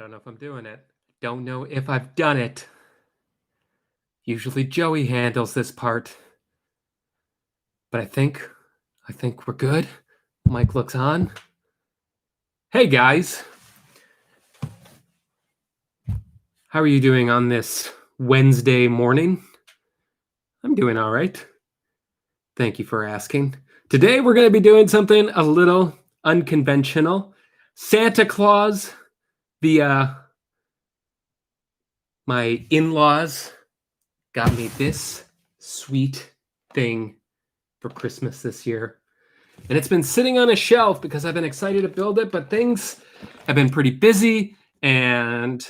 don't know if I'm doing it. Don't know if I've done it. Usually Joey handles this part. But I think we're good. Mic looks on. Hey guys. How are you doing on this Wednesday morning? I'm doing all right. Thank you for asking. Today we're going to be doing something a little unconventional. Santa Claus via my in-laws got me this sweet thing for Christmas this year. And it's been sitting on a shelf because I've been excited to build it, but things have been pretty busy. And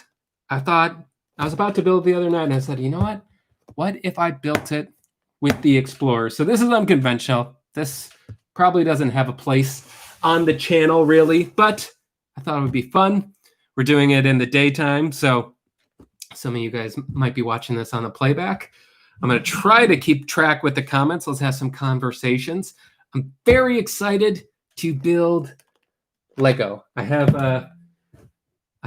I thought I was about to build the other night and I said, you know what? What if I built it with the Explorer? So this is unconventional. This probably doesn't have a place on the channel really, but I thought it would be fun. We're doing it in the daytime, so some of you guys might be watching this on the playback. I'm going to try to keep track with the comments. Let's have some conversations. I'm very excited to build Lego. I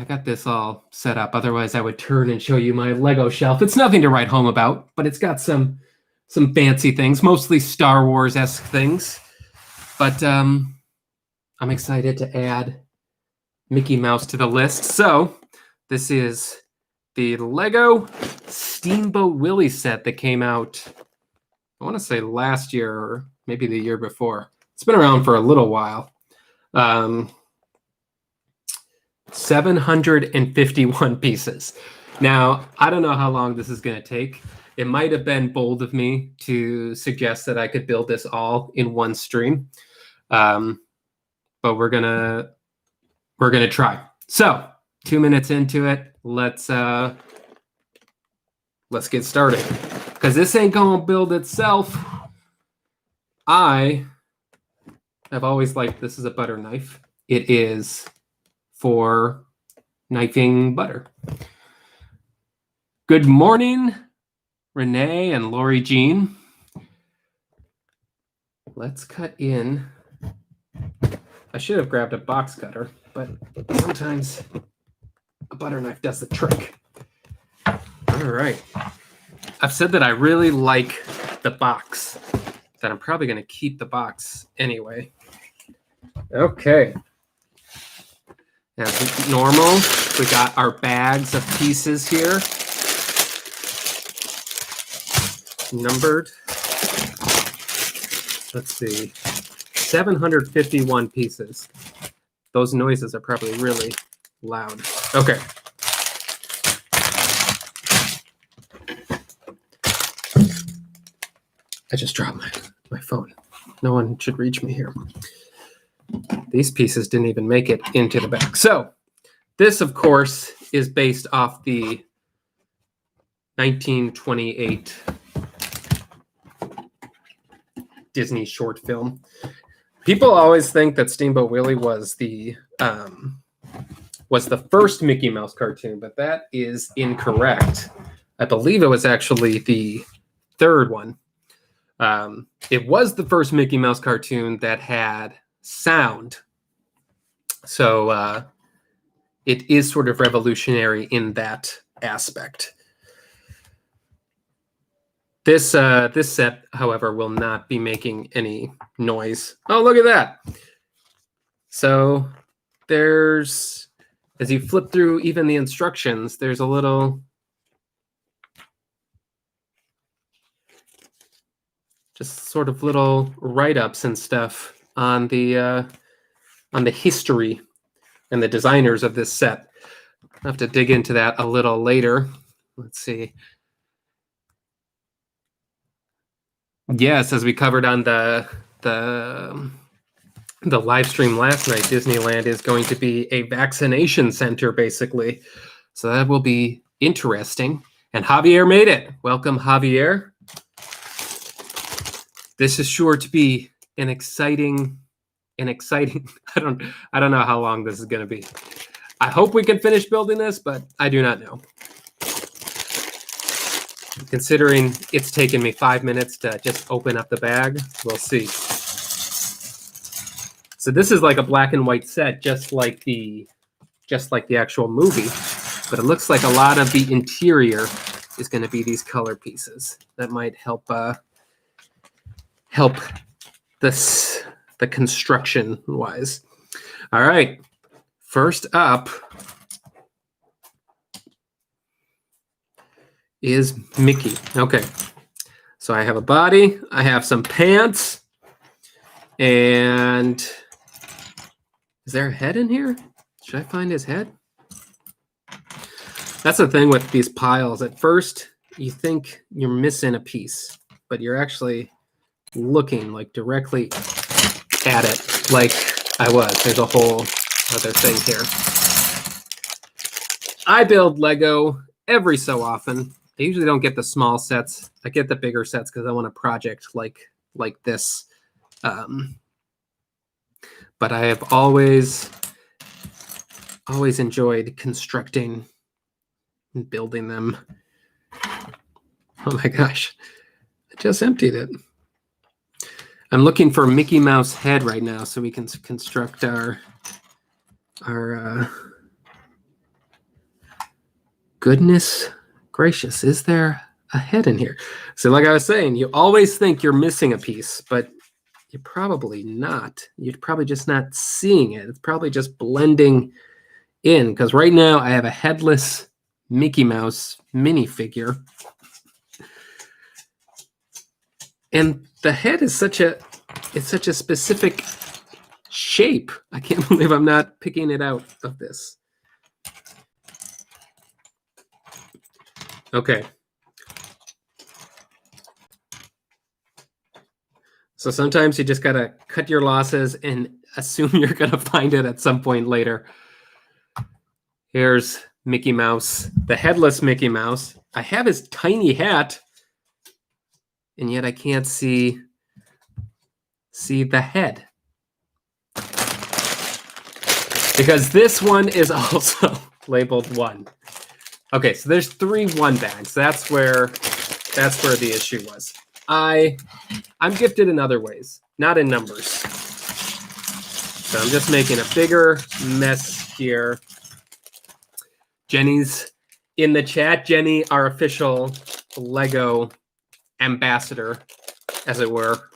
got this all set up. Otherwise, I would turn and show you my Lego shelf. It's nothing to write home about, but it's got some fancy things, mostly Star Wars-esque things. But I'm excited to add Mickey Mouse to the list. So this is the Lego Steamboat Willie set that came out, I want to say last year or maybe the year before. It's been around for a little while. 751 pieces. Now, I don't know how long this is going to take. It might have been bold of me to suggest that I could build this all in one stream. But we're gonna try. So 2 minutes into it, let's get started. Because this ain't gonna build itself. I have always liked this is a butter knife. It is for knifing butter. Good morning, Renee and Lori Jean. Let's cut in. I should have grabbed a box cutter, but sometimes a butter knife does the trick. All right. I've said that I really like the box, that I'm probably going to keep the box anyway. Okay. As normal, we got our bags of pieces here. Numbered. Let's see. 751 pieces. Those noises are probably really loud. Okay. I just dropped my phone. No one should reach me here. These pieces didn't even make it into the bag. So this, of course, is based off the 1928 Disney short film. People always think that Steamboat Willie was the first Mickey Mouse cartoon, but that is incorrect. I believe it was actually the third one. It was the first Mickey Mouse cartoon that had sound. So it is sort of revolutionary in that aspect. This set, however, will not be making any noise. Oh, look at that. So there's, as you flip through even the instructions, there's a little, just sort of little write-ups and stuff on the history and the designers of this set. I'll have to dig into that a little later. Let's see. Yes, as we covered on the live stream last night, Disneyland is going to be a vaccination center, basically. So that will be interesting. And Javier made it. Welcome, Javier. This is sure to be an exciting. I don't know how long this is going to be. I hope we can finish building this, but I do not know. Considering it's taken me 5 minutes to just open up the bag, we'll see. So this is like a black and white set, just like the just like the actual movie, but it looks like a lot of the interior is going to be these color pieces. That might help help the construction wise. All right, first up is Mickey. Okay, so I have a body, I have some pants, and is there a head in here? Should I find his head? That's the thing with these piles. At first, you think you're missing a piece, but you're actually looking like directly at it like I was. There's a whole other thing here. I build Lego every so often. I usually don't get the small sets. I get the bigger sets because I want a project like this. But I have always enjoyed constructing and building them. Oh my gosh, I just emptied it. I'm looking for a Mickey Mouse head right now so we can construct our goodness gracious, is there a head in here? So like I was saying, you always think you're missing a piece, but you're probably not. You're probably just not seeing it. It's probably just blending in, because right now I have a headless Mickey Mouse minifigure. And the head is such a specific shape. I can't believe I'm not picking it out of this. Okay. So sometimes you just gotta cut your losses and assume you're gonna find it at some point later. Here's Mickey Mouse, the headless Mickey Mouse. I have his tiny hat, and yet I can't see the head. Because this one is also labeled 1. Okay, so there's 3 1 bags. That's where the issue was. I'm gifted in other ways, not in numbers. So I'm just making a bigger mess here. Jenny's in the chat. Jenny, our official Lego ambassador, as it were.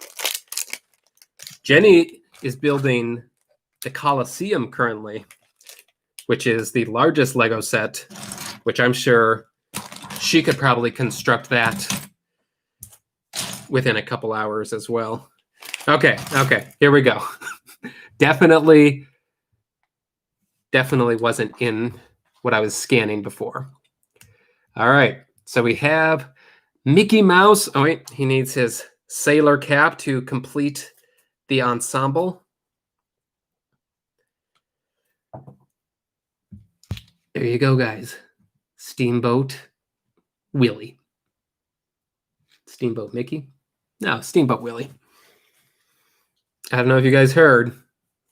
Jenny is building the Colosseum currently, which is the largest Lego set, which I'm sure she could probably construct that within a couple hours as well. Okay, here we go. Definitely wasn't in what I was scanning before. All right, so we have Mickey Mouse. Oh wait, he needs his sailor cap to complete the ensemble. There you go, guys. Steamboat Willie. Steamboat Mickey? No, Steamboat Willie. I don't know if you guys heard,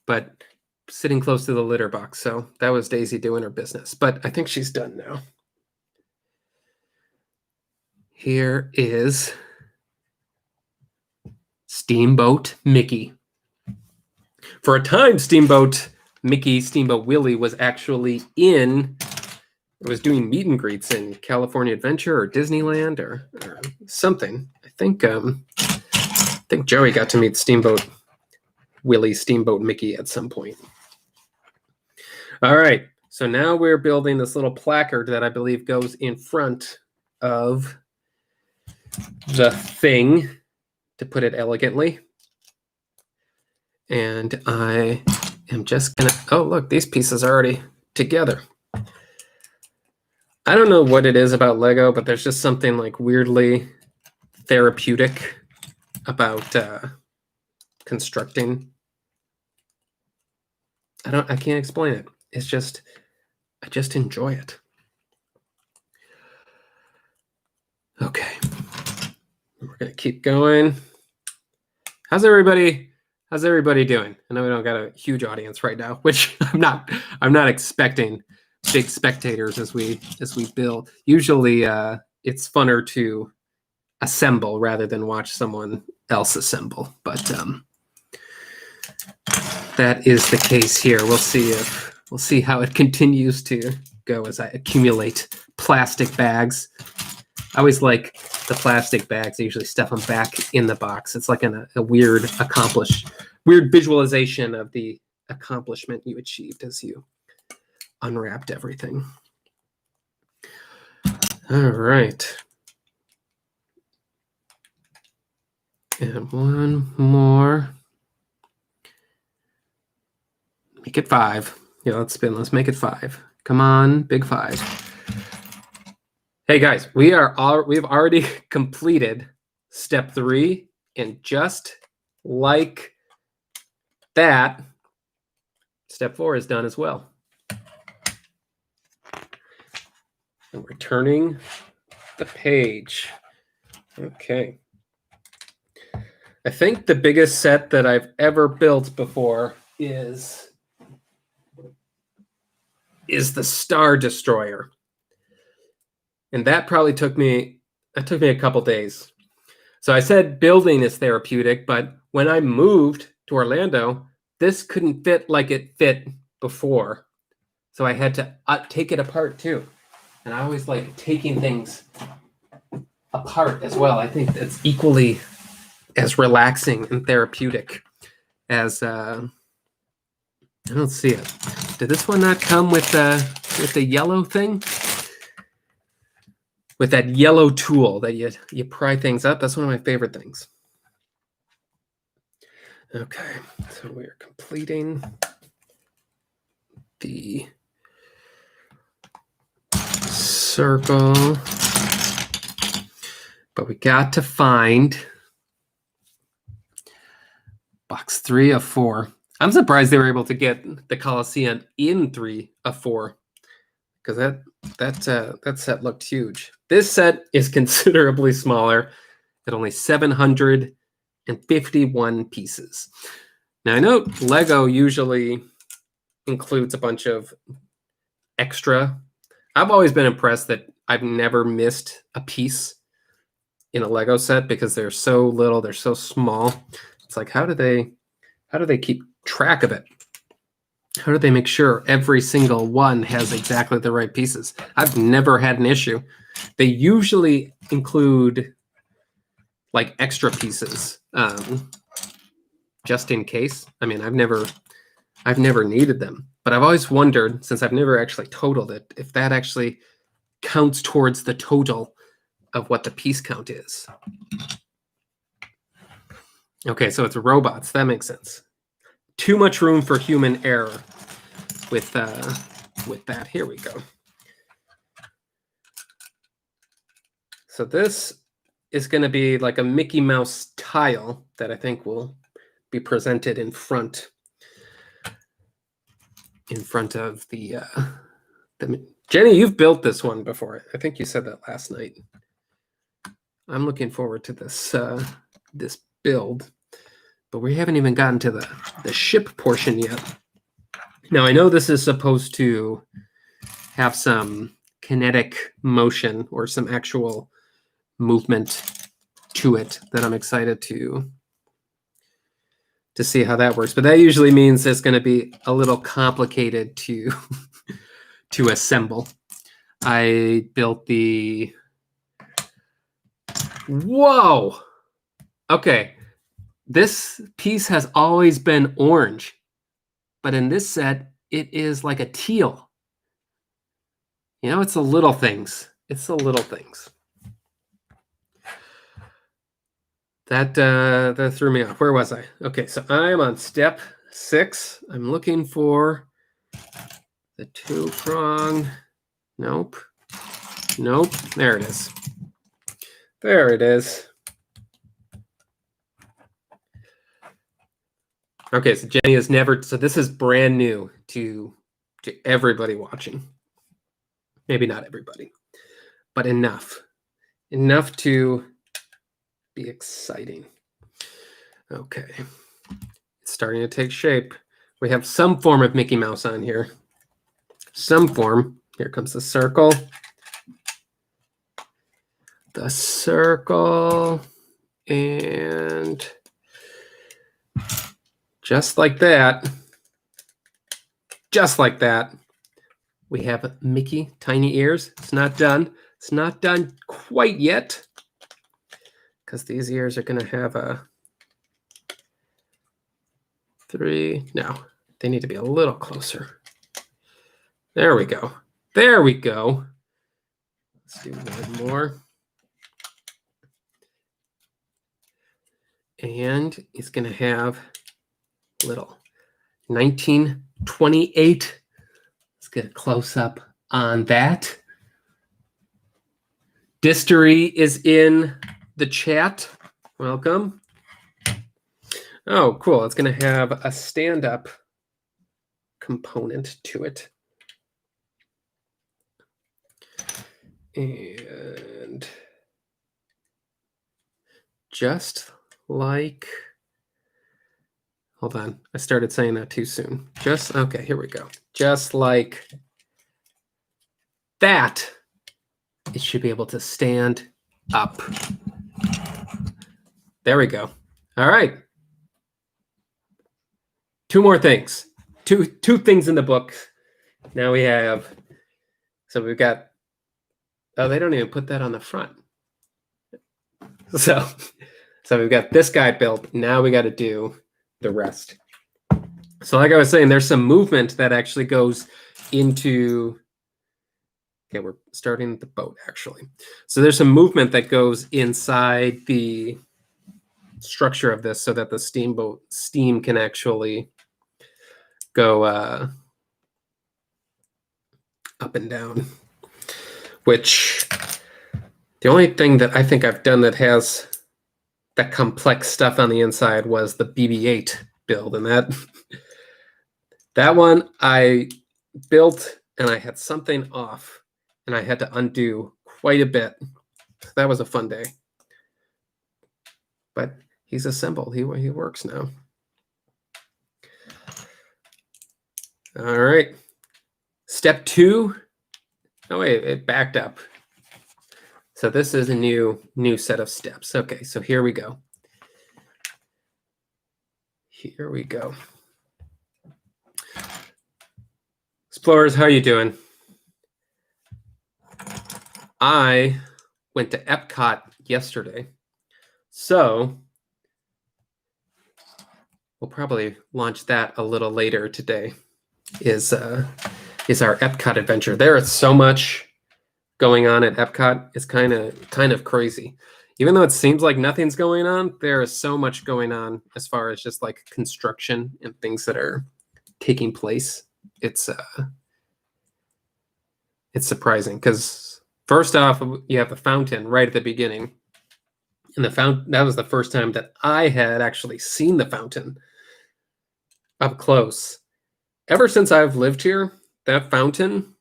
but sitting close to the litter box. So that was Daisy doing her business, but I think she's done now. Here is Steamboat Mickey. For a time, Steamboat Mickey, Steamboat Willie was actually was doing meet and greets in California Adventure or Disneyland or something. I think Joey got to meet Steamboat Willie, Steamboat Mickey at some point. All right, so now we're building this little placard that I believe goes in front of the thing, to put it elegantly. And I am just gonna, oh look, these pieces are already together. I don't know what it is about Lego, but there's just something like weirdly therapeutic about constructing. I can't explain it. It's just, I just enjoy it. Okay, we're gonna keep going. How's everybody doing? I know we don't got a huge audience right now, which I'm not expecting big spectators as we build. Usually it's funner to assemble rather than watch someone else assemble, but that is the case here. We'll see if We'll see how it continues to go as I accumulate plastic bags. I always like the plastic bags. I usually stuff them back in the box. It's like a weird visualization of the accomplishment you achieved as you unwrapped everything. All right. And one more. Make it 5. Yeah, let's spin. Let's make it 5. Come on, big 5. Hey guys, we've already completed step 3, and just like that, step 4 is done as well. And we're turning the page. Okay. I think the biggest set that I've ever built before is the Star Destroyer. And that probably took me a couple days. So I said building is therapeutic, but when I moved to Orlando, this couldn't fit like it fit before. So I had to take it apart too. And I always like taking things apart as well. I think that's equally as relaxing and therapeutic as I don't see it. Did this one not come with the yellow thing? With that yellow tool that you pry things up. That's one of my favorite things. Okay, so we're completing the circle, but we got to find box 3 of 4. I'm surprised they were able to get the Coliseum in 3 of 4, because that set looked huge. This set is considerably smaller at only 751 pieces. Now I know Lego usually includes a bunch of extra. I've always been impressed that I've never missed a piece in a Lego set because they're so little, they're so small. It's like, how do they keep track of it? How do they make sure every single one has exactly the right pieces? I've never had an issue. They usually include like extra pieces, just in case. I mean, I've never needed them, but I've always wondered, since I've never actually totaled it, if that actually counts towards the total of what the piece count is. Okay, so it's robots. That makes sense. Too much room for human error with that. Here we go. So this is going to be like a Mickey Mouse tile that I think will be presented in front of the Jenny, you've built this one before. I think you said that last night. I'm looking forward to this this build, but we haven't even gotten to the ship portion yet. Now I know this is supposed to have some kinetic motion or some actual movement to it that I'm excited to see how that works. But that usually means it's going to be a little complicated to to assemble. I built the whoa. Okay. This piece has always been orange, but in this set, it is like a teal. You know, it's the little things. It's the little things. That threw me off. Where was I? Okay, so I'm on step 6. I'm looking for the 2-prong. Nope. Nope. There it is. There it is. Okay, so Jenny has never. So this is brand new to everybody watching. Maybe not everybody, but enough to be exciting. Okay, it's starting to take shape. We have some form of Mickey Mouse on here. Some form. Here comes the circle. The circle. And just like that, just like that. We have Mickey, tiny ears. It's not done. It's not done quite yet, because these ears are going to have a 3. No, they need to be a little closer. There we go. There we go. Let's do one more. And it's going to have little 1928. Let's get a close up on that. Distery is in the chat. Welcome. Oh, cool. It's going to have a stand-up component to it. And just like, hold on. I started saying that too soon. Okay, here we go. Just like that, it should be able to stand up. There we go. All right. 2 more things. Two things in the book. Now we have, so we've got, oh, they don't even put that on the front. So we've got this guy built. Now we got to do the rest. So like I was saying, there's some movement that actually goes into, okay, we're starting the boat actually. So there's some movement that goes inside the structure of this so that the steam can actually go up and down, which the only thing that I think I've done that has that complex stuff on the inside was the BB-8 build. And that one I built and I had something off and I had to undo quite a bit. That was a fun day. But he's assembled. He works now. All right. Step 2. Oh, wait, it backed up. So this is a new set of steps. Okay, so here we go. Here we go. Explorers, how are you doing? I went to Epcot yesterday. So we'll probably launch that a little later today. Is our Epcot adventure. There is so much going on at Epcot. It's kind of crazy. Even though it seems like nothing's going on, there is so much going on as far as just like construction and things that are taking place. It's surprising because first off, you have the fountain right at the beginning. And that was the first time that I had actually seen the fountain up close. Ever since I've lived here, that fountain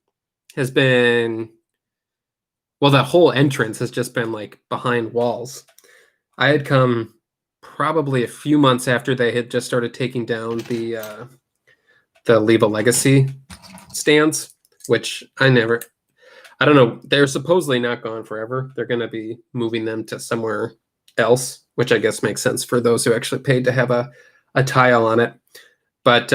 has been, well, that whole entrance has just been like behind walls. I had come probably a few months after they had just started taking down the Leave a Legacy stands, which I don't know. They're supposedly not gone forever. They're going to be moving them to somewhere else, which I guess makes sense for those who actually paid to have a tile on it. But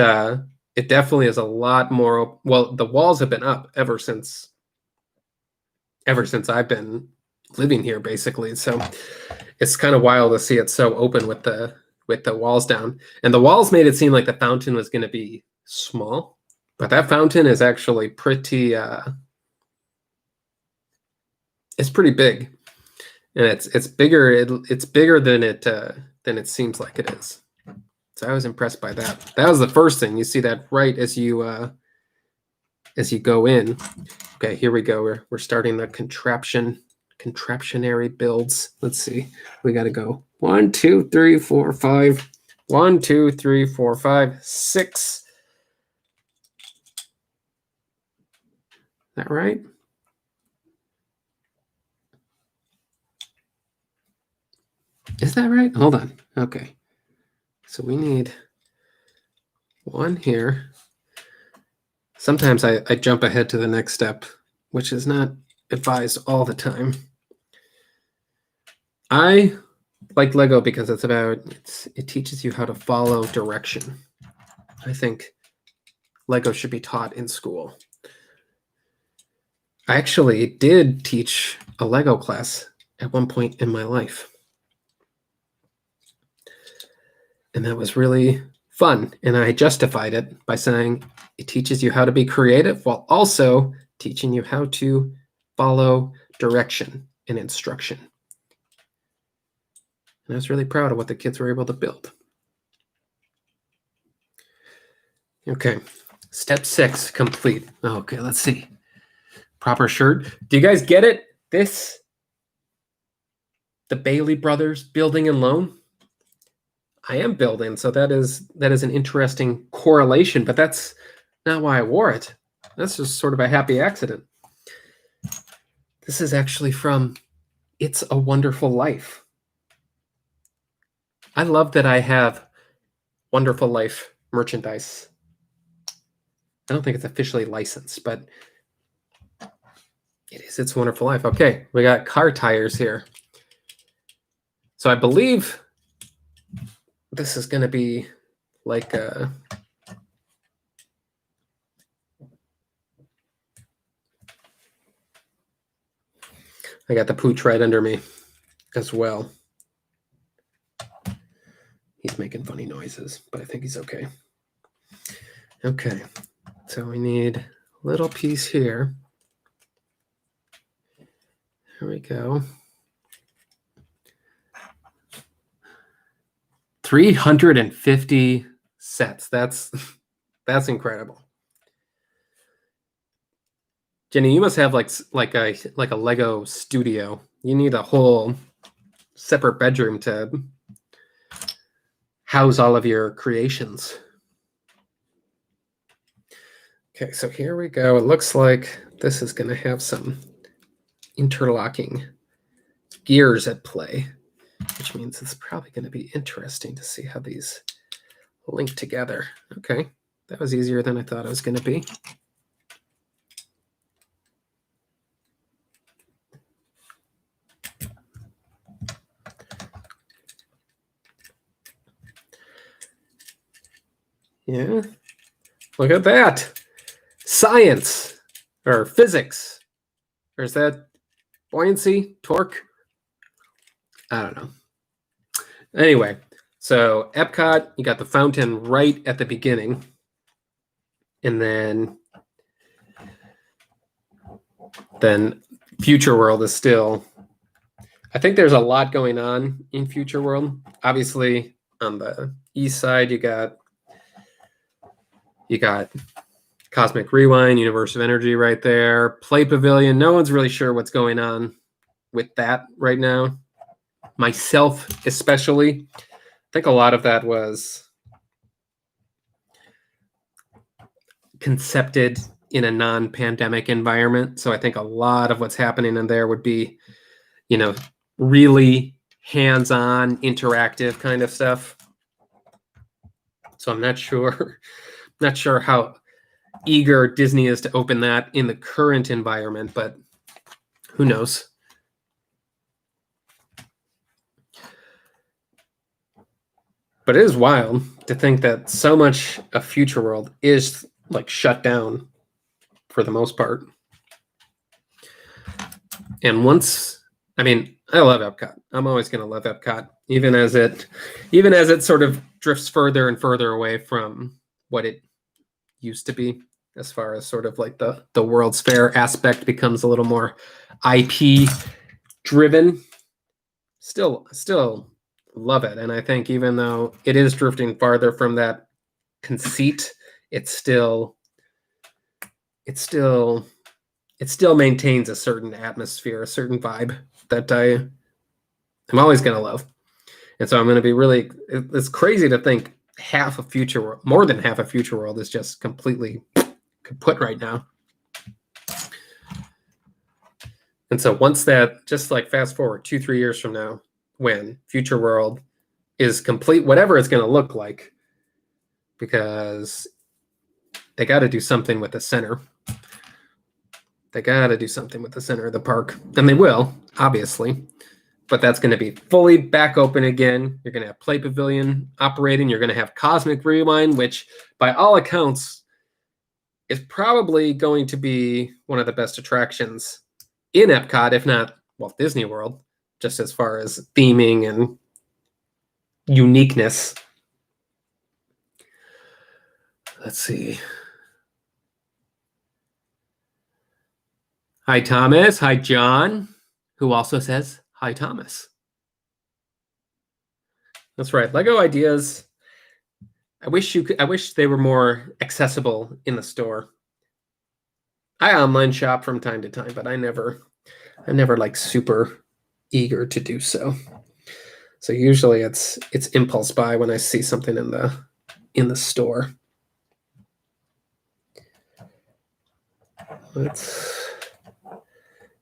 it definitely is a lot more. Well, the walls have been up ever since I've been living here, basically. So it's kind of wild to see it so open with the walls down. And the walls made it seem like the fountain was going to be small, but that fountain is actually pretty. It's pretty big, and it's bigger. It's bigger than it seems like it is. So I was impressed by that. That was the first thing. You see that right as you go in. Okay, here we go. We're starting the contraptionary builds. Let's see. We got to go 1, 2, 3, 4, 5. 1, 2, 3, 4, 5, 6. Is that right? Is that right? Hold on. Okay. So we need 1 here. Sometimes I jump ahead to the next step, which is not advised all the time. I like Lego because it teaches you how to follow direction. I think Lego should be taught in school. I actually did teach a Lego class at one point in my life. And that was really fun. And I justified it by saying it teaches you how to be creative while also teaching you how to follow direction and instruction. And I was really proud of what the kids were able to build. Okay, step 6 complete. Okay, let's see. Proper shirt. Do you guys get it? The Bailey Brothers building and loan. I am building, so that is an interesting correlation, but that's not why I wore it. That's just sort of a happy accident. This is actually from It's a Wonderful Life. I love that I have Wonderful Life merchandise. I don't think it's officially licensed, but it is It's a Wonderful Life. Okay, we got car tires here. So I believe this is going to be like a... I got the pooch right under me as well. He's making funny noises, but I think he's okay. Okay, so we need a little piece here. There we go. 350 sets. That's incredible. Jenny, you must have like a Lego studio. You need a whole separate bedroom to house all of your creations. Okay, so here we go. It looks like this is going to have some interlocking gears at play, which means it's probably going to be interesting to see how these link together. Okay, that was easier than I thought it was going to be. Yeah, look at that. Science or physics. Or is that buoyancy, torque? I don't know. Anyway, so Epcot, you got the fountain right at the beginning. And then Future World is still... I think there's a lot going on in Future World. Obviously, on the east side, you got Cosmic Rewind, Universe of Energy right there. Play Pavilion. No one's really sure what's going on with that right now. Myself, especially. I think a lot of that was concepted in a non-pandemic environment. So I think a lot of what's happening in there would be, really hands-on, interactive kind of stuff. So I'm not sure how eager Disney is to open that in the current environment, but who knows? But it is wild to think that so much of Future World is like shut down for the most part. And I love Epcot. I'm always going to love Epcot, even as it sort of drifts further and further away from what it used to be, as far as sort of like the World's Fair aspect becomes a little more IP driven. Still love it. And I think even though it is drifting farther from that conceit, it still maintains a certain atmosphere, a certain vibe that I'm always going to love. And so I'm going to be really, it's crazy to think more than half of Future World is just completely kaput right now. And so once that, just like fast forward 2-3 years from now, when Future World is complete, whatever it's going to look like, because they got to do something with the center. They got to do something with the center of the park. And they will, obviously. But that's going to be fully back open again. You're going to have Play Pavilion operating. You're going to have Cosmic Rewind, which by all accounts is probably going to be one of the best attractions in Epcot, if not Walt Disney World, just as far as theming and uniqueness. Let's see. Hi, Thomas. Hi, John, who also says, hi, Thomas. That's right. Lego ideas. I wish they were more accessible in the store. I online shop from time to time, but I'm never like super eager to do so. So usually it's impulse buy when I see something in the store.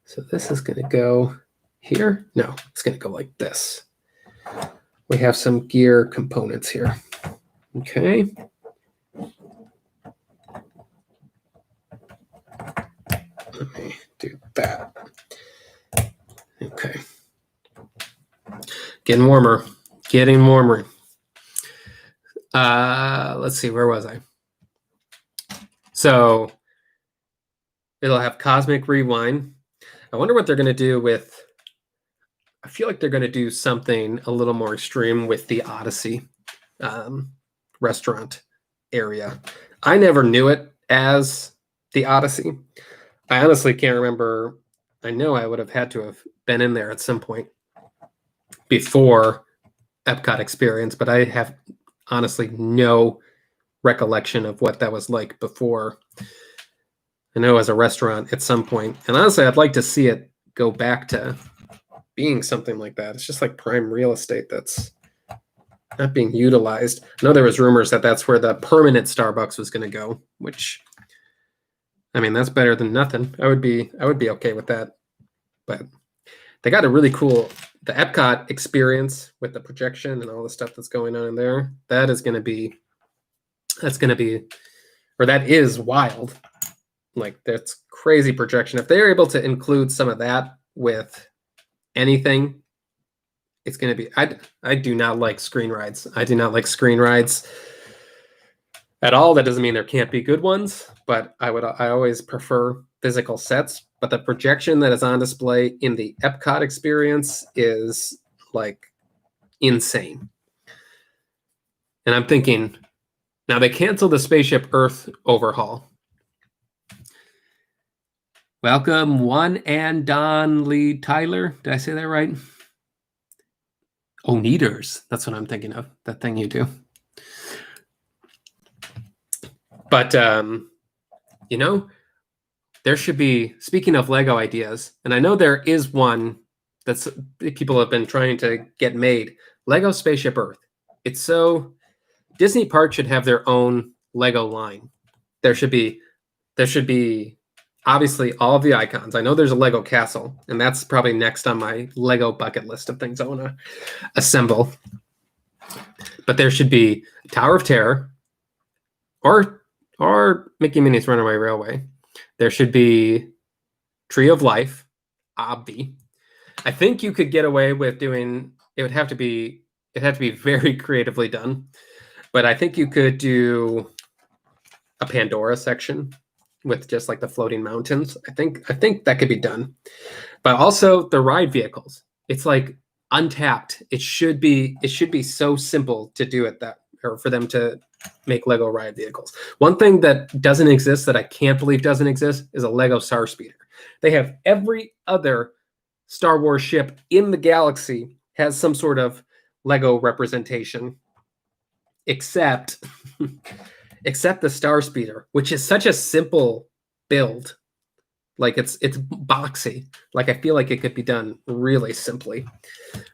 So this is going to go here. No, it's going to go like this. We have some gear components here. Okay. Let me do that. Okay. Getting warmer. Getting warmer. Let's see, where was I? So it'll have Cosmic Rewind. I wonder what they're going to do with, I feel like they're going to do something a little more extreme with the Odyssey restaurant area. I never knew it as the Odyssey. I honestly can't remember. I know I would have had to have been in there at some point before Epcot Experience, but I have honestly no recollection of what that was like before. I know as a restaurant at some point, and honestly, I'd like to see it go back to being something like that. It's just like prime real estate that's not being utilized. I know there was rumors that that's where the permanent Starbucks was going to go, which, I mean, that's better than nothing. I would be okay with that. But they got a really cool, the Epcot experience with the projection and all the stuff that's going on in there. That is wild. Like, that's crazy projection. If they're able to include some of that with anything, it's going to be, I do not like screen rides. I do not like screen rides at all. That doesn't mean there can't be good ones, but I always prefer physical sets. But the projection that is on display in the Epcot experience is like insane. And I'm thinking, now they canceled the Spaceship Earth overhaul. Welcome, One and Don Lee Tyler. Did I say that right? Oh, Neaters. That's what I'm thinking of. That thing you do. But, there should be, speaking of Lego ideas, and I know there is one that's people have been trying to get made, Lego Spaceship Earth. It's so, Disney Park should have their own Lego line. There should be obviously all of the icons. I know there's a Lego castle, and that's probably next on my Lego bucket list of things I want to assemble. But there should be Tower of Terror or Mickey Minnie's Runaway Railway. There should be Tree of Life, obvi. I think you could get away with doing, it'd have to be very creatively done. But I think you could do a Pandora section with just like the floating mountains. I think that could be done. But also the ride vehicles. It's like untapped. It should be so simple to do it that, or for them to make Lego ride vehicles. One thing that doesn't exist, that I can't believe doesn't exist, is a Lego Star Speeder. They have every other Star Wars ship in the galaxy has some sort of Lego representation, except the Star Speeder, which is such a simple build. Like it's boxy. Like I feel like it could be done really simply.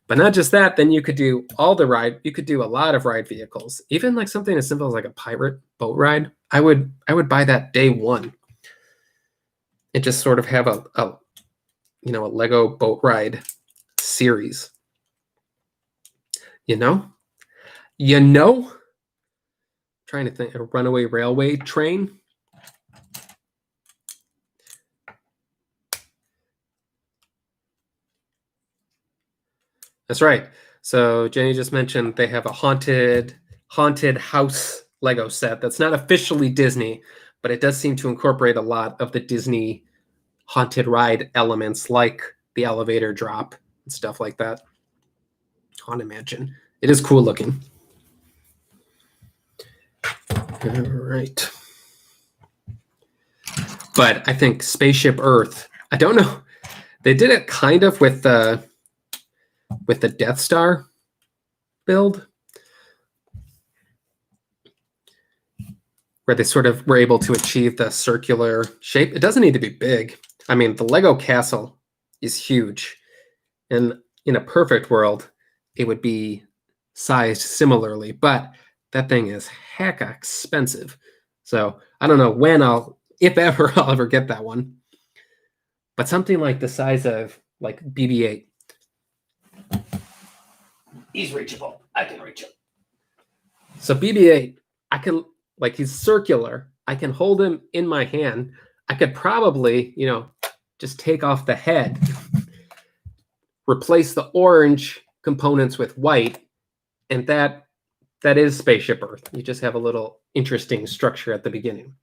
But not just that, then you could do you could do a lot of ride vehicles. Even like something as simple as like a pirate boat ride. I would buy that day one. And just sort of have a Lego boat ride series. Trying to think, a runaway railway train. That's right. So Jenny just mentioned they have a haunted house Lego set that's not officially Disney, but it does seem to incorporate a lot of the Disney haunted ride elements, like the elevator drop and stuff like that. Haunted Mansion. It is cool looking. All right. But I think Spaceship Earth, I don't know. They did it kind of with the Death Star build, where they sort of were able to achieve the circular shape. It doesn't need to be big. I mean, the Lego castle is huge. And in a perfect world, it would be sized similarly, but that thing is heck expensive. So I don't know when if ever, I'll ever get that one. But something like the size of like BB-8. He's reachable. I can reach him. So BB-8, I can, like, he's circular. I can hold him in my hand. I could probably, just take off the head, replace the orange components with white, and that is Spaceship Earth. You just have a little interesting structure at the beginning.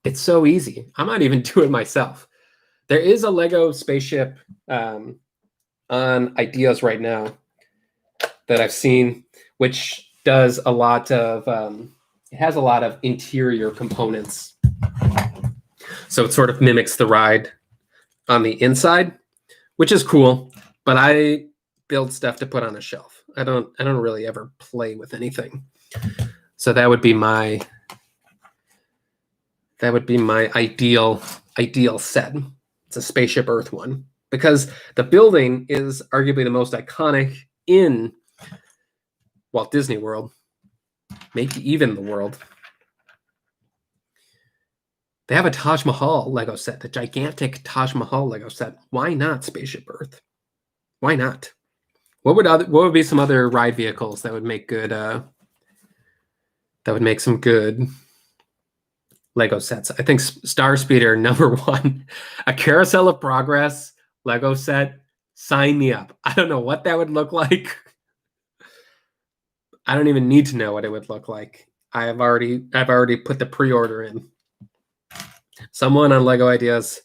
It's so easy. I might even do it myself. There is a Lego spaceship on Ideas right now that I've seen, which does a lot of, it has a lot of interior components. So it sort of mimics the ride on the inside, which is cool, but I build stuff to put on a shelf. I don't really ever play with anything. So that would be my ideal set. It's a Spaceship Earth one, because the building is arguably the most iconic in Walt Disney World, maybe even the world. They have a Taj Mahal Lego set, the gigantic Taj Mahal Lego set. Why not Spaceship Earth? Why not? What would be some other ride vehicles that would make good some good Lego sets? I think Star Speeder #1, a Carousel of Progress Lego set. Sign me up. I don't know what that would look like. I don't even need to know what it would look like. I've already put the pre-order in. Someone on Lego Ideas,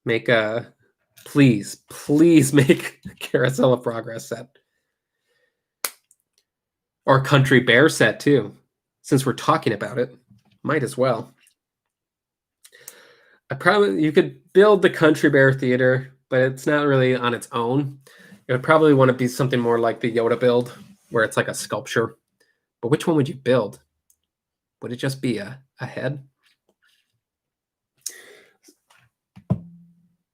make a please make a Carousel of Progress set, or Country Bear set too. Since we're talking about it, might as well. You could build the Country Bear Theater, but it's not really on its own. It would probably want to be something more like the Yoda build, where it's like a sculpture. But which one would you build? Would it just be a head?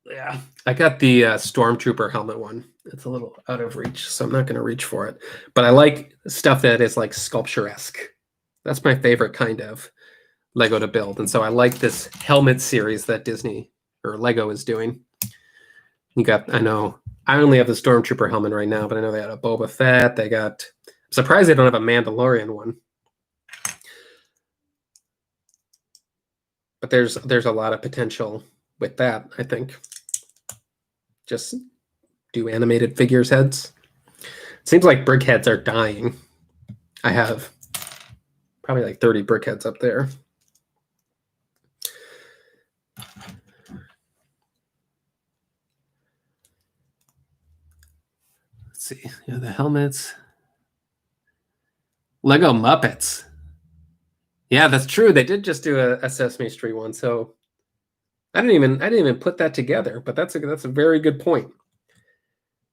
Yeah, I got the Stormtrooper helmet one. It's a little out of reach, so I'm not going to reach for it. But I like stuff that is like sculpture-esque. That's my favorite kind of Lego to build. And so I like this helmet series that Disney or Lego is doing. I know I only have the Stormtrooper helmet right now, but I know they had a Boba Fett. I'm surprised they don't have a Mandalorian one. But there's a lot of potential with that, I think. Just do animated figures heads. It seems like brick heads are dying. I have probably like 30 brick heads up there. Let's see. Yeah, the helmets. Lego Muppets. Yeah, that's true. They did just do a Sesame Street one, so I didn't even put that together, but that's a very good point.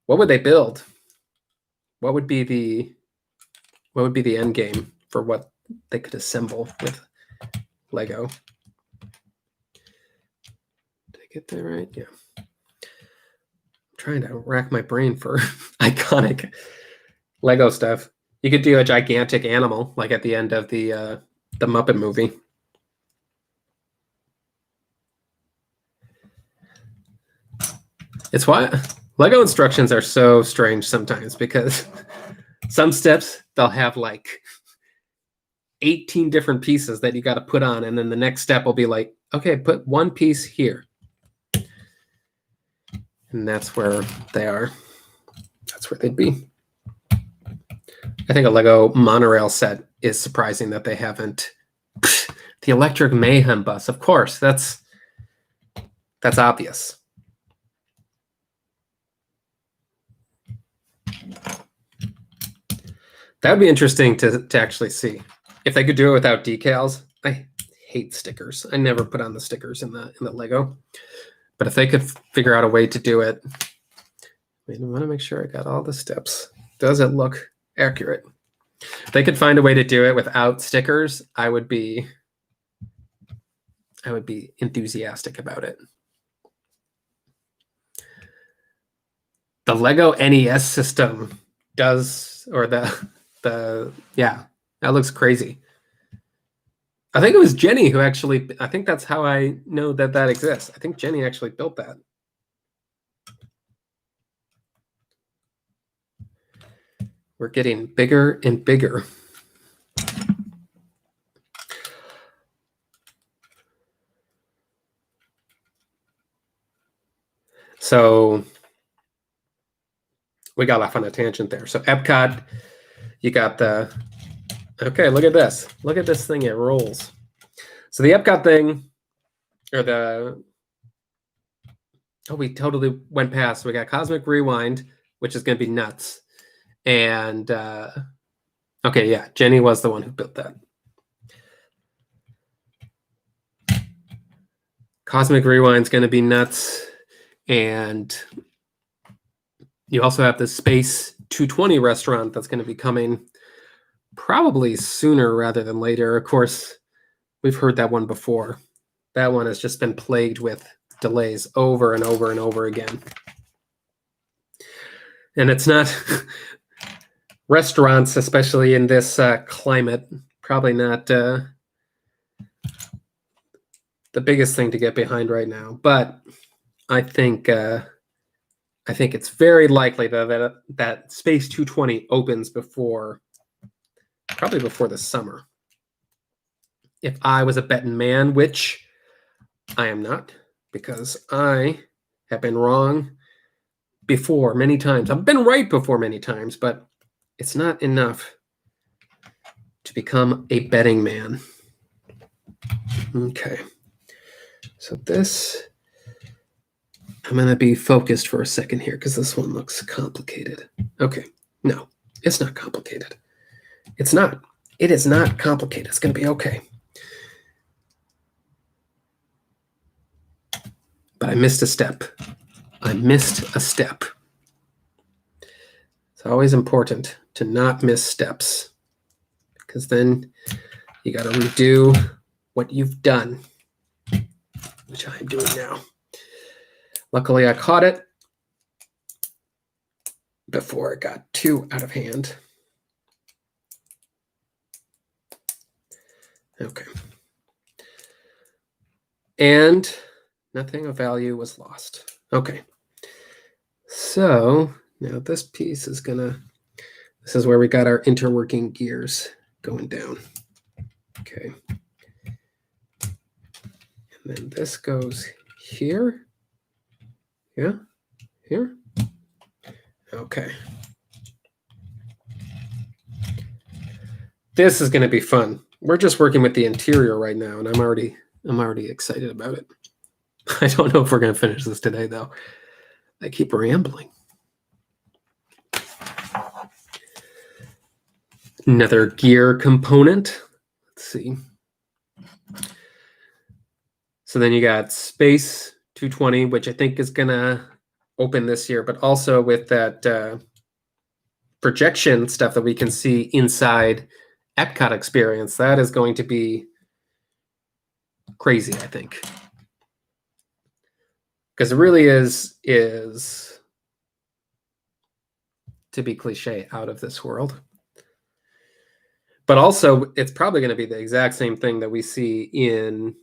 What would they build? What would be the end game for what they could assemble with Lego? Did I get that right? Yeah. I'm trying to rack my brain for iconic Lego stuff. You could do a gigantic animal, like at the end of the Muppet movie. It's why Lego instructions are so strange sometimes, because some steps they'll have like 18 different pieces that you got to put on, and then the next step will be like, okay, put one piece here. And that's where they are. That's where they'd be. I think a Lego monorail set is surprising that they haven't The Electric Mayhem bus, of course. That's obvious. That would be interesting to actually see. If they could do it without decals. I hate stickers. I never put on the stickers in the Lego. But if they could figure out a way to do it, I want to make sure I got all the steps. Does it look accurate? If they could find a way to do it without stickers, I would be enthusiastic about it. The Lego NES system does, or yeah, that looks crazy. I think it was Jenny who actually, I think that's how I know that exists. I think Jenny actually built that. We're getting bigger and bigger. So we got off on a tangent there. So Epcot, you got the, okay, look at this. Look at this thing, it rolls. So the Epcot thing, or the, oh, we totally went past. We got Cosmic Rewind, which is going to be nuts. And, okay, yeah, Jenny was the one who built that. Cosmic Rewind's going to be nuts. And you also have the Space 220 restaurant that's going to be coming probably sooner rather than later. Of course, we've heard that one before. That one has just been plagued with delays over and over and over again. And it's not restaurants, especially in this climate, probably not the biggest thing to get behind right now. But I think it's very likely that Space 220 opens probably before the summer. If I was a betting man, which I am not, because I have been wrong before many times. I've been right before many times, but it's not enough to become a betting man. Okay. So this, I'm going to be focused for a second here because this one looks complicated. Okay. No, it's not complicated. It's not. It is not complicated. It's going to be okay. But I missed a step. I missed a step. It's always important to not miss steps, because then you got to redo what you've done, which I'm doing now. Luckily, I caught it before it got too out of hand. Okay. And nothing of value was lost. Okay. So now this piece is this is where we got our interworking gears going down. Okay. And then this goes here. Yeah, here. Okay. This is going to be fun. We're just working with the interior right now, and I'm already excited about it. I don't know if we're going to finish this today, though. I keep rambling. Another gear component. Let's see. So then you got Space 220, which I think is going to open this year, but also with that projection stuff that we can see inside Epcot experience. That is going to be crazy, I think. Because it really is, to be cliche, out of this world. But also, it's probably going to be the exact same thing that we see in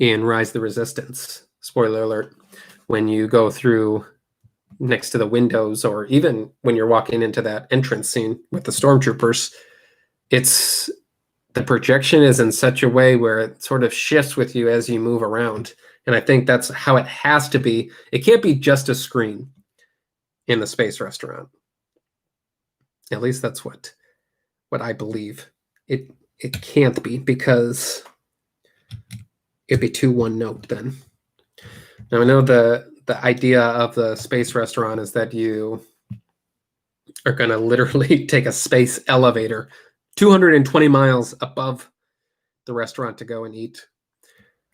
Rise of the Resistance. Spoiler alert. When you go through next to the windows, or even when you're walking into that entrance scene with the stormtroopers, the projection is in such a way where it sort of shifts with you as you move around. And I think that's how it has to be. It can't be just a screen in the space restaurant. At least that's what I believe. it can't be, because it'd be too one note then. Now I know the idea of the space restaurant is that you are going to literally take a space elevator 220 miles above the restaurant to go and eat.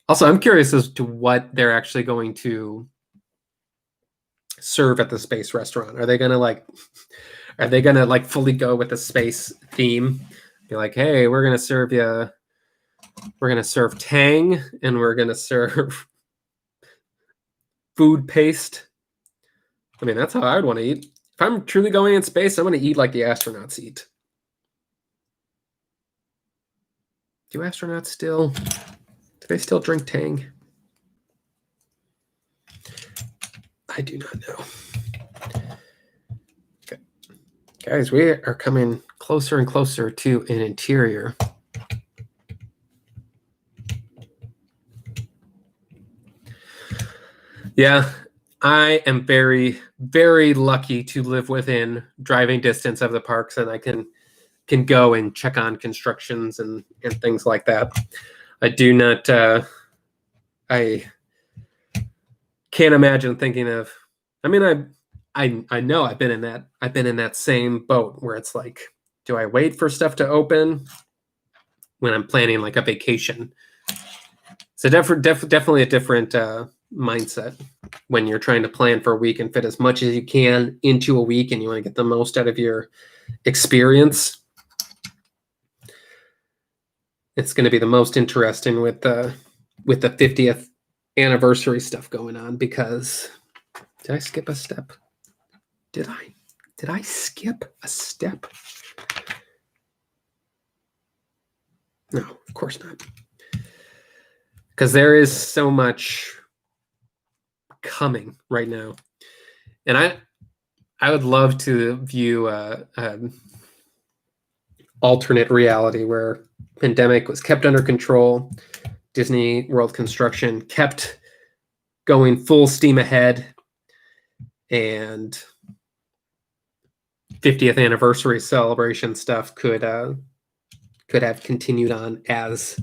Also, I'm curious as to what they're actually going to serve at the space restaurant. Are they going to like fully go with the space theme? Be like, hey, we're going to serve Tang, and we're going to serve food paste. I mean, that's how I would want to eat. If I'm truly going in space, I'm going to eat like the astronauts eat. Do astronauts do they still drink Tang? I do not know. Okay. Guys, we are coming closer and closer to an interior. Yeah, I am very, very lucky to live within driving distance of the parks, and I can go and check on constructions and things like that. I do not. I can't imagine thinking of. I mean, I know I've been in that same boat where it's like, do I wait for stuff to open when I'm planning like a vacation? So definitely a different mindset when you're trying to plan for a week and fit as much as you can into a week, and you want to get the most out of your experience. It's going to be the most interesting with the 50th anniversary stuff going on, because did I skip a step? Did I skip a step? No, of course not. Because there is so much coming right now. And I would love to view alternate reality where pandemic was kept under control, Disney World construction kept going full steam ahead, and 50th anniversary celebration stuff could have continued on as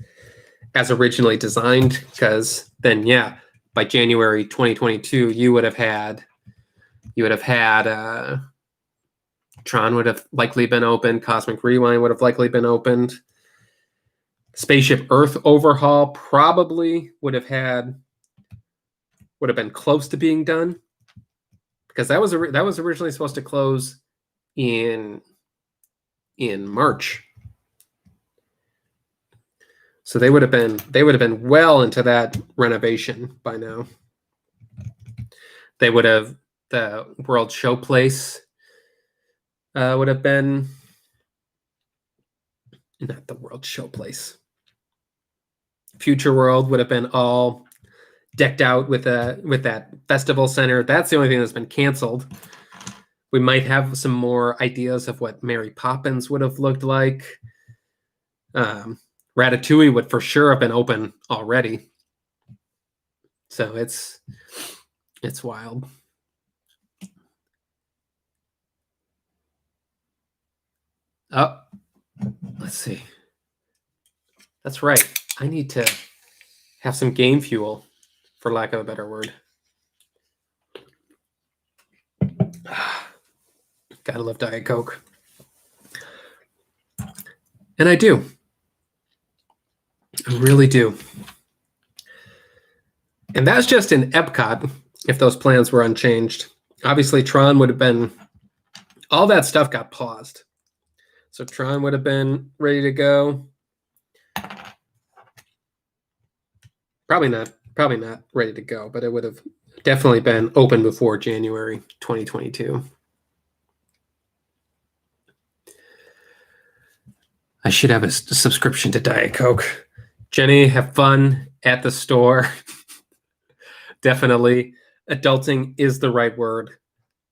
originally designed, because then by January 2022 you would have had Tron would have likely been open, Cosmic Rewind would have likely been opened, Spaceship Earth overhaul probably would have been close to being done, because that was originally supposed to close in March. So they would have been well into that renovation by now. They would have, the World Showplace would have been, not the World Showplace, Future World would have been all decked out with that festival center. That's the only thing that's been canceled. We might have some more ideas of what Mary Poppins would have looked like. Ratatouille would for sure have been open already. So it's wild. Oh, let's see. That's right. I need to have some game fuel, for lack of a better word. Gotta love Diet Coke. And I do. I really do. And that's just in Epcot, if those plans were unchanged. Obviously, Tron would have been, all that stuff got paused. So Tron would have been ready to go. Probably not ready to go, but it would have definitely been open before January 2022. I should have a subscription to Diet Coke. Jenny, have fun at the store. Definitely. Adulting is the right word.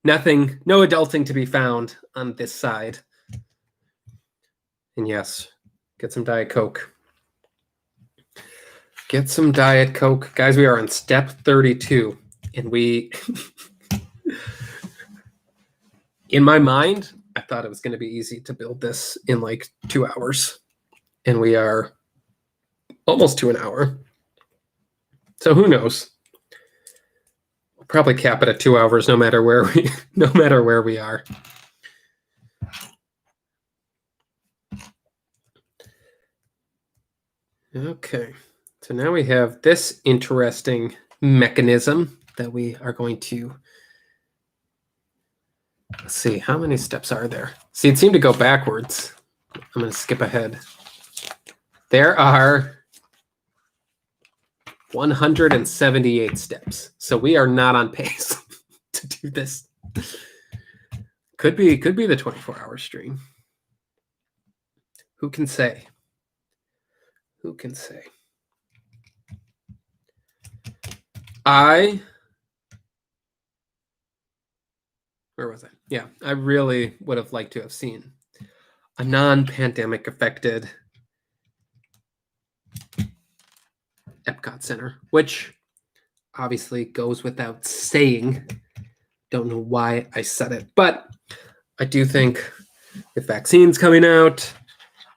No adulting to be found on this side. And yes, get some Diet Coke. Get some Diet Coke. Guys, we are on step 32. And in my mind, I thought it was going to be easy to build this in like 2 hours. and we are almost to an hour. So who knows? We'll probably cap it at 2 hours, no matter where we are. Okay, so now we have this interesting mechanism that we are going to, let's see, how many steps are there? See, it seemed to go backwards. I'm going to skip ahead. There are 178 steps. So we are not on pace to do this. Could be the 24-hour stream. Who can say? Who can say? Where was I? Yeah, I really would have liked to have seen a non-pandemic affected Epcot Center, which obviously goes without saying. Don't know why I said it, but I do think with vaccines coming out,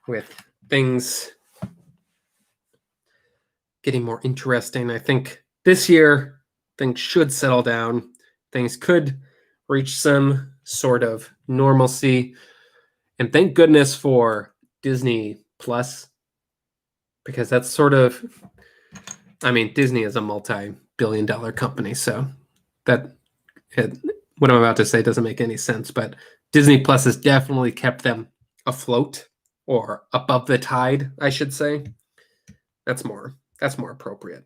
with things getting more interesting, I think this year things should settle down. Things could reach some sort of normalcy. And thank goodness for Disney Plus, because that's sort of, I mean, Disney is a multi-billion-dollar company, so that what I'm about to say doesn't make any sense, but Disney Plus has definitely kept them afloat, or above the tide, I should say. That's more appropriate.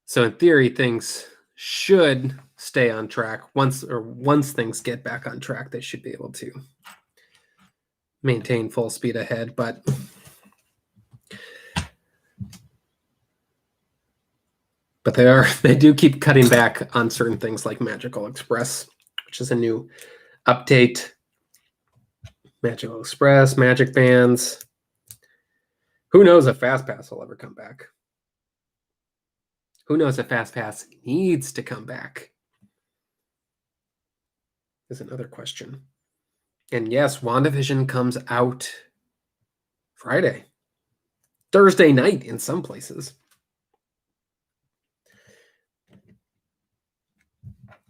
So in theory, things should stay on track. Once things get back on track, they should be able to maintain full speed ahead, but they do keep cutting back on certain things like Magical Express, which is a new update. Magical Express, Magic Bands. Who knows if Fast Pass will ever come back? Who knows if Fast Pass needs to come back? Is another question. And yes, WandaVision comes out Friday. Thursday night in some places.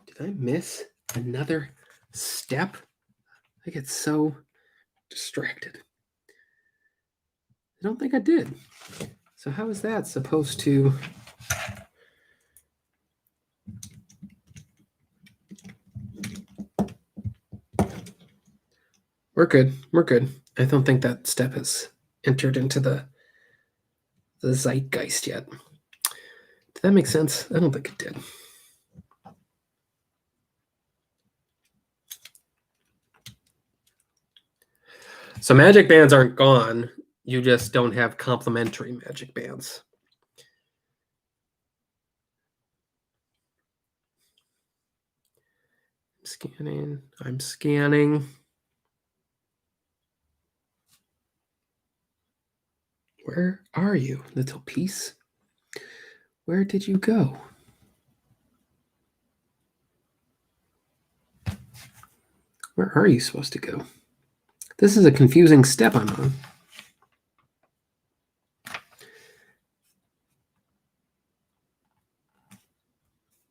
Did I miss another step? I get so distracted. I don't think I did. So how is that supposed to... We're good. We're good. I don't think that step has entered into the zeitgeist yet. Did that make sense? I don't think it did. So magic bands aren't gone. You just don't have complimentary magic bands. I'm scanning. Where are you, little piece? Where did you go? Where are you supposed to go? This is a confusing step I'm on.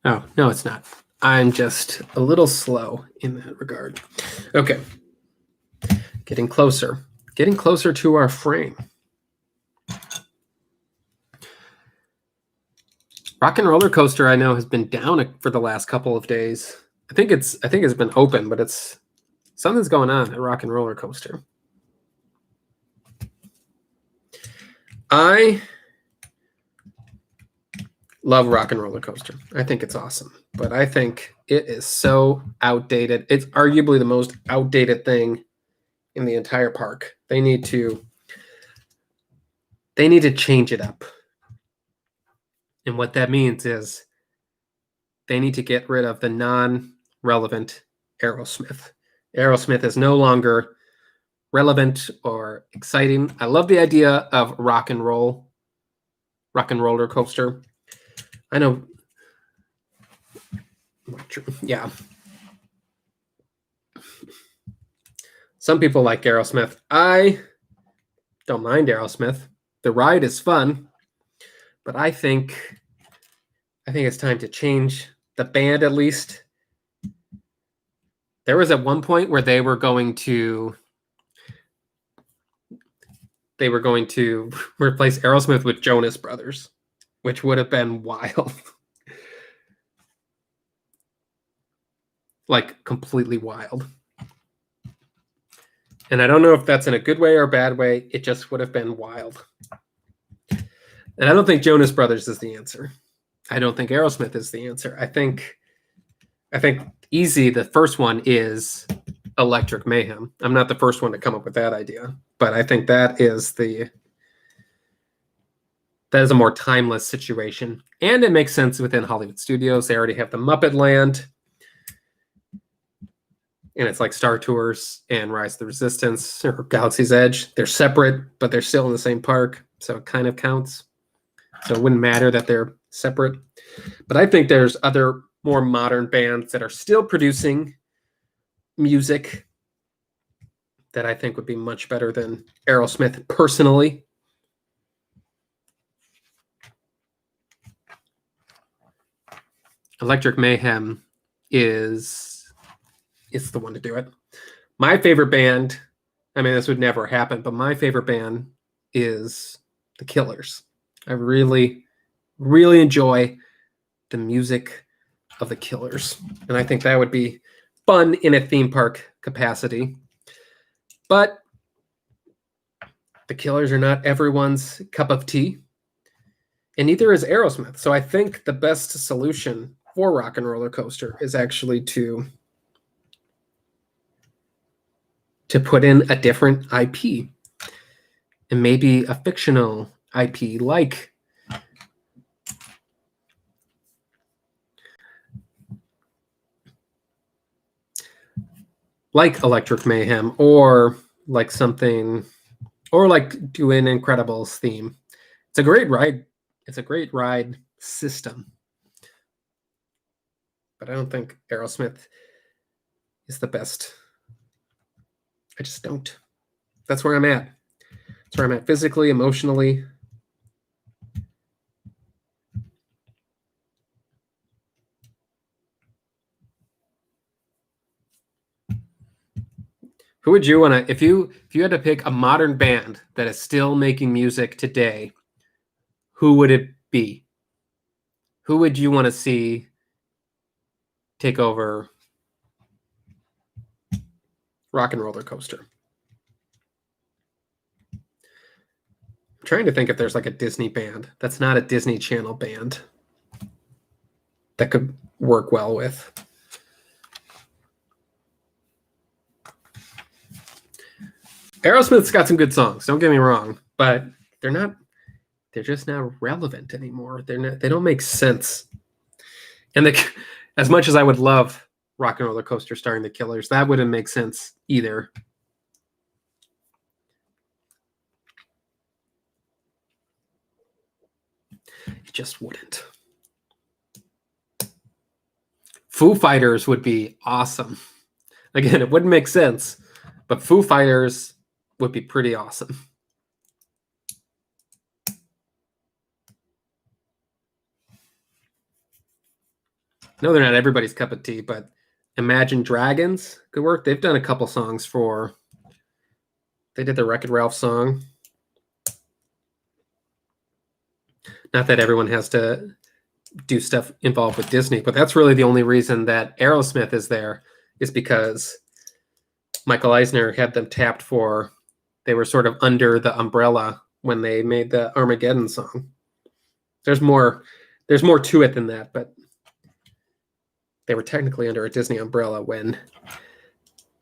Oh, no, it's not. I'm just a little slow in that regard. Okay. Getting closer to our frame. Rock and Roller Coaster, I know, has been down for the last couple of days. I think it's been open, but something's going on at Rock and Roller Coaster. I love Rock and Roller Coaster. I think it's awesome, but I think it is so outdated. It's arguably the most outdated thing in the entire park. They need to change it up. And what that means is they need to get rid of the non-relevant Aerosmith. Aerosmith is no longer relevant or exciting. I love the idea of rock and roller coaster. I know. Yeah. Some people like Aerosmith. I don't mind Aerosmith. The ride is fun, but I think it's time to change the band at least. There was at one point where they were going to replace Aerosmith with Jonas Brothers, which would have been wild. Like completely wild. And I don't know if that's in a good way or a bad way. It just would have been wild. And I don't think Jonas Brothers is the answer. I don't think Aerosmith is the answer. I think easy, the first one is Electric Mayhem. I'm not the first one to come up with that idea, but I think that is a more timeless situation. And it makes sense within Hollywood studios. They already have the Muppet Land. And it's like Star Tours and Rise of the Resistance or Galaxy's Edge. They're separate, but they're still in the same park. So it kind of counts. So it wouldn't matter that they're separate. But I think there's other more modern bands that are still producing music that I think would be much better than Aerosmith personally. Electric Mayhem is the one to do it. My favorite band, I mean, this would never happen, but my favorite band is The Killers. I really, really enjoy the music of The Killers. And I think that would be fun in a theme park capacity. But The Killers are not everyone's cup of tea. And neither is Aerosmith. So I think the best solution for Rock and Roller Coaster is actually to put in a different IP and maybe a fictional IP like Electric Mayhem or like something, or like do an Incredibles theme. It's a great ride. It's a great ride system. But I don't think Aerosmith is the best. I just don't. That's where I'm at. That's where I'm at physically, emotionally. Who would you want to, if you had to pick a modern band that is still making music today, who would it be? Who would you want to see take over Rock and Roller Coaster? I'm trying to think if there's like a Disney band that's not a Disney Channel band that could work well with. Aerosmith's got some good songs, don't get me wrong, but they're just not relevant anymore. They don't make sense. And as much as I would love Rock and Roller Coaster starring The Killers, that wouldn't make sense either. It just wouldn't. Foo Fighters would be awesome. Again, it wouldn't make sense, but Foo Fighters would be pretty awesome. No, they're not everybody's cup of tea, but Imagine Dragons could work. They've done a couple songs for... They did the Wreck-It Ralph song. Not that everyone has to do stuff involved with Disney, but that's really the only reason that Aerosmith is there, is because Michael Eisner had them tapped for... They were sort of under the umbrella when they made the Armageddon song. There's more to it than that, but they were technically under a Disney umbrella when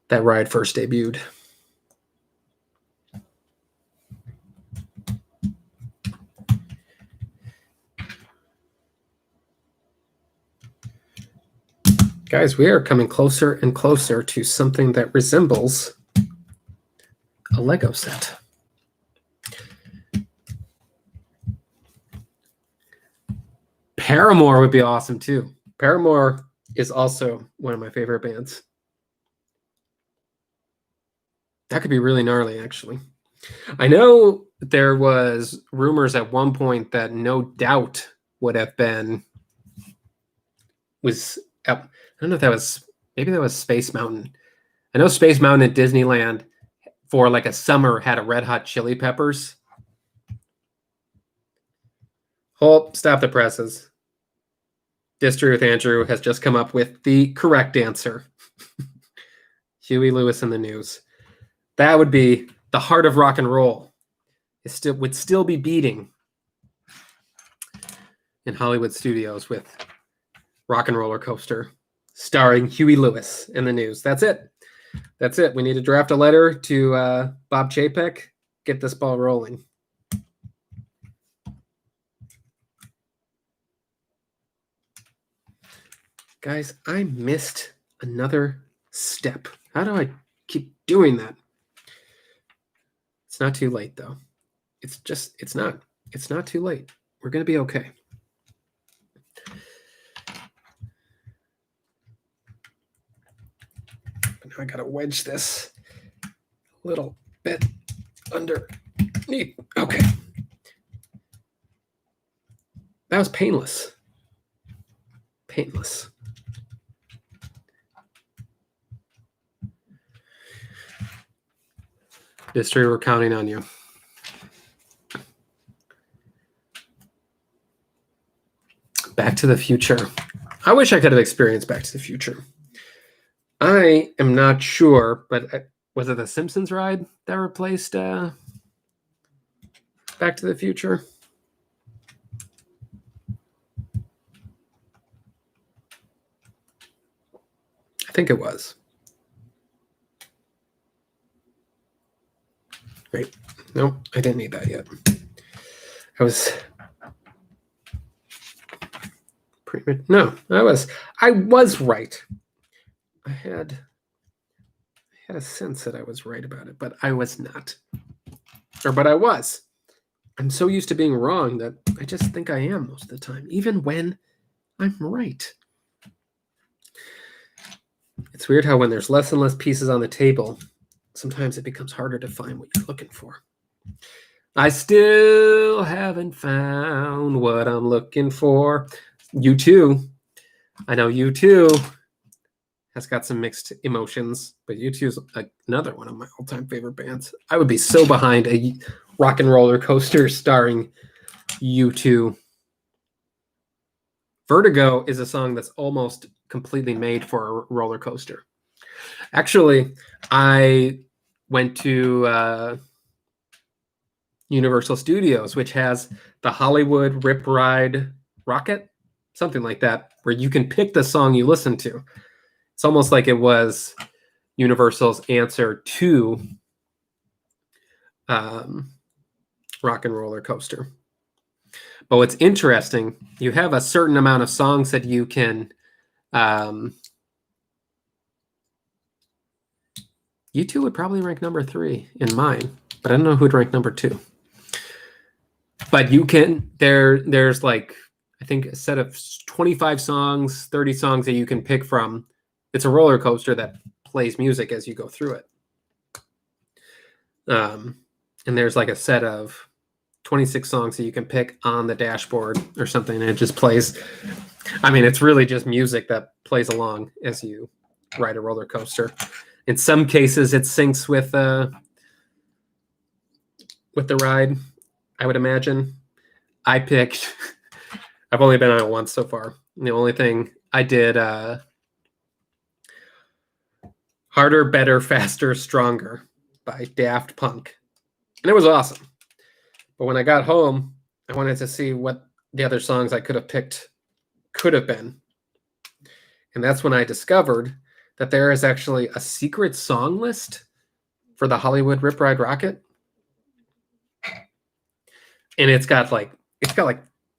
that ride first debuted. Guys, we are coming closer and closer to something that resembles a Lego set. Paramore would be awesome too. Paramore is also one of my favorite bands. That could be really gnarly, actually. I know there was rumors at one point that No Doubt would have been I don't know if that was, maybe that was Space Mountain. I know Space Mountain at Disneyland for like a summer had a Red Hot Chili Peppers. Hold, stop the presses. District with Andrew has just come up with the correct answer. Huey Lewis in the News. That would be the heart of rock and roll. It would still be beating in Hollywood studios with Rock and Roller Coaster, starring Huey Lewis in the News. That's it. That's it. We need to draft a letter to Bob Chapek. Get this ball rolling. Guys, I missed another step. How do I keep doing that? It's not too late, though. It's not too late. We're going to be okay. But now I got to wedge this a little bit underneath. Okay. That was painless. Painless. History, we're counting on you. Back to the Future. I wish I could have experienced Back to the Future. I am not sure, but was it the Simpsons ride that replaced Back to the Future? I think it was. Wait, no, I didn't need that yet. I was I was right. I had a sense that I was right about it, but I was not. But I was. I'm so used to being wrong that I just think I am most of the time, even when I'm right. It's weird how when there's less and less pieces on the table, sometimes it becomes harder to find what you're looking for. I still haven't found what I'm looking for. U2. I know U2 has got some mixed emotions, but U2 is another one of my all-time favorite bands. I would be so behind a Rock and Roller Coaster starring U2. Vertigo is a song that's almost completely made for a roller coaster. Actually, I went to Universal Studios, which has the Hollywood Rip Ride Rocket, something like that, where you can pick the song you listen to. It's almost like it was Universal's answer to Rock and Roller Coaster. But what's interesting, you have a certain amount of songs that you can U2 would probably rank number 3 in mine, but I don't know who'd rank number 2. But you can, there's like, I think a set of 25 songs, 30 songs that you can pick from. It's a roller coaster that plays music as you go through it. And there's like a set of 26 songs that you can pick on the dashboard or something, and it just plays. I mean, it's really just music that plays along as you ride a roller coaster. In some cases, it syncs with the ride, I would imagine. I've only been on it once so far. And the only thing I did, Harder, Better, Faster, Stronger by Daft Punk. And it was awesome. But when I got home, I wanted to see what the other songs I could have picked could have been. And that's when I discovered that there is actually a secret song list for the Hollywood Rip Ride Rocket. And it's got like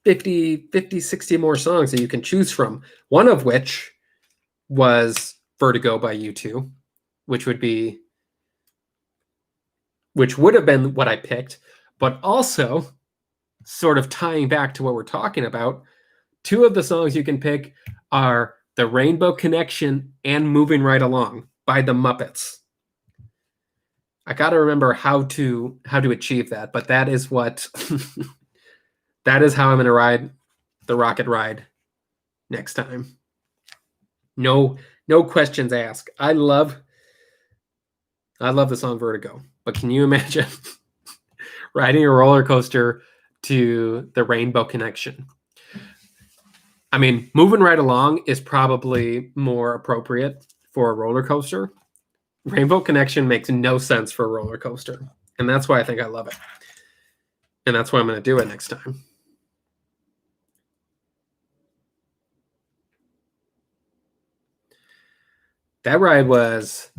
50, 60 more songs that you can choose from. One of which was Vertigo by U2, which would have been what I picked, but also sort of tying back to what we're talking about. 2 of the songs you can pick are The Rainbow Connection and Moving Right Along by the Muppets. I got to remember how to achieve that, but that is what that is how I'm going to ride the rocket ride next time. No questions asked. I love the song Vertigo, but can you imagine riding a roller coaster to the Rainbow Connection? I mean, moving right along is probably more appropriate for a roller coaster. Rainbow Connection makes no sense for a roller coaster, and that's why I think I love it. And that's why I'm going to do it next time. That ride was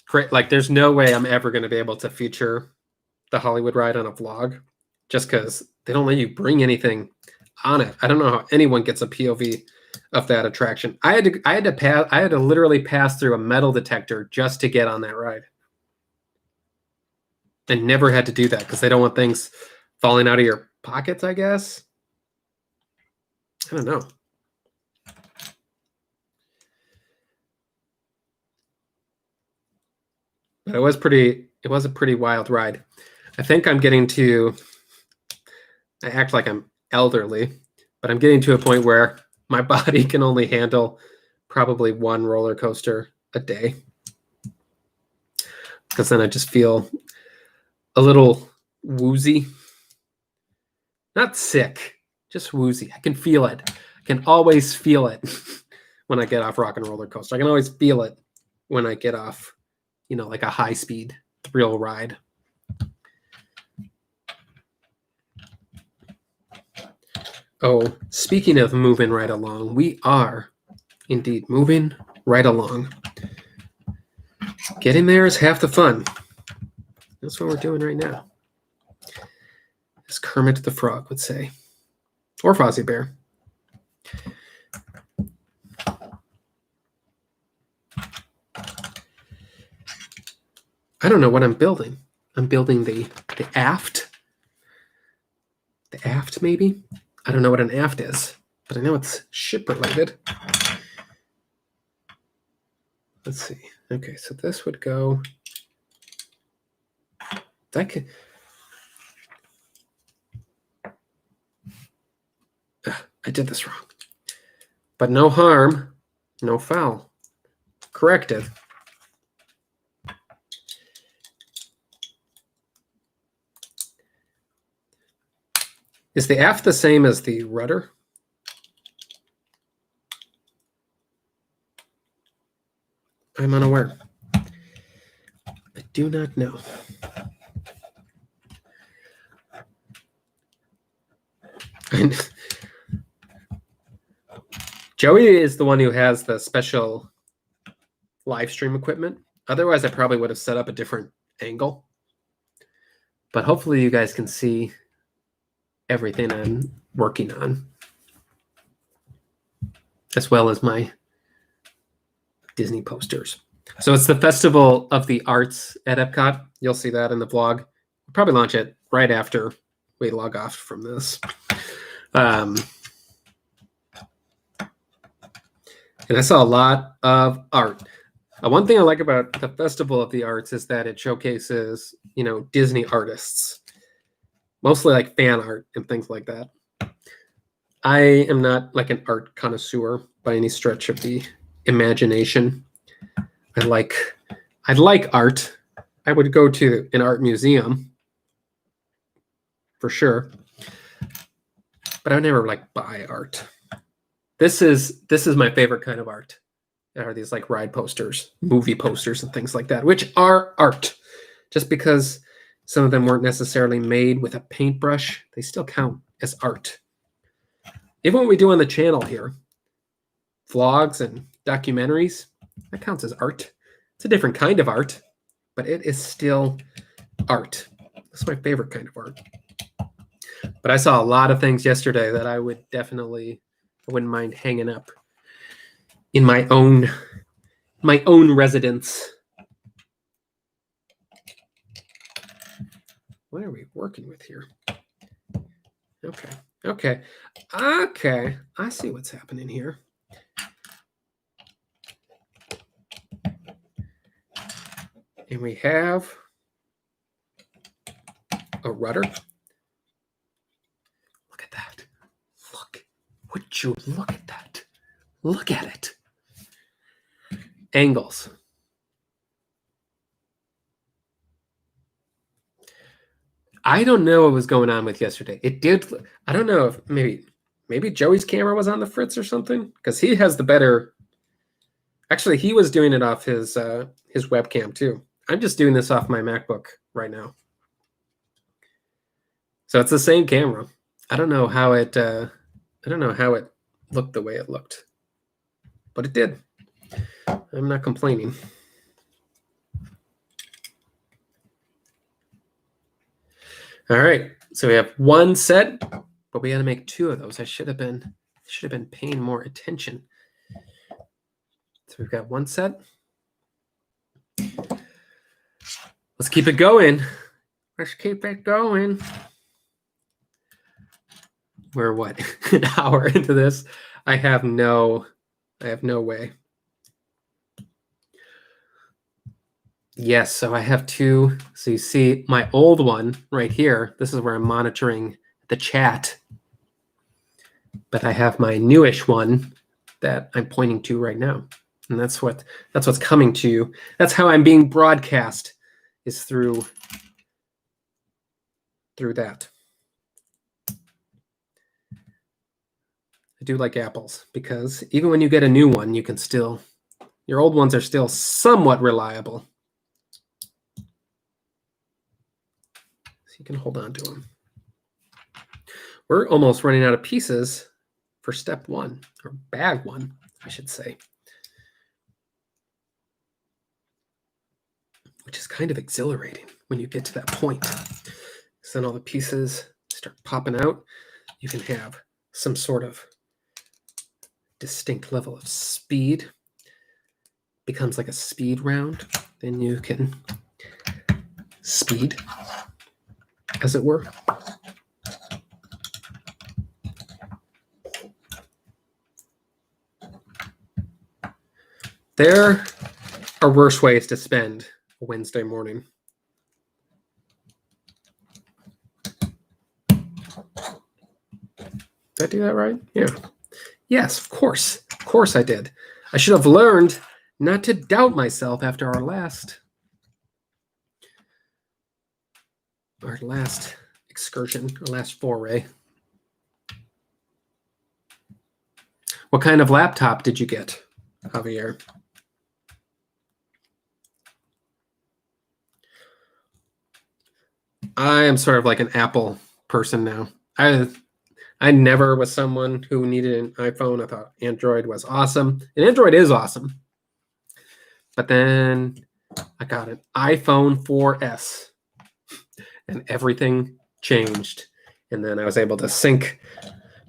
great. Like, there's no way I'm ever going to be able to feature the Hollywood ride on a vlog just because they don't let you bring anything on it. I don't know how anyone gets a POV of that attraction. I had to literally pass through a metal detector just to get on that ride. And never had to do that because they don't want things falling out of your pockets, I guess. I don't know. But it was a pretty wild ride. I think I act like I'm elderly, but I'm getting to a point where my body can only handle probably one roller coaster a day. Because then I just feel a little woozy. Not sick, just woozy. I can feel it. I can always feel it when I get off Rock and Roller Coaster. I can always feel it when I get off, like a high-speed thrill ride. Oh, speaking of moving right along, we are indeed moving right along. Getting there is half the fun. That's what we're doing right now. As Kermit the Frog would say. Or Fozzie Bear. I don't know what I'm building. I'm building the aft. The aft, maybe? I don't know what an aft is, but I know it's ship related. Let's see. Okay, so this would go. I did this wrong. But no harm, no foul. Corrected. Is the aft the same as the rudder? I'm unaware. I do not know. Joey is the one who has the special live stream equipment. Otherwise, I probably would have set up a different angle. But hopefully you guys can see everything I'm working on, as well as my Disney posters. So it's the Festival of the Arts at Epcot. You'll see that in the vlog. We'll probably launch it right after we log off from this. And I saw a lot of art. One thing I like about the Festival of the Arts is that it showcases, Disney artists, mostly like fan art and things like that. I am not like an art connoisseur by any stretch of the imagination. I like art. I would go to an art museum for sure, but I would never buy art. This is my favorite kind of art. There are these ride posters, movie posters, and things like that, which are art. Just because some of them weren't necessarily made with a paintbrush, they still count as art. Even what we do on the channel here, vlogs and documentaries, that counts as art. It's a different kind of art, but it is still art. That's my favorite kind of art. But I saw a lot of things yesterday that I wouldn't mind hanging up in my own residence. What are we working with here? Okay. I see what's happening here. And we have a rudder. Look at that. Look. Would you look at that? Look at it. Angles. I don't know what was going on with yesterday. It did. I don't know if maybe Joey's camera was on the fritz or something, because he has the better. Actually, he was doing it off his webcam too. I'm just doing this off my MacBook right now. So it's the same camera. I don't know how it looked the way it looked, but it did. I'm not complaining. All right, so we have one set, but we got to make two of those. I should have been paying more attention. So we've got one set. Let's keep it going. Let's keep it going. We're what, an hour into this? I have no way. Yes, so I have two. So you see my old one right here. This is where I'm monitoring the chat. But I have my newish one that I'm pointing to right now. And that's what's coming to you. That's how I'm being broadcast, is through that. I do like apples, because even when you get a new one, you can still, your old ones are still somewhat reliable. So you can hold on to them. We're almost running out of pieces for step one, or bag one, I should say. Which is kind of exhilarating when you get to that point. So then all the pieces start popping out. You can have some sort of distinct level of speed. Becomes like a speed round. Then you can speed, as it were. There are worse ways to spend a Wednesday morning. Did I do that right? Yeah. Yes, of course. Of course I did. I should have learned not to doubt myself after our last excursion, our last foray. What kind of laptop did you get, Javier? I am sort of like an Apple person now. I never was someone who needed an iPhone. I thought Android was awesome. And Android is awesome. But then I got an iPhone 4S. And everything changed. And then I was able to sync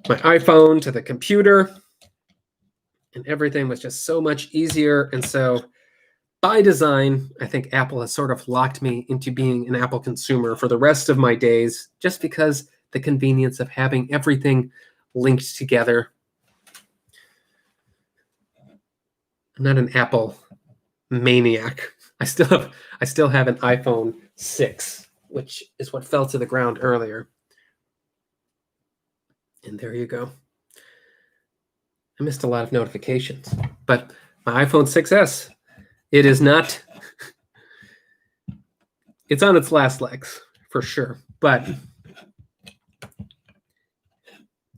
my iPhone to the computer. And everything was just so much easier. And so by design, I think Apple has sort of locked me into being an Apple consumer for the rest of my days, just because the convenience of having everything linked together. I'm not an Apple maniac. I still have an iPhone 6, which is what fell to the ground earlier. And there you go. I missed a lot of notifications, but my iPhone 6S, it is not, it's on its last legs for sure, but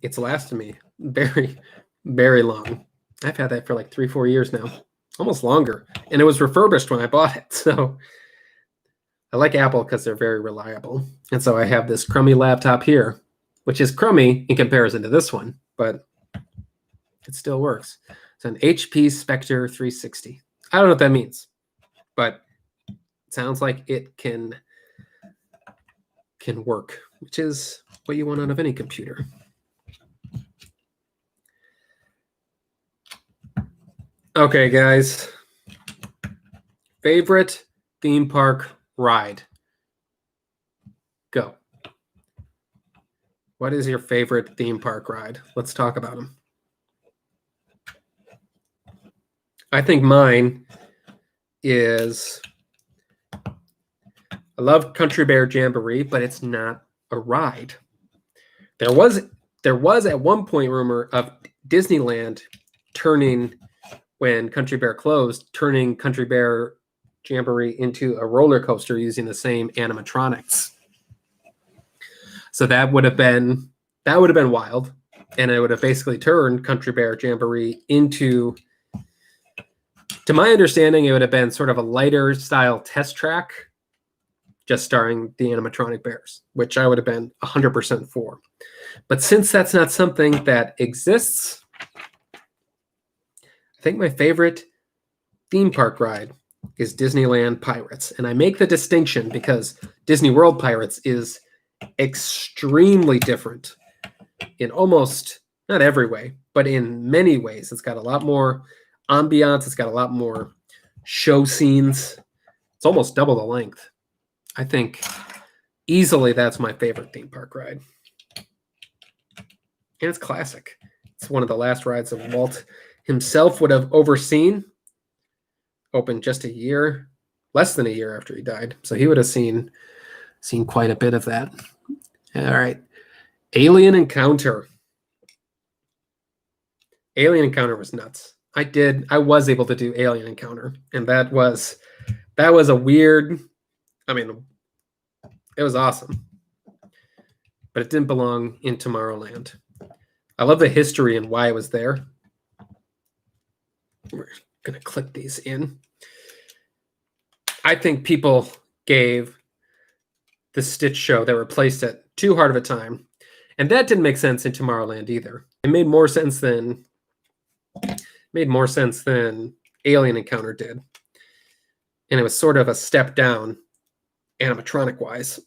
it's lasted me very, very long. I've had that for like 3-4 years now, almost longer. And it was refurbished when I bought it. So I like Apple because they're very reliable. And so I have this crummy laptop here, which is crummy in comparison to this one, but it still works. It's an HP Spectre 360. I don't know what that means, but it sounds like it can work, which is what you want out of any computer. Okay, guys. Favorite theme park ride? Go. What is your favorite theme park ride? Let's talk about them. I think mine is I love Country Bear Jamboree, but it's not a ride. There was at one point rumor of Disneyland turning, when Country Bear closed, turning Country Bear Jamboree into a roller coaster using the same animatronics. So that would have been wild, and it would have basically turned Country Bear Jamboree into, to my understanding, it would have been sort of a lighter style test track, just starring the animatronic bears, which I would have been 100% for. But since that's not something that exists, I think my favorite theme park ride is Disneyland Pirates. And I make the distinction because Disney World Pirates is extremely different in almost, not every way, but in many ways. It's got a lot more ambiance. It's got a lot more show scenes. It's almost double the length. I think easily that's my favorite theme park ride. And it's classic. It's one of the last rides that Walt himself would have overseen. Opened just a year, less than a year after he died. So he would have seen quite a bit of that. All right. Alien Encounter. Alien Encounter was nuts. I was able to do Alien Encounter, and that was a weird, I mean, it was awesome. But it didn't belong in Tomorrowland. I love the history and why it was there. We're going to click these in. I think people gave the Stitch show that replaced it too hard of a time. And that didn't make sense in Tomorrowland either. It made more sense than Alien Encounter did. And it was sort of a step down animatronic-wise.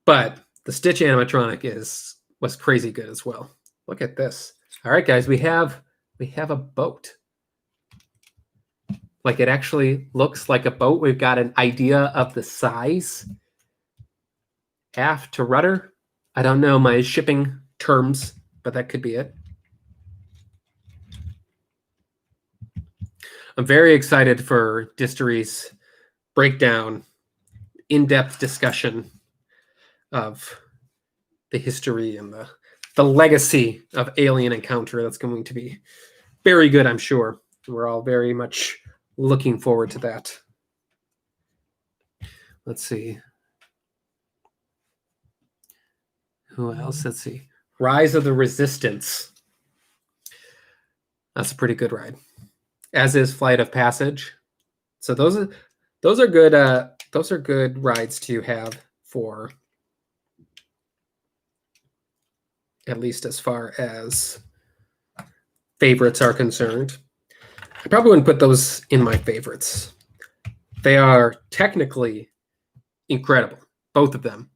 But the Stitch animatronic was crazy good as well. Look at this. All right, guys, we have a boat. Like, it actually looks like a boat. We've got an idea of the size. Aft to rudder. I don't know my shipping terms, but that could be it. I'm very excited for Distery's breakdown, in-depth discussion of the history and the legacy of Alien Encounter. That's going to be very good, I'm sure. We're all very much looking forward to that. Let's see. Who else? Let's see. Rise of the Resistance. That's a pretty good ride. As is Flight of Passage. So those are good rides to have for, at least as far as favorites are concerned. I probably wouldn't put those in my favorites. They are technically incredible, both of them.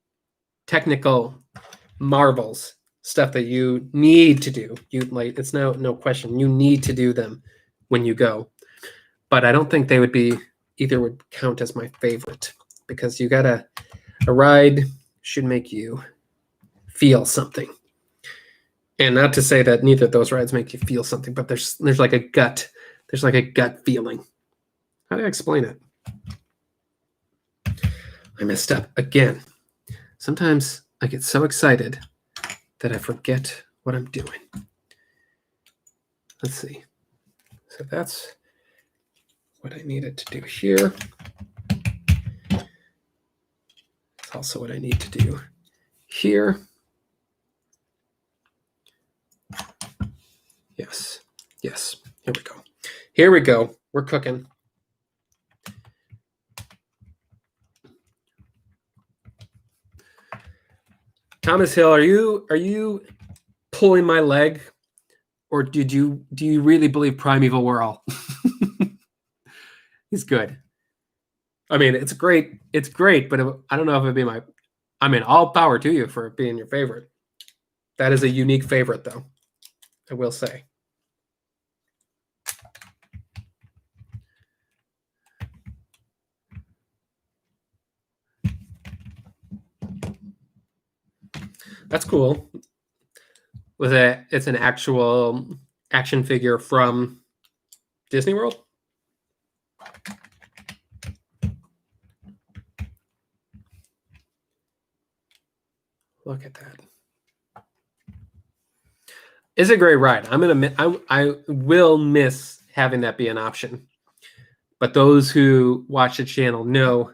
Technical marvels, stuff that you need to do. It's no question. You need to do them when you go. But I don't think they would count as my favorite, because a ride should make you feel something. And not to say that neither of those rides make you feel something, but there's like a gut feeling. How do I explain it? I messed up again. Sometimes I get so excited that I forget what I'm doing. Let's see. So that's what I needed to do here. It's also what I need to do here. Yes. Here we go. We're cooking. Thomas Hill, are you pulling my leg, or do you really believe Primeval Whirl? He's good. I mean, it's great, but I don't know if it'd be all power to you for being your favorite. That is a unique favorite, though, I will say. That's cool. It's an actual action figure from Disney World. Look at that. It's a great ride. I will miss having that be an option. But those who watch the channel know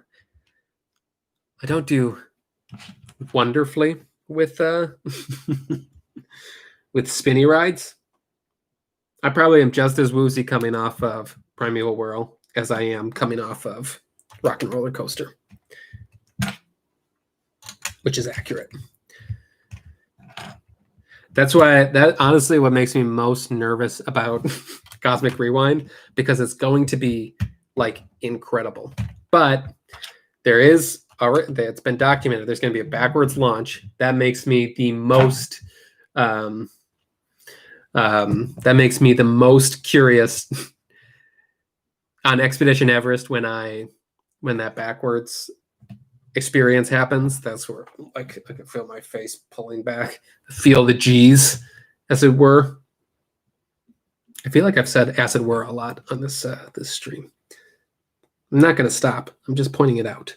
I don't do wonderfully with with spinny rides. I probably am just as woozy coming off of Primeval Whirl as I am coming off of Rock and Roller Coaster, which is accurate. That's why that honestly what makes me most nervous about Cosmic Rewind, because it's going to be like incredible. But there is already, it's been documented, there's going to be a backwards launch. That makes me the most curious on Expedition Everest when that backwards experience happens. That's where like I can feel my face pulling back, feel the G's, as it were. I feel like I've said "as it were" a lot on this stream. I'm not going to stop. I'm just pointing it out.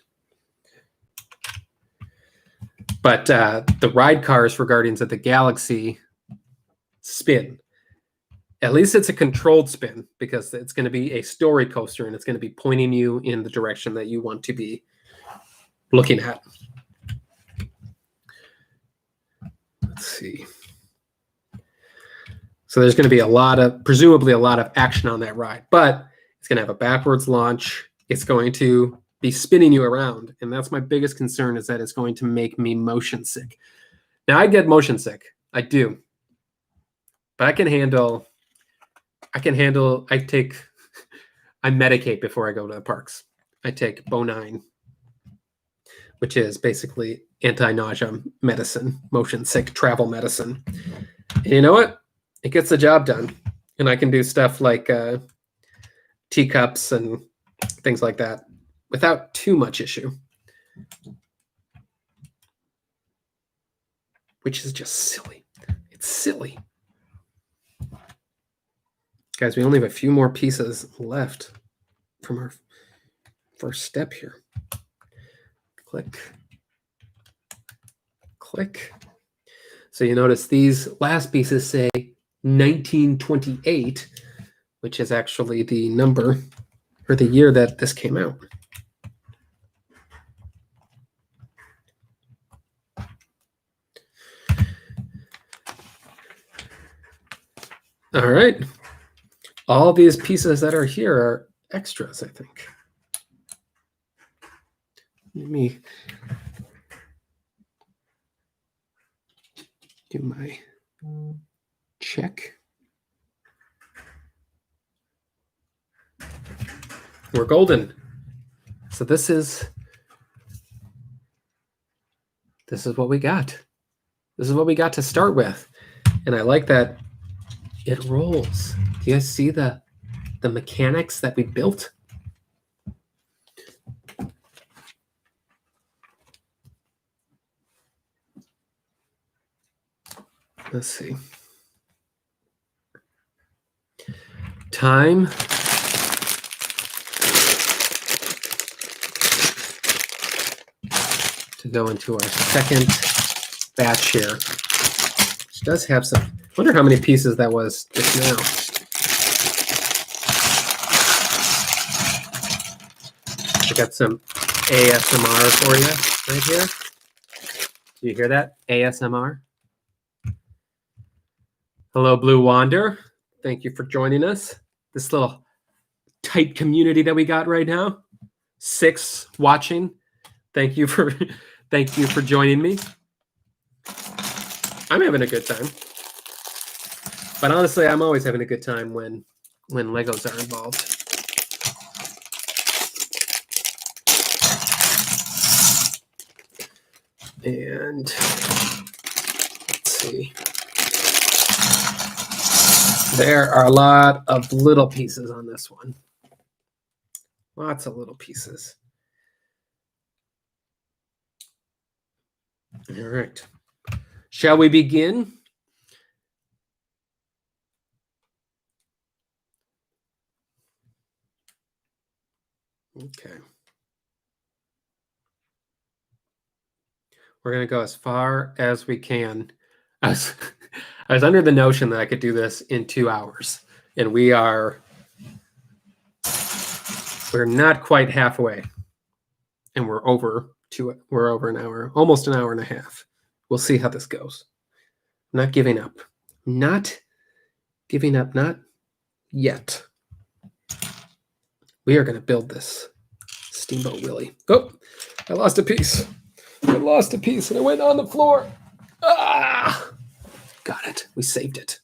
But the ride cars for Guardians of the Galaxy spin. At least it's a controlled spin, because it's going to be a story coaster and it's going to be pointing you in the direction that you want to be looking at. Let's see. So there's going to be presumably a lot of action on that ride, but it's going to have a backwards launch. It's going to be spinning you around. And that's my biggest concern, is that it's going to make me motion sick. Now I get motion sick. I do. But I medicate before I go to the parks. I take Bonine, which is basically anti-nausea medicine, motion sick travel medicine. And you know what? It gets the job done. And I can do stuff like teacups and things like that without too much issue. Which is just silly. It's silly. Guys, we only have a few more pieces left from our first step here. Click. Click. So you notice these last pieces say 1928, which is actually the number or the year that this came out. All right. All these pieces that are here are extras, I think. Let me do my check. We're golden. So this is what we got. This is what we got to start with. And I like that it rolls. Do you guys see the mechanics that we built? Let's see. Time to go into our second batch here, which does have some. I wonder how many pieces that was just now. I got some ASMR for you right here. Do you hear that? ASMR. Hello, Blue Wander. Thank you for joining us. This little tight community that we got right now. 6 watching. Thank you for joining me. I'm having a good time. But honestly, I'm always having a good time when Legos are involved. And let's see. There are a lot of little pieces on this one. Lots of little pieces. All right. Shall we begin? Okay. We're going to go as far as we can. I was under the notion that I could do this in 2 hours, and we're not quite halfway, and we're over an hour, almost an hour and a half. We'll see how this goes. I'm not giving up. Not giving up, not yet. We are going to build this Steamboat Willie. Oh, I lost a piece. And it went on the floor. Ah! Got it. We saved it.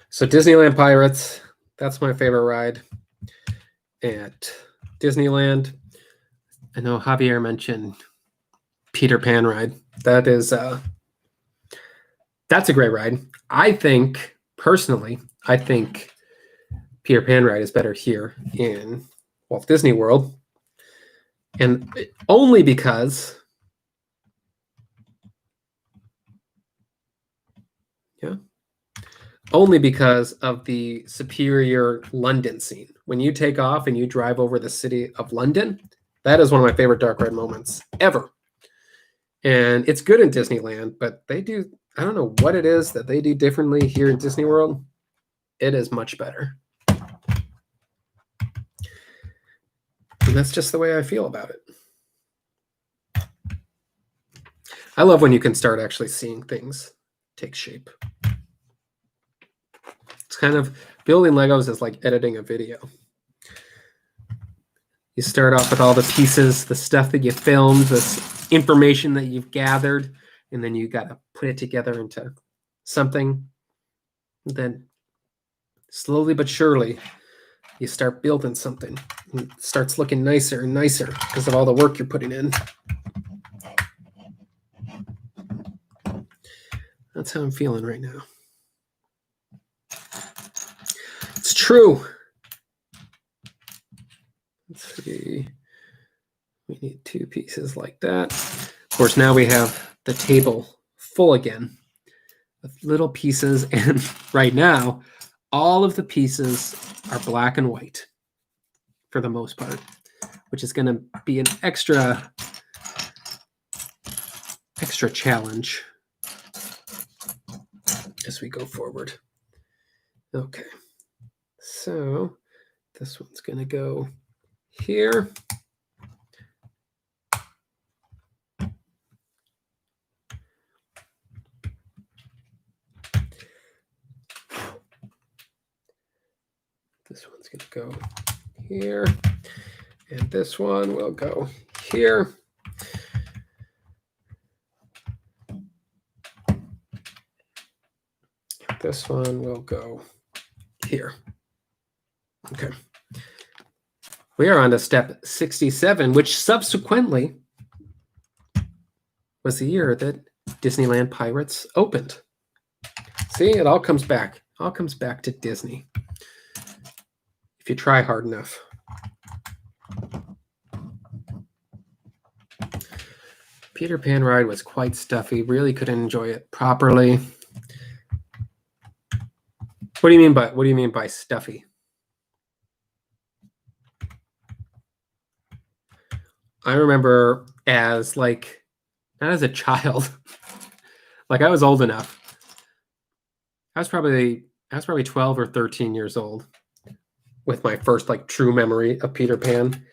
So Disneyland Pirates, that's my favorite ride at Disneyland. I know Javier mentioned Peter Pan ride. That's a great ride. I think Peter Pan ride is better here in Walt Disney World. And only because of the superior London scene. When you take off and you drive over the city of London, that is one of my favorite dark ride moments ever. And it's good in Disneyland, but I don't know what it is that they do differently here in Disney World. It is much better. And that's just the way I feel about it. I love when you can start actually seeing things take shape. It's kind of building Legos is like editing a video. You start off with all the pieces, the stuff that you filmed, this information that you've gathered, and then you got to put it together into something. Then slowly but surely, you start building something. It starts looking nicer and nicer because of all the work you're putting in. That's how I'm feeling right now. It's true. Let's see. We need 2 pieces like that. Of course, now we have the table full again of little pieces. And right now, all of the pieces are black and white for the most part, which is going to be an extra challenge as we go forward. Okay. So this one's going to go here. This one's going to go here. And this one will go here. This one will go here. Okay. We are on to step 67, which subsequently was the year that Disneyland Pirates opened. See, it all comes back. All comes back to Disney. If you try hard enough. Peter Pan ride was quite stuffy. Really couldn't enjoy it properly. What do you mean by stuffy? I remember not as a child, like I was old enough. I was probably 12 or 13 years old with my first true memory of Peter Pan.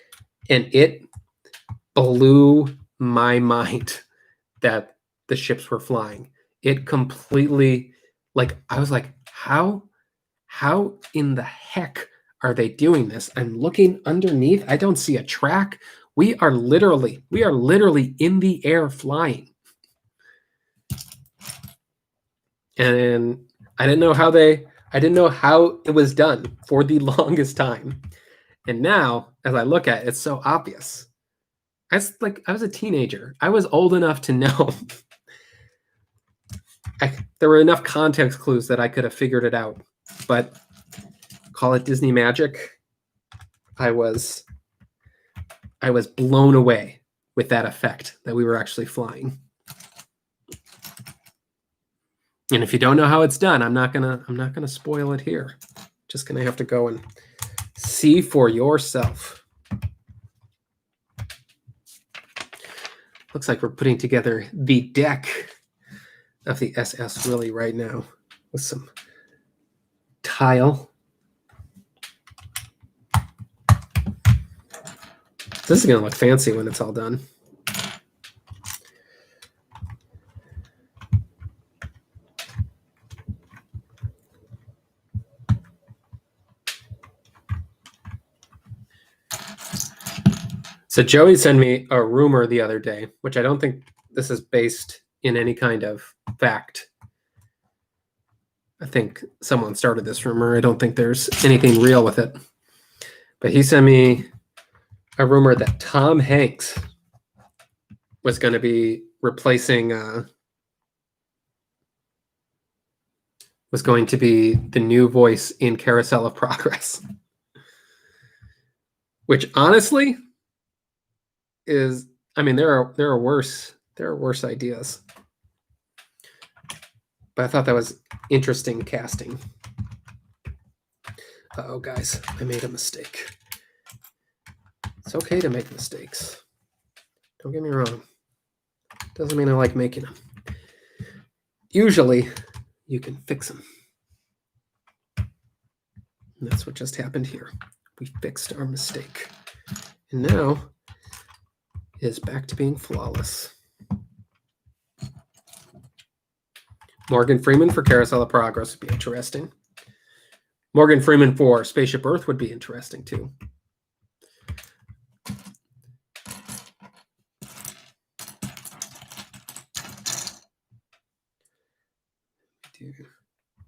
And it blew my mind that the ships were flying. It completely, I was like, how in the heck are they doing this? I'm looking underneath. I don't see a track. We are literally in the air flying. And I didn't know how it was done for the longest time. And now, as I look at it, it's so obvious. I was a teenager. I was old enough to know. There were enough context clues that I could have figured it out. But call it Disney magic. I was blown away with that effect that we were actually flying. And if you don't know how it's done, I'm not gonna spoil it here. Just gonna have to go and see for yourself. Looks like we're putting together the deck of the SS Really right now with some tile. This is gonna look fancy when it's all done. So Joey sent me a rumor the other day, which I don't think this is based in any kind of fact. I think someone started this rumor. I don't think there's anything real with it. But he sent me a rumor that Tom Hanks was going to be replacing, was going to be the new voice in Carousel of Progress. Which honestly is, I mean, there are worse ideas. But I thought that was interesting casting. Uh-oh, guys, I made a mistake. It's okay to make mistakes. Don't get me wrong. Doesn't mean I like making them. Usually, you can fix them. And that's what just happened here. We fixed our mistake. And now, it is back to being flawless. Morgan Freeman for Carousel of Progress would be interesting. Morgan Freeman for Spaceship Earth would be interesting too.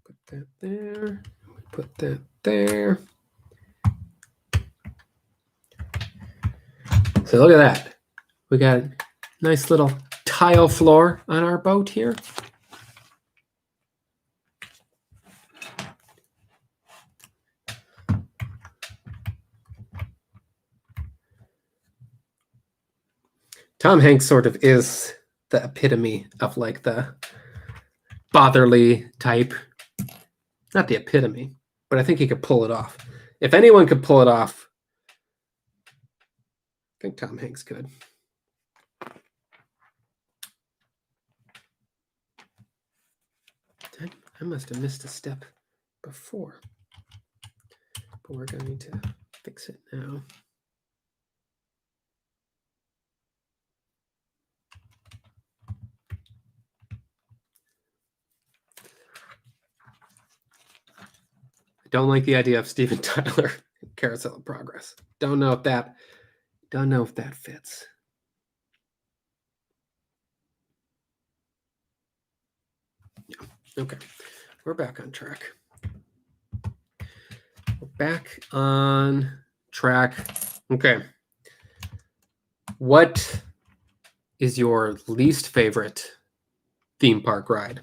Put that there. Put that there. So look at that. We got a nice little tile floor on our boat here. Tom Hanks sort of is the epitome of like the fatherly type. Not the epitome, but I think he could pull it off. If anyone could pull it off, I think Tom Hanks could. I must have missed a step before, but we're going to fix it now. I don't like the idea of Steven Tyler in Carousel of Progress. Don't know if that fits. Yeah. Okay, we're back on track. We're back on track. Okay. What is your least favorite theme park ride?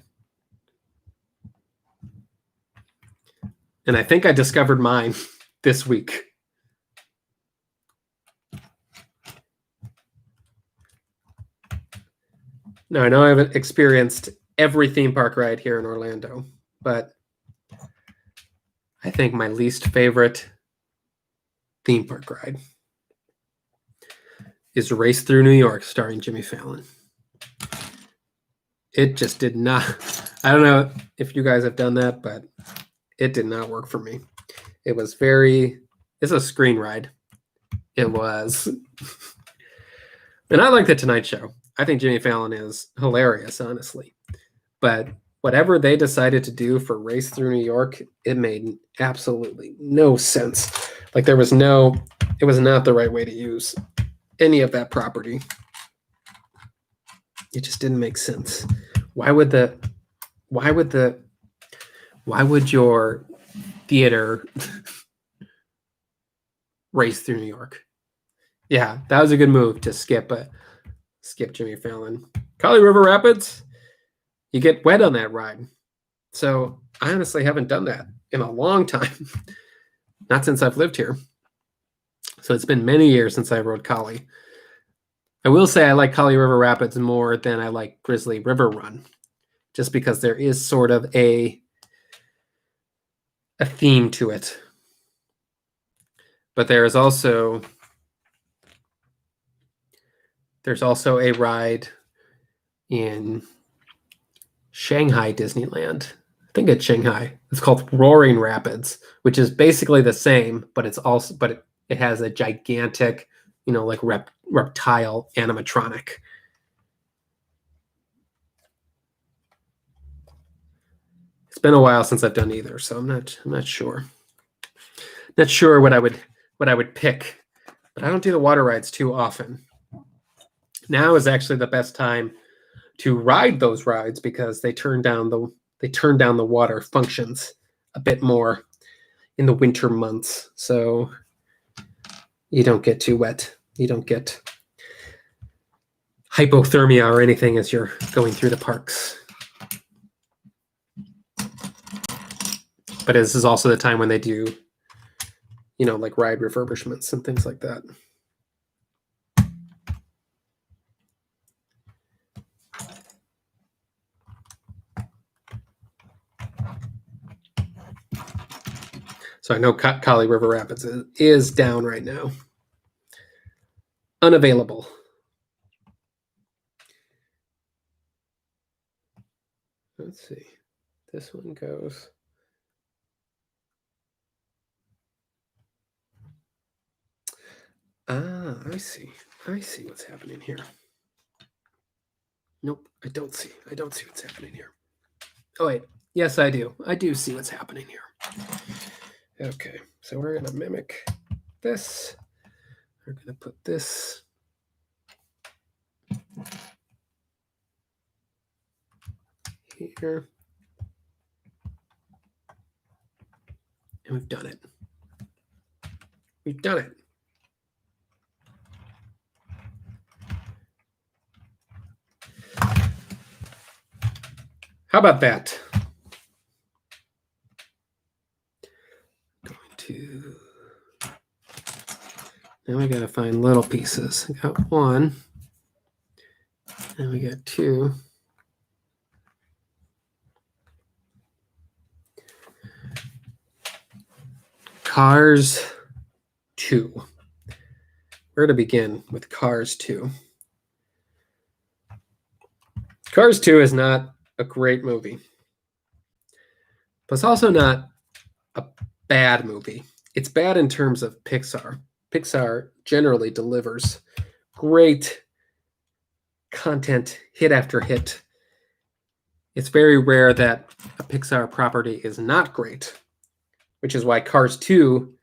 And I think I discovered mine this week. Now, I know I haven't experienced every theme park ride here in Orlando, but I think my least favorite theme park ride is Race Through New York starring Jimmy Fallon. It just did not. I don't know if you guys have done that, but it did not work for me. It was it's a screen ride. It was. And I like the Tonight Show. I think Jimmy Fallon is hilarious, honestly. But whatever they decided to do for Race Through New York, it made absolutely no sense. Like it was not the right way to use any of that property. It just didn't make sense. Why would your theater Race Through New York? Yeah, that was a good move to skip Jimmy Fallon. Kali River Rapids, you get wet on that ride. So I honestly haven't done that in a long time. Not since I've lived here. So it's been many years since I rode Kali. I will say I like Kali River Rapids more than I like Grizzly River Run. just because there is sort of a theme to it. But there's also a ride in Shanghai Disneyland. I think it's Shanghai. It's called Roaring Rapids, which is basically the same, but it has a gigantic, like reptile animatronic. It's been a while since I've done either, so I'm not sure. Not sure what I would pick, but I don't do the water rides too often. Now is actually the best time to ride those rides because they turn down the water functions a bit more in the winter months, so you don't get too wet. You don't get hypothermia or anything as you're going through the parks. But this is also the time when they do, like ride refurbishments and things like that. So I know Kali River Rapids is down right now. Unavailable. Let's see. This one goes. I see. I see what's happening here. Nope, I don't see what's happening here. Oh, wait. Yes, I do. I do see what's happening here. Okay, so we're going to mimic this. We're going to put this here. And we've done it. We've done it. How about that? Now we got to find little pieces. I got one. And we got two. Cars 2. Where to begin with Cars 2? Cars 2 is not a great movie. But it's also not a bad movie. It's bad in terms of Pixar. Pixar generally delivers great content, hit after hit. It's very rare that a Pixar property is not great, which is why Cars 2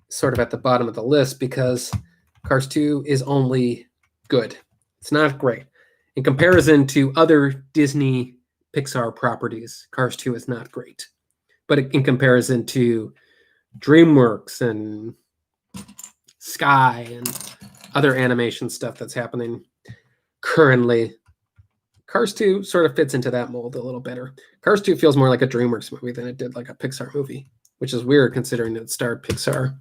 is sort of at the bottom of the list, because Cars 2 is only good. It's not great. In comparison to other Disney Pixar properties, Cars 2 is not great. But in comparison to DreamWorks and Sky and other animation stuff that's happening currently, Cars 2 sort of fits into that mold a little better. Cars 2 feels more like a DreamWorks movie than it did like a Pixar movie, which is weird considering it starred Pixar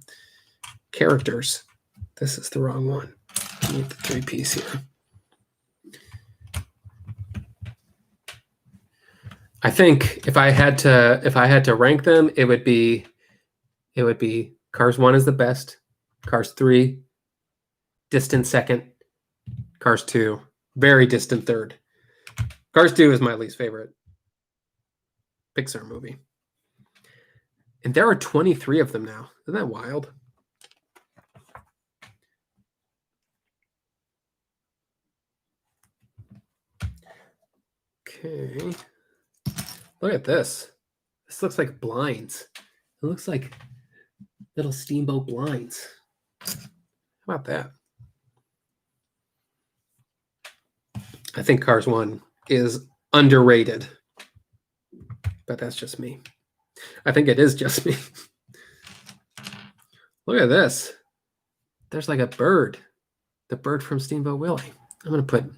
characters. This is the wrong one. I need the 3-piece here. I think if I had to rank them, it would be Cars 1 is the best, Cars 3 distant second, Cars 2 very distant third. Cars 2 is my least favorite Pixar movie. And there are 23 of them now. Isn't that wild? Okay. Look at this. This looks like blinds. It looks like little steamboat blinds. How about that? I think Cars 1 is underrated. But that's just me. I think it is just me. Look at this. There's like a bird. The bird from Steamboat Willie. I'm going to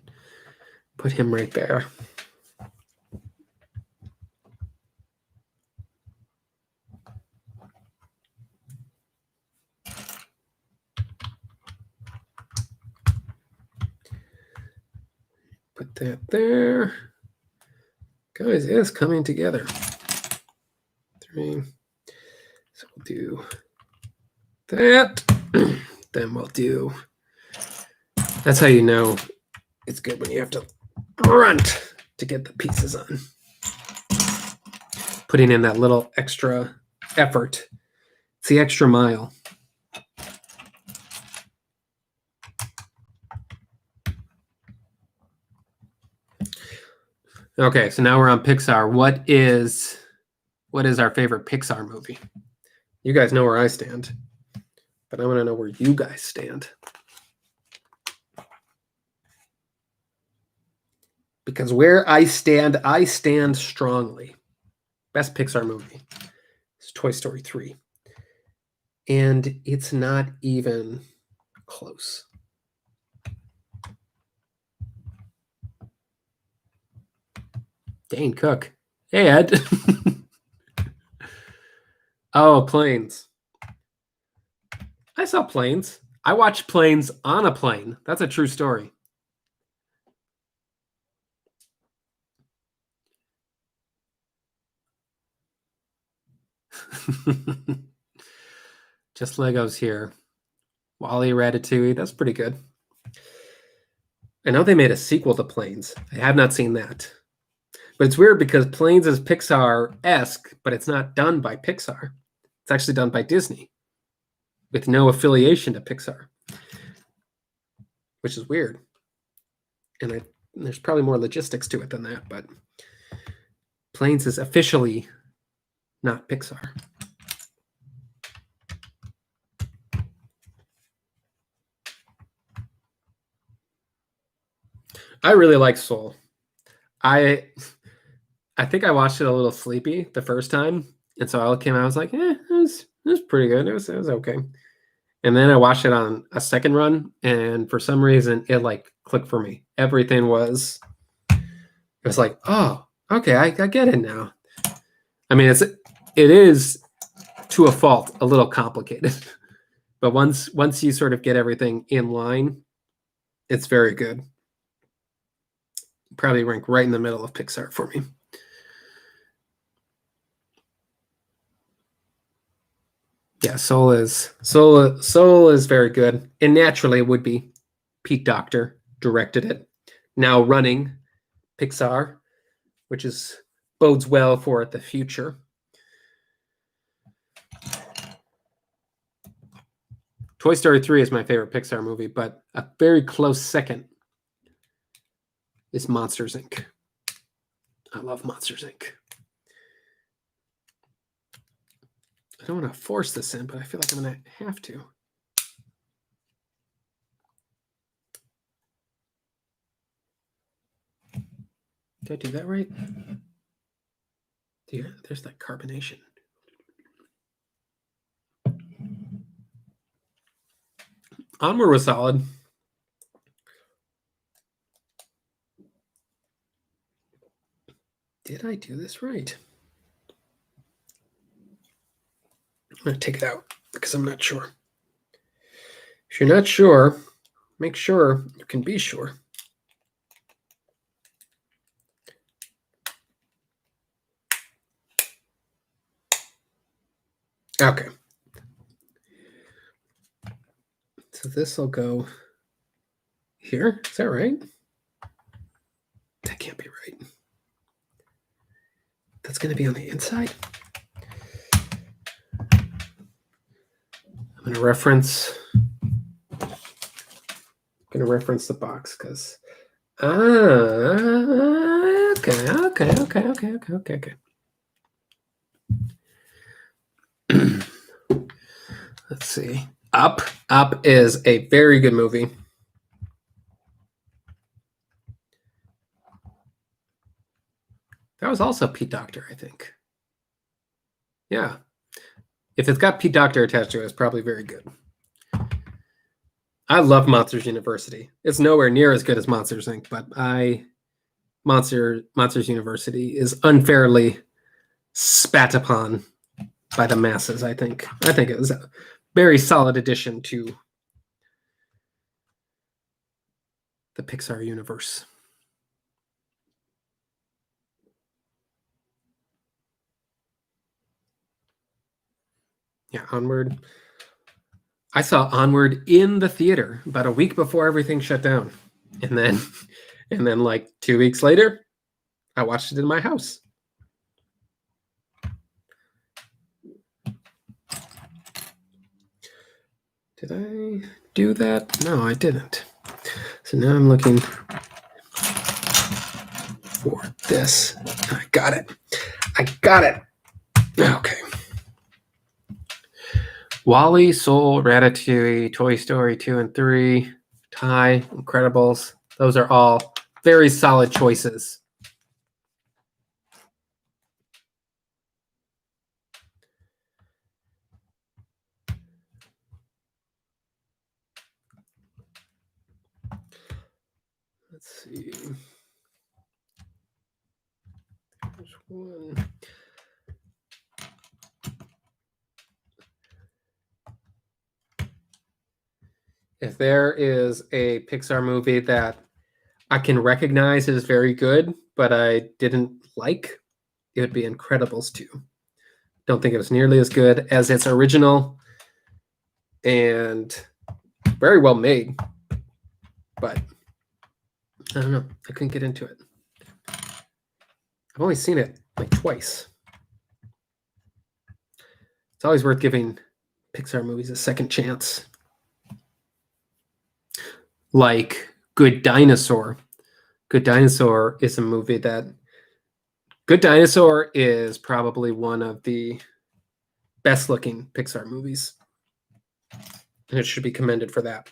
put him right there. Put that there. Guys, it's coming together. 3. So we'll do that. Then we'll do. That's how you know it's good when you have to grunt to get the pieces on. Putting in that little extra effort. It's the extra mile. Okay, so now we're on Pixar. What is our favorite Pixar movie? You guys know where I stand, but I want to know where you guys stand. Because where I stand strongly. Best Pixar movie is Toy Story 3. And it's not even close. Dane Cook. Hey, Ed. Oh, Planes. I saw Planes. I watched Planes on a plane. That's a true story. Just Legos here. Wall-E Ratatouille. That's pretty good. I know they made a sequel to Planes. I have not seen that. But it's weird because Planes is Pixar-esque, but it's not done by Pixar. It's actually done by Disney with no affiliation to Pixar, which is weird. And there's probably more logistics to it than that, but Planes is officially not Pixar. I really like Soul. I think I watched it a little sleepy the first time, and so I came out. I was like, it was pretty good. It was okay. And then I watched it on a second run, and for some reason, it like clicked for me. Everything was. It was like, oh, okay, I get it now. I mean, it is to a fault a little complicated, but once you sort of get everything in line, it's very good. Probably rank right in the middle of Pixar for me. Yeah, Soul is very good, and naturally it would be. Pete Docter directed it. Now running Pixar, which bodes well for the future. Toy Story 3 is my favorite Pixar movie, but a very close second is Monsters, Inc. I love Monsters, Inc. I don't want to force this in, but I feel like I'm going to have to. Did I do that right? Yeah, there's that carbonation. Onward was solid. Did I do this right? I'm going to take it out because I'm not sure. If you're not sure, make sure you can be sure. Okay. So this will go here. Is that right? That can't be right. That's going to be on the inside. I'm going to reference the box because okay. Let's see. Up is a very good movie. That was also Pete Docter, I think. Yeah. If it's got Pete Docter attached to it, it's probably very good. I love Monsters University. It's nowhere near as good as Monsters, Inc., but Monsters University is unfairly spat upon by the masses, I think. I think it was a very solid addition to the Pixar universe. Yeah, Onward. I saw Onward in the theater about a week before everything shut down. And then like 2 weeks later, I watched it in my house. Did I do that? No, I didn't. So now I'm looking for this. I got it. Okay. Wall-E, Soul, Ratatouille, Toy Story 2 and 3, Ty, Incredibles. Those are all very solid choices. Let's see. There's one. If there is a Pixar movie that I can recognize as very good, but I didn't like, it would be Incredibles 2. Don't think it was nearly as good as its original and very well made, but I don't know. I couldn't get into it. I've only seen it like twice. It's always worth giving Pixar movies a second chance. Like Good Dinosaur. Good Dinosaur is a movie that Good Dinosaur is probably one of the best looking Pixar movies. And it should be commended for that.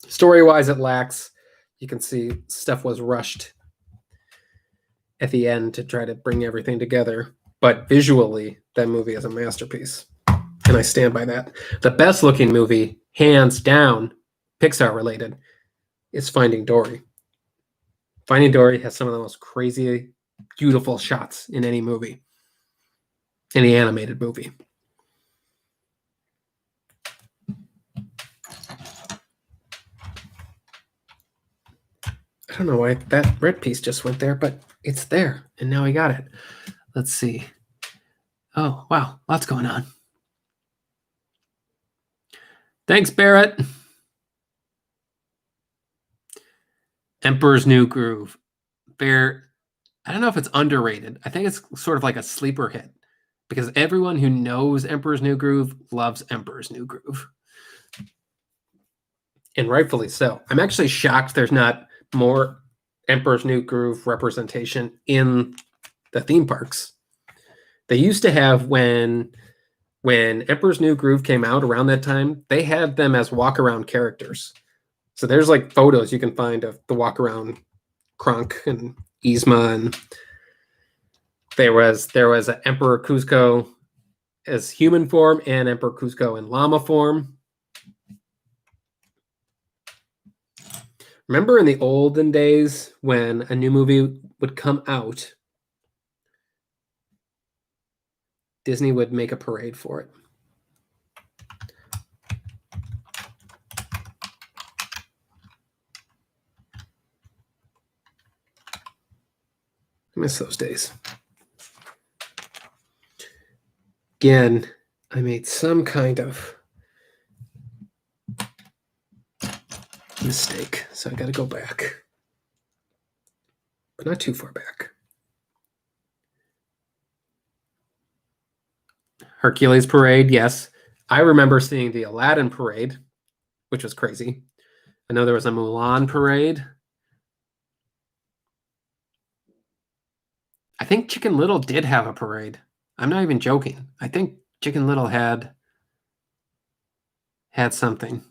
Story-wise, it lacks. You can see stuff was rushed at the end to try to bring everything together. But visually, that movie is a masterpiece. And I stand by that. The best looking movie, hands down, Pixar related, is Finding Dory. Finding Dory has some of the most crazy, beautiful shots in any movie, any animated movie. I don't know why that red piece just went there, but it's there, and now we got it. Let's see. Oh, wow, lots going on. Thanks, Barrett. Emperor's New Groove. I don't know if it's underrated. I think it's sort of like a sleeper hit because everyone who knows Emperor's New Groove loves Emperor's New Groove. And rightfully so. I'm actually shocked there's not more Emperor's New Groove representation in the theme parks. They used to have when Emperor's New Groove came out around that time, they had them as walk-around characters. So there's like photos you can find of the walk-around Kronk and Yzma, and there was an Emperor Kuzco as human form and Emperor Kuzco in llama form. Remember in the olden days when a new movie would come out, Disney would make a parade for it. I miss those days. Again, I made some kind of mistake, so I got to go back, but not too far back. Hercules Parade, yes. I remember seeing the Aladdin Parade, which was crazy. I know there was a Mulan Parade. I think Chicken Little did have a parade. I'm not even joking. I think Chicken Little had something.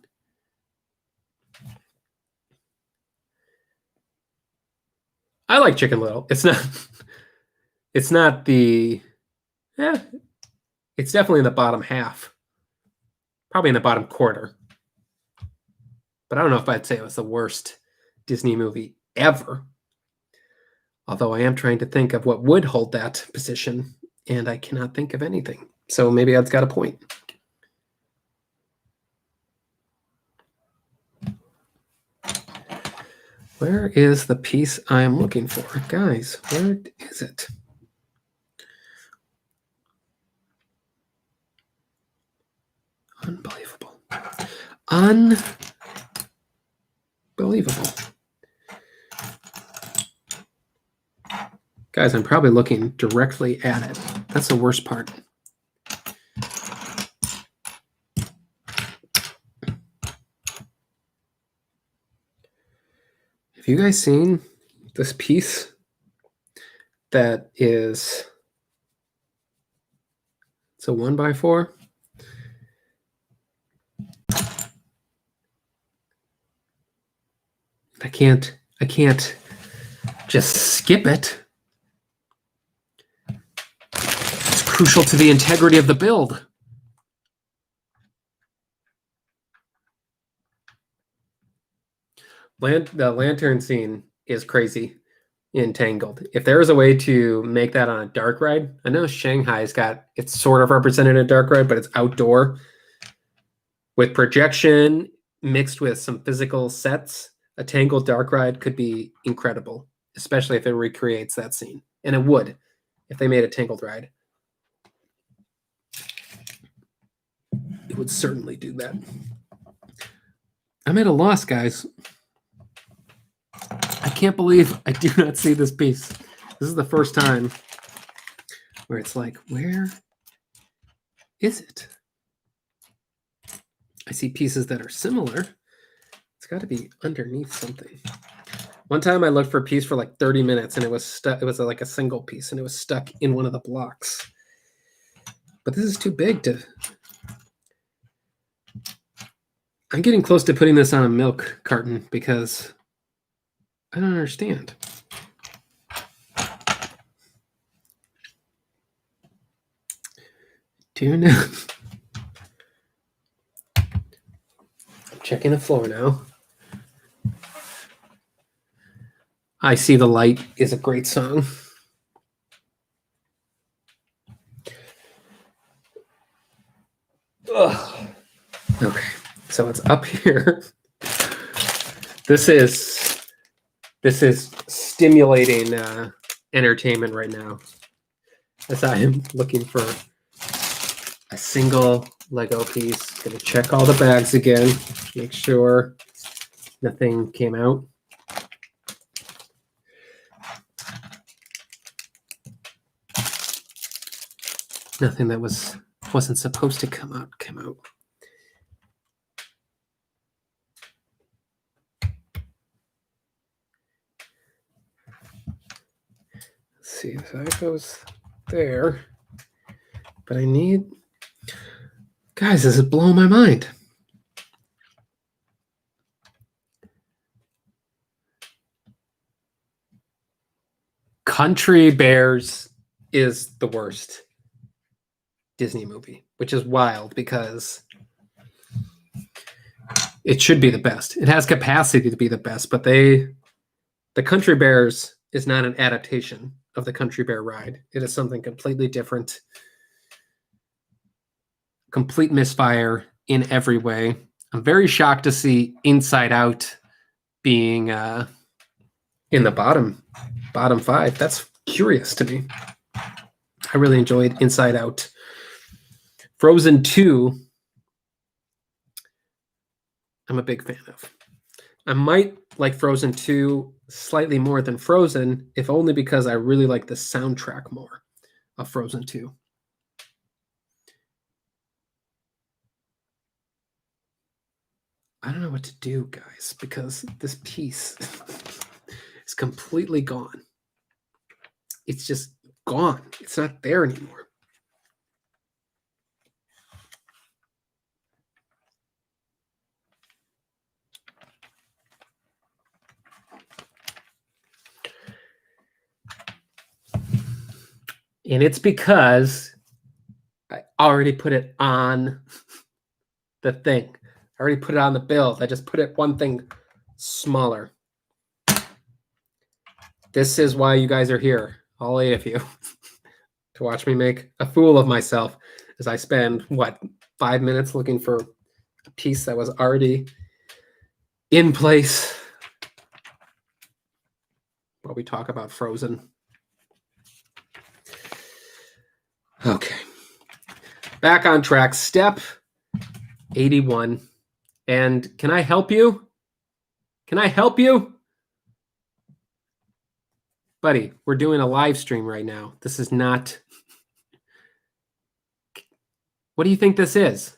I like Chicken Little. It's not the it's definitely in the bottom half. Probably in the bottom quarter. But I don't know if I'd say it was the worst Disney movie ever. Although I am trying to think of what would hold that position, and I cannot think of anything. So maybe I've got a point. Where is the piece I'm looking for? Guys, where is it? Unbelievable. Unbelievable. Guys, I'm probably looking directly at it. That's the worst part. Have you guys seen this piece that is, it's a 1x4? I can't just skip it. It's crucial to the integrity of the build. The lantern scene is crazy in Tangled. If there is a way to make that on a dark ride, I know Shanghai's got, it's sort of represented a dark ride, but it's outdoor with projection mixed with some physical sets. A Tangled dark ride could be incredible, especially if it recreates that scene. And it would if they made a Tangled ride. It would certainly do that. I'm at a loss, guys. I can't believe I do not see this piece. This is the first time where it's like, where is it? I see pieces that are similar. It's got to be underneath something. One time I looked for a piece for like 30 minutes and it was stuck. It was like a single piece and it was stuck in one of the blocks. But this is too big to... I'm getting close to putting this on a milk carton because I don't understand. Do you know? I'm checking the floor now. I See the Light is a great song. Ugh. Okay, so it's up here. This is stimulating entertainment right now, as I am looking for a single Lego piece. Gonna check all the bags again, make sure nothing came out. Nothing that wasn't supposed to come out came out. Let's see, so that goes there. But I need, guys, this is blowing my mind. Country Bears is the worst Disney movie, which is wild because it should be the best. It has capacity to be the best, but the Country Bears is not an adaptation of the Country Bear ride. It is something completely different. Complete misfire in every way. I'm very shocked to see Inside Out being in the bottom 5. That's curious to me. I really enjoyed Inside Out. Frozen 2, I'm a big fan of. I might like Frozen 2 slightly more than Frozen, if only because I really like the soundtrack more of Frozen 2. I don't know what to do, guys, because this piece is completely gone. It's just gone. It's not there anymore. And it's because I already put it on the thing. I already put it on the build. I just put it one thing smaller. This is why you guys are here, all 8 of you, to watch me make a fool of myself as I spend, 5 minutes looking for a piece that was already in place while we talk about Frozen. Okay. Back on track. Step 81. And can I help you? Can I help you? Buddy, we're doing a live stream right now. This is not... What do you think this is?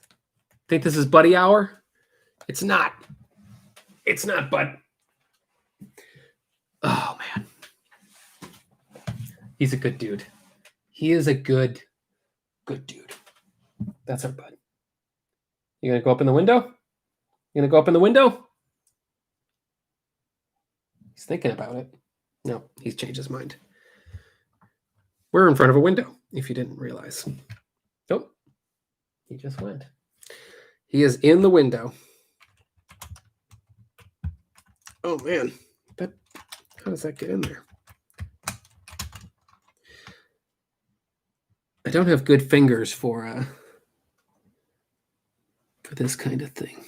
Think this is buddy hour? It's not. It's not, bud. Oh, man. He's a good dude. He is a good dude. That's our bud. You gonna go up in the window? You gonna go up in the window? He's thinking about it. No, he's changed his mind. We're in front of a window, if you didn't realize. Nope. He just went. He is in the window. Oh, man. How does that get in there? I don't have good fingers for this kind of thing.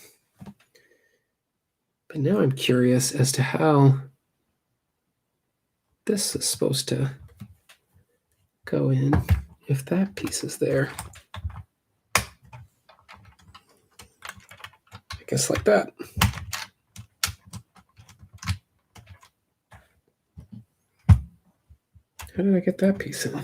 But now I'm curious as to how this is supposed to go in if that piece is there. I guess like that. How did I get that piece in?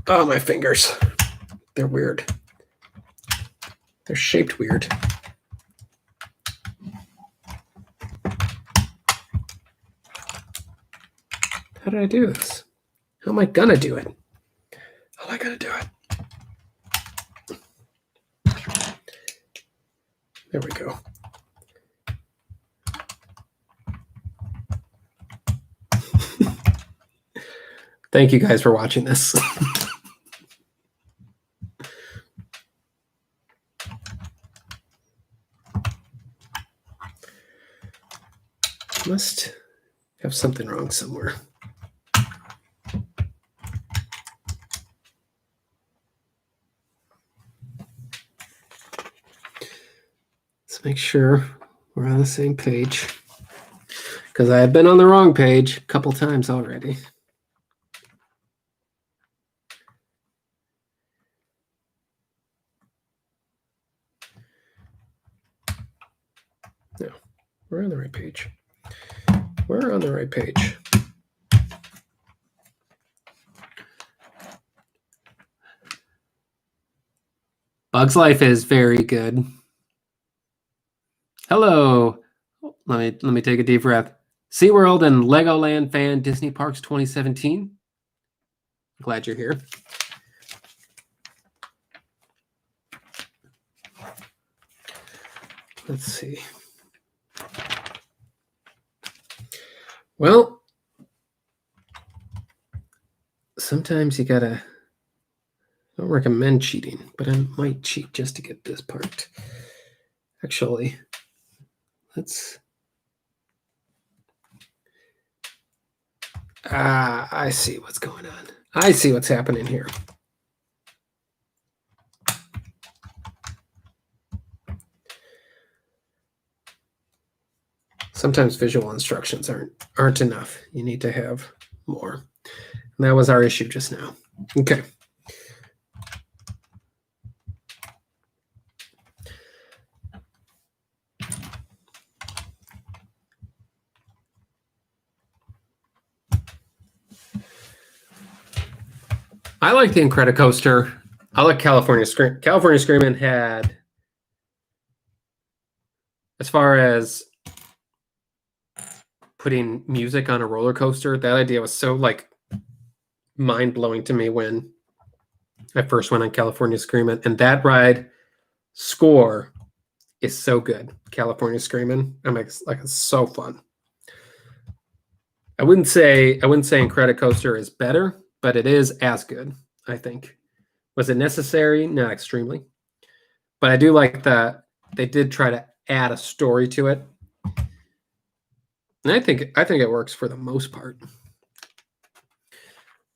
Oh, my fingers. They're weird. They're shaped weird. How did I do this? How am I gonna do it? How am I gonna do it? There we go. Thank you guys for watching this. Must have something wrong somewhere. Let's make sure we're on the same page, because I have been on the wrong page a couple times already. No, we're on the right page. We're on the right page. Bug's Life is very good. Hello. Let me take a deep breath. SeaWorld and Legoland fan, Disney Parks 2017. Glad you're here. Let's see. Well, sometimes you gotta... I don't recommend cheating, but I might cheat just to get this part. Actually, let's... I see what's going on. I see what's happening here. Sometimes visual instructions aren't enough. You need to have more. And that was our issue just now. Okay. I like the Incredicoaster. I like California Scream. California Screamin' had, as far as putting music on a roller coaster, that idea was so like mind-blowing to me when I first went on California Screamin'. And that ride score is so good. California Screamin'. I'm like it's so fun. I wouldn't say Incredicoaster is better, but it is as good, I think. Was it necessary? Not extremely. But I do like that they did try to add a story to it. And I think it works for the most part.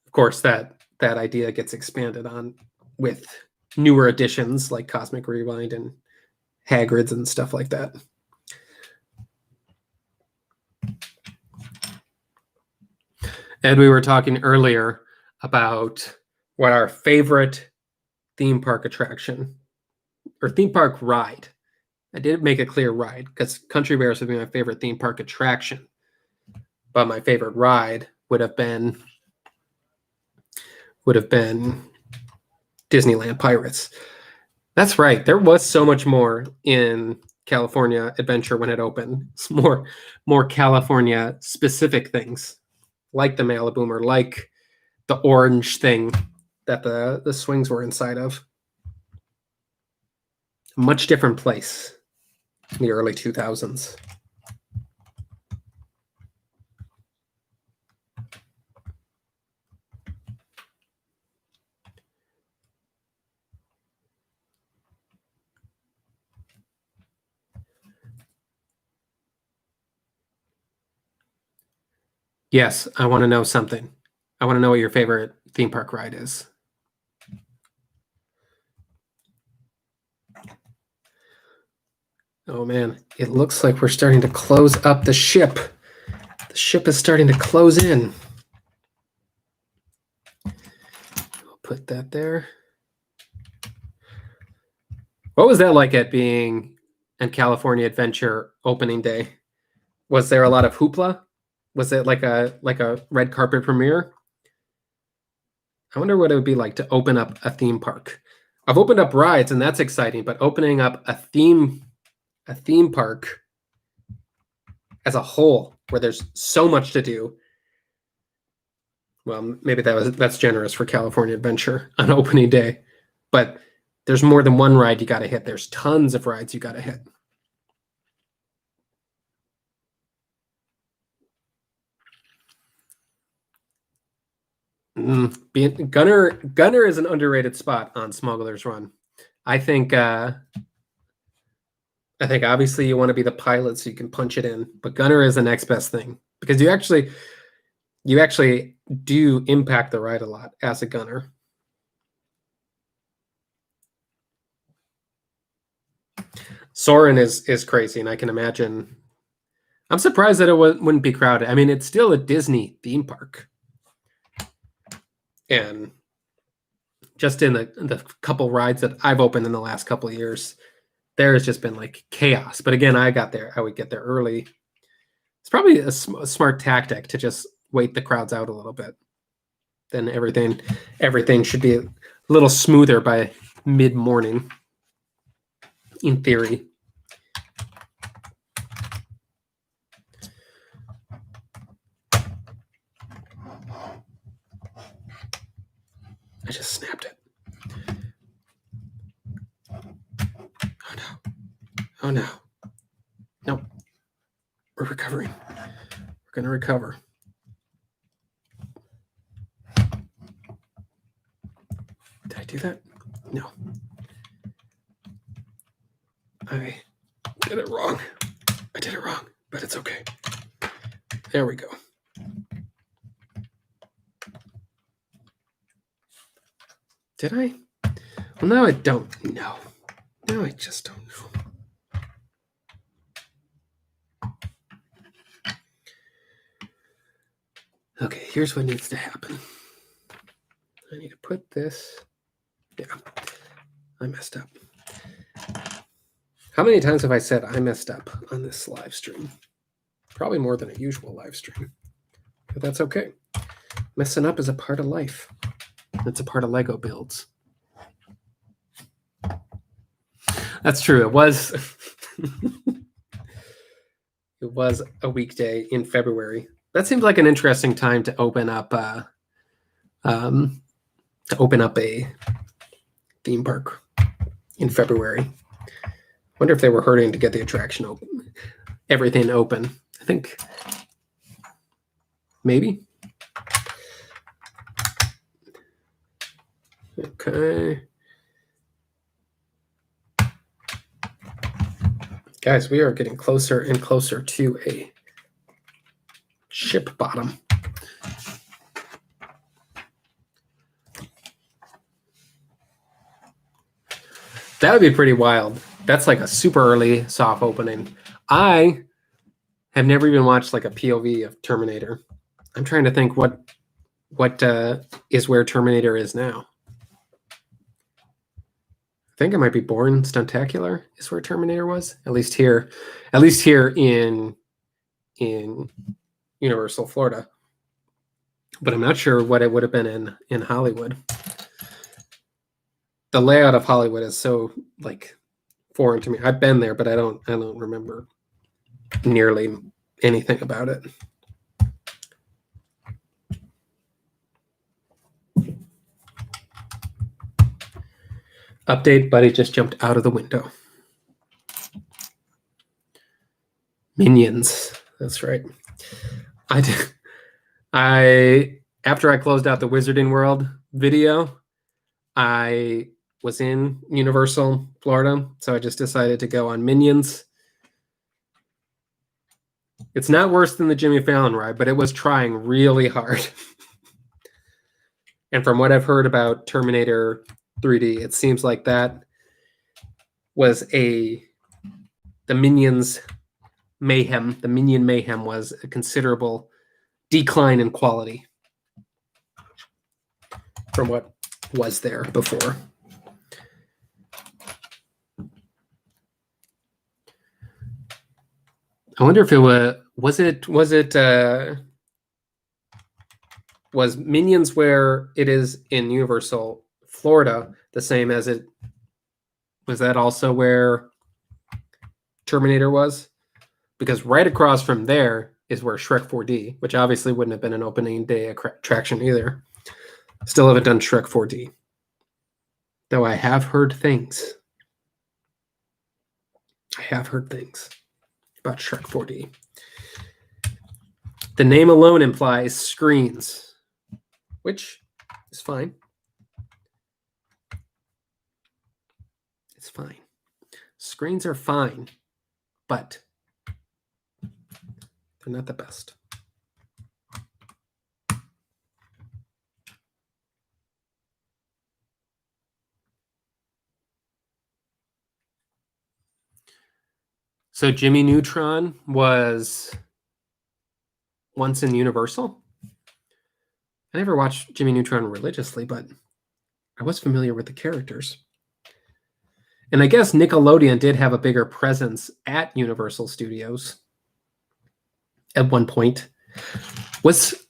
Of course, that idea gets expanded on with newer additions like Cosmic Rewind and Hagrid's and stuff like that. Ed, we were talking earlier about what our favorite theme park attraction or theme park ride. I did make a clear ride because Country Bears would be my favorite theme park attraction. But my favorite ride would have been Disneyland Pirates. That's right. There was so much more in California Adventure when it opened. It's more California specific things, like the Maliboomer, like the orange thing that the swings were inside of. A much different place in the early 2000s. Yes, I want to know something. I want to know what your favorite theme park ride is. Oh man, it looks like we're starting to close up the ship. The ship is starting to close in. I'll put that there. What was that like at being in California Adventure opening day? Was there a lot of hoopla? Was it like a red carpet premiere? I wonder what it would be like to open up a theme park. I've opened up rides and that's exciting, but opening up a theme park as a whole where there's so much to do. Well, maybe that's generous for California Adventure on opening day, but there's more than one ride you got to hit. There's tons of rides you got to hit. Gunner is an underrated spot on Smuggler's Run. I think obviously you want to be the pilot so you can punch it in, but Gunner is the next best thing because you actually do impact the ride a lot as a gunner. Soarin' is crazy, and I can imagine. I'm surprised that it wouldn't be crowded. I mean, it's still a Disney theme park, and just in the couple rides that I've opened in the last couple of years, there has just been like chaos. But again, I would get there early. It's probably a smart tactic to just wait the crowds out a little bit. Then everything should be a little smoother by mid-morning, in theory. I just snapped it. Oh no. Oh no. Nope. We're recovering. We're going to recover. Did I do that? No. I did it wrong. I did it wrong, but it's okay. There we go. Did I? Well, now I don't know. Now I just don't know. Okay, here's what needs to happen. I need to put this. Yeah, I messed up. How many times have I said I messed up on this live stream? Probably more than a usual live stream, but that's okay. Messing up is a part of life. It's a part of Lego builds. That's true. It was it was a weekday in February. That seems like an interesting time to open up a theme park in February. Wonder if they were hurting to get the attraction open, everything open. I think maybe. Okay. Guys, we are getting closer and closer to a ship bottom. That would be pretty wild. That's like a super early soft opening. I have never even watched like a POV of Terminator. I'm trying to think what is where Terminator is now. I think it might be Bourne Stuntacular is where Terminator was. At least here in Universal Florida. But I'm not sure what it would have been in Hollywood. The layout of Hollywood is so like foreign to me. I've been there, but I don't remember nearly anything about it. Update, buddy just jumped out of the window. Minions. That's right. After I closed out the Wizarding World video, I was in Universal Florida, so I just decided to go on Minions. It's not worse than the Jimmy Fallon ride, but it was trying really hard. And from what I've heard about Terminator 3D, it seems like that was the Minions mayhem. The Minion mayhem was a considerable decline in quality from what was there before. I wonder if it was Minions where it is in Universal Florida the same as it was, that also where Terminator was? Because right across from there is where Shrek 4D, which obviously wouldn't have been an opening day attraction either. Still haven't done Shrek 4D. Though I have heard things. About Shrek 4D. The name alone implies screens, which is fine. It's fine. Screens are fine, but they're not the best. So Jimmy Neutron was once in Universal. I never watched Jimmy Neutron religiously, but I was familiar with the characters. And I guess Nickelodeon did have a bigger presence at Universal Studios at one point.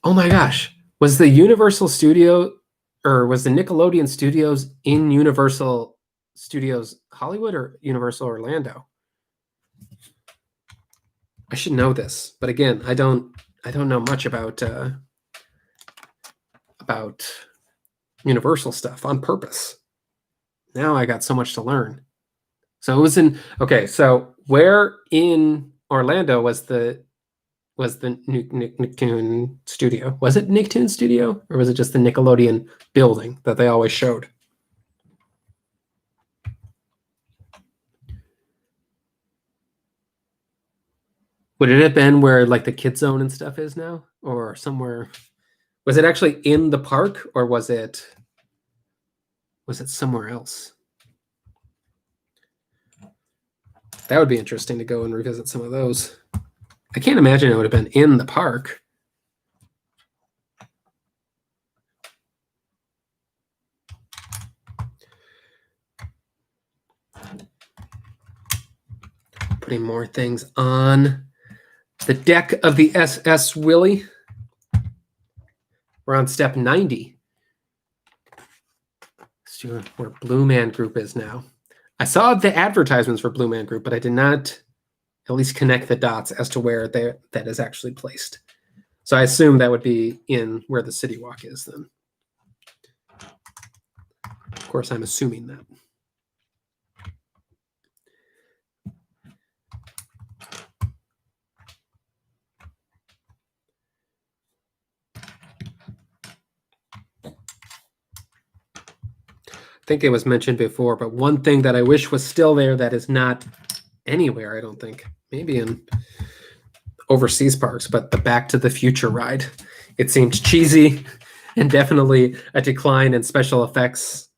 Oh my gosh, was the Universal Studio, or was the Nickelodeon Studios in Universal Studios Hollywood or Universal Orlando? I should know this, but again, I don't know much about Universal stuff on purpose. Now I got so much to learn. So it was so where in Orlando was the Nicktoon studio? Was it Nicktoon studio, or was it just the Nickelodeon building that they always showed? Would it have been where like the Kid Zone and stuff is now, or somewhere? Was it actually in the park, or was it somewhere else? That would be interesting to go and revisit some of those. I can't imagine it would have been in the park. Putting more things on the deck of the SS Willie. We're on step 90. Let's see where Blue Man Group is now. I saw the advertisements for Blue Man Group, but I did not at least connect the dots as to where that is actually placed. So I assume that would be in where the City Walk is then. Of course, I'm assuming that. I think it was mentioned before, but one thing that I wish was still there that is not anywhere, I don't think, maybe in overseas parks, but the Back to the Future ride. It seemed cheesy and definitely a decline in special effects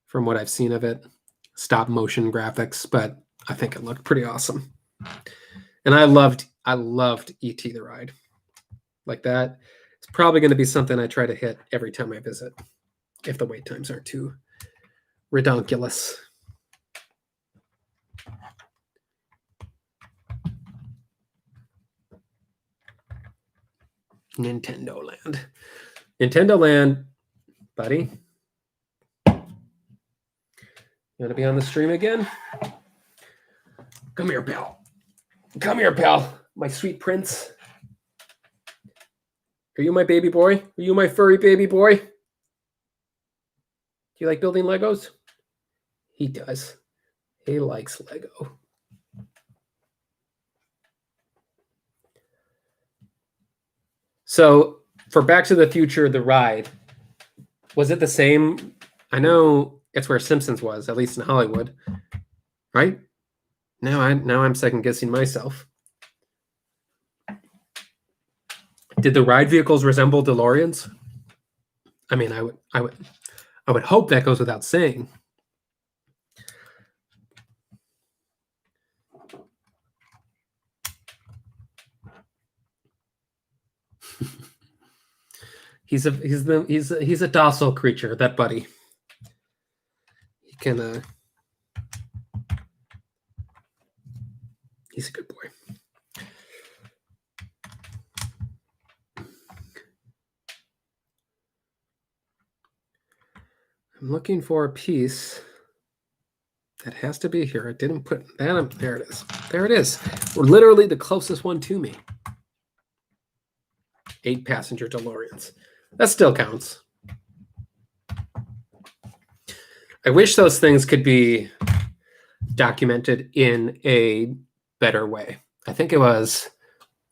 from what I've seen of it. Stop motion graphics, but I think it looked pretty awesome. And I loved E.T. the ride. like that. It's probably going to be something I try to hit every time I visit, if the wait times aren't too redonkulous. Nintendo Land. Nintendo Land, buddy. You want to be on the stream again? Come here, pal. Come here, pal. My sweet prince. Are you my baby boy? Are you my furry baby boy? Do you like building Legos? He does. He likes Lego. So for Back to the Future, the ride, was it the same? I know it's where Simpsons was, at least in Hollywood, right? Now I'm second guessing myself. Did the ride vehicles resemble DeLoreans? I mean, I would hope that goes without saying. He's a docile creature, that buddy. He can he's a good boy. I'm looking for a piece that has to be here. I didn't put that up. There it is. There it is. We're literally the closest one to me. 8-passenger DeLoreans. That still counts. I wish those things could be documented in a better way. I think it was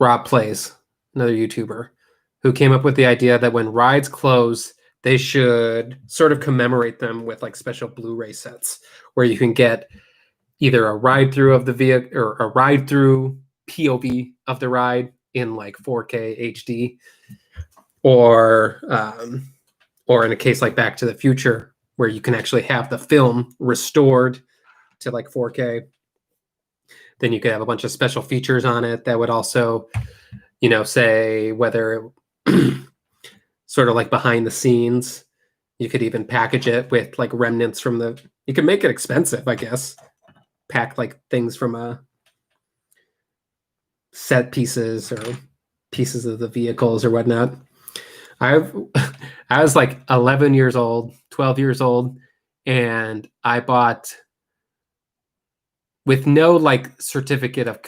Rob Plays, another YouTuber, who came up with the idea that when rides close, they should sort of commemorate them with like special Blu-ray sets where you can get either a ride through of the vehicle or a ride through POV of the ride in like 4K HD, or in a case like Back to the Future, where you can actually have the film restored to like 4K. Then you could have a bunch of special features on it that would also, say whether sort of like behind the scenes. You could even package it with like remnants from you could make it expensive, I guess. Pack like things from set pieces or pieces of the vehicles or whatnot. I was like 11 years old, 12 years old, and I bought, with no like certificate of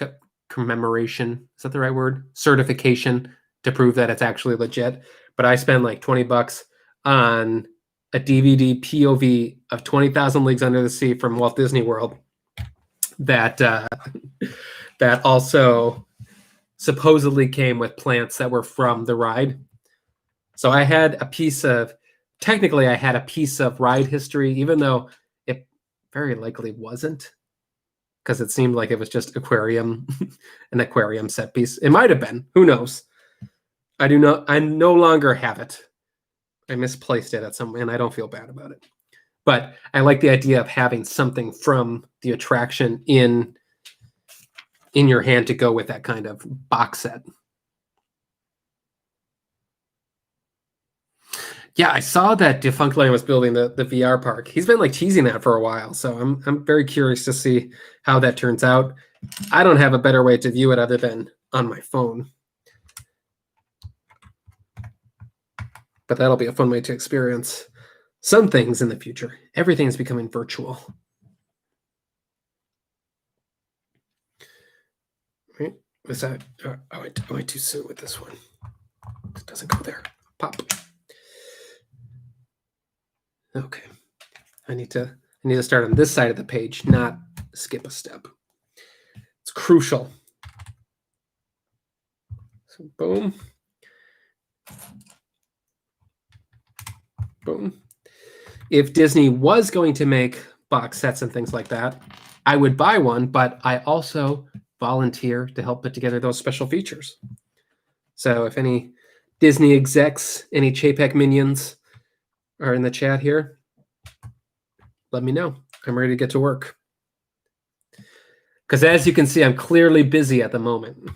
commemoration, is that the right word? Certification to prove that it's actually legit. But I spent like $20 on a DVD POV of 20,000 Leagues Under the Sea from Walt Disney World that also supposedly came with plants that were from the ride. So I had a piece of ride history, even though it very likely wasn't, because it seemed like it was just an aquarium set piece. It might have been. Who knows? I no longer have it. I misplaced it at some, and I don't feel bad about it. But I like the idea of having something from the attraction in your hand to go with that kind of box set. Yeah, I saw that Defunct Land was building the VR park. He's been like teasing that for a while, so I'm very curious to see how that turns out. I don't have a better way to view it other than on my phone. But that'll be a fun way to experience some things in the future. Everything's becoming virtual. Right? Was that? I went too soon with this one. It doesn't go there. Pop. Okay. I need to start on this side of the page, not skip a step. It's crucial. So boom. Boom. If Disney was going to make box sets and things like that, I would buy one, but I also volunteer to help put together those special features. So if any Disney execs, any Chapek minions are in the chat here, let me know. I'm ready to get to work. Because as you can see, I'm clearly busy at the moment.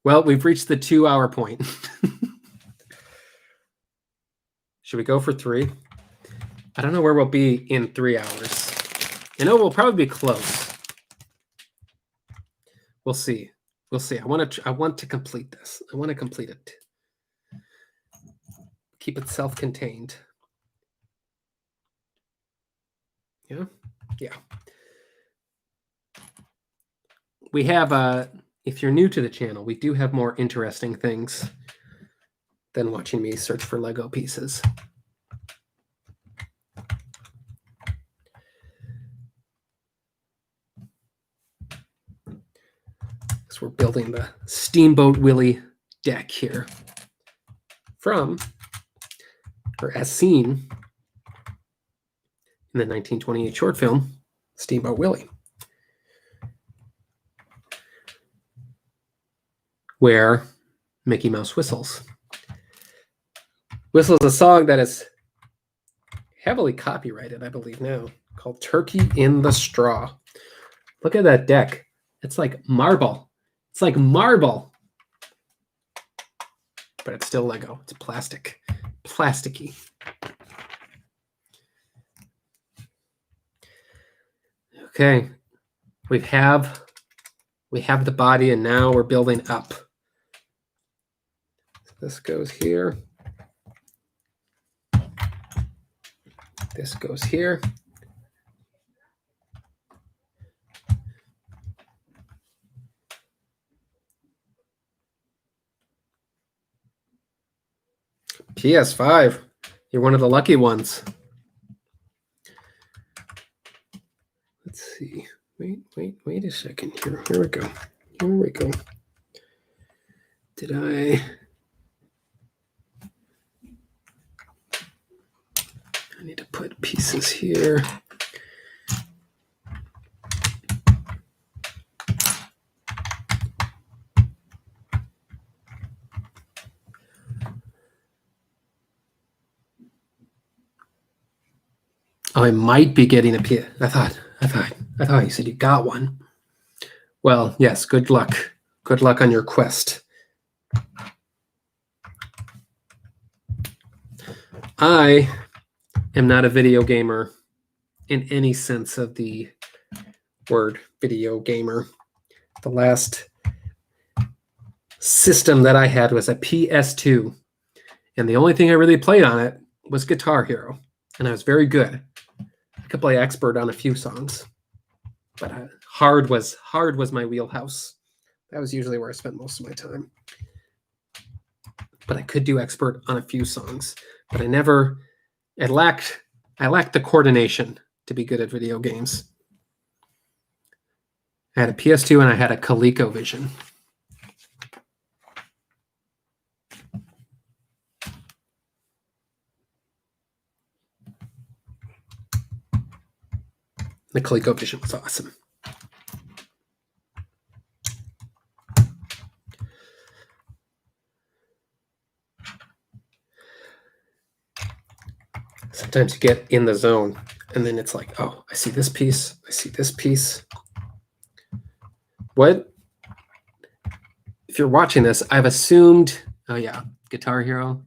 Well, we've reached the 2-hour point. Should we go for 3? I don't know where we'll be in 3 hours. I know we'll probably be close. We'll see. We'll see. I want to complete this. I want to complete it. Keep it self-contained. Yeah. Yeah. We have if you're new to the channel, we do have more interesting things than watching me search for Lego pieces. So we're building the Steamboat Willie deck here from, or as seen in the 1928 short film, Steamboat Willie, where Mickey Mouse whistles. Whistles a song that is heavily copyrighted, I believe now, called Turkey in the Straw. Look at that deck. It's like marble. It's like marble. But it's still Lego. It's plastic. Plasticky. Okay. We have the body, and now we're building up. So this goes here. This goes here. PS5. You're one of the lucky ones. Let's see. Wait a second here. Here we go. Here we go. Did I need to put pieces here. Oh, I might be getting a PS. I thought you said you got one. Well, yes, good luck. Good luck on your quest. I am not a video gamer in any sense of the word video gamer. The last system that I had was a PS2, and the only thing I really played on it was Guitar Hero, and I was very good. I could play expert on a few songs, but hard was my wheelhouse. That was usually where I spent most of my time. But I could do expert on a few songs, but I lacked the coordination to be good at video games. I had a PS2 and I had a ColecoVision. The ColecoVision was awesome. Sometimes you get in the zone and then it's like, oh, I see this piece. I see this piece. What? If you're watching this, I've assumed, oh yeah, Guitar Hero,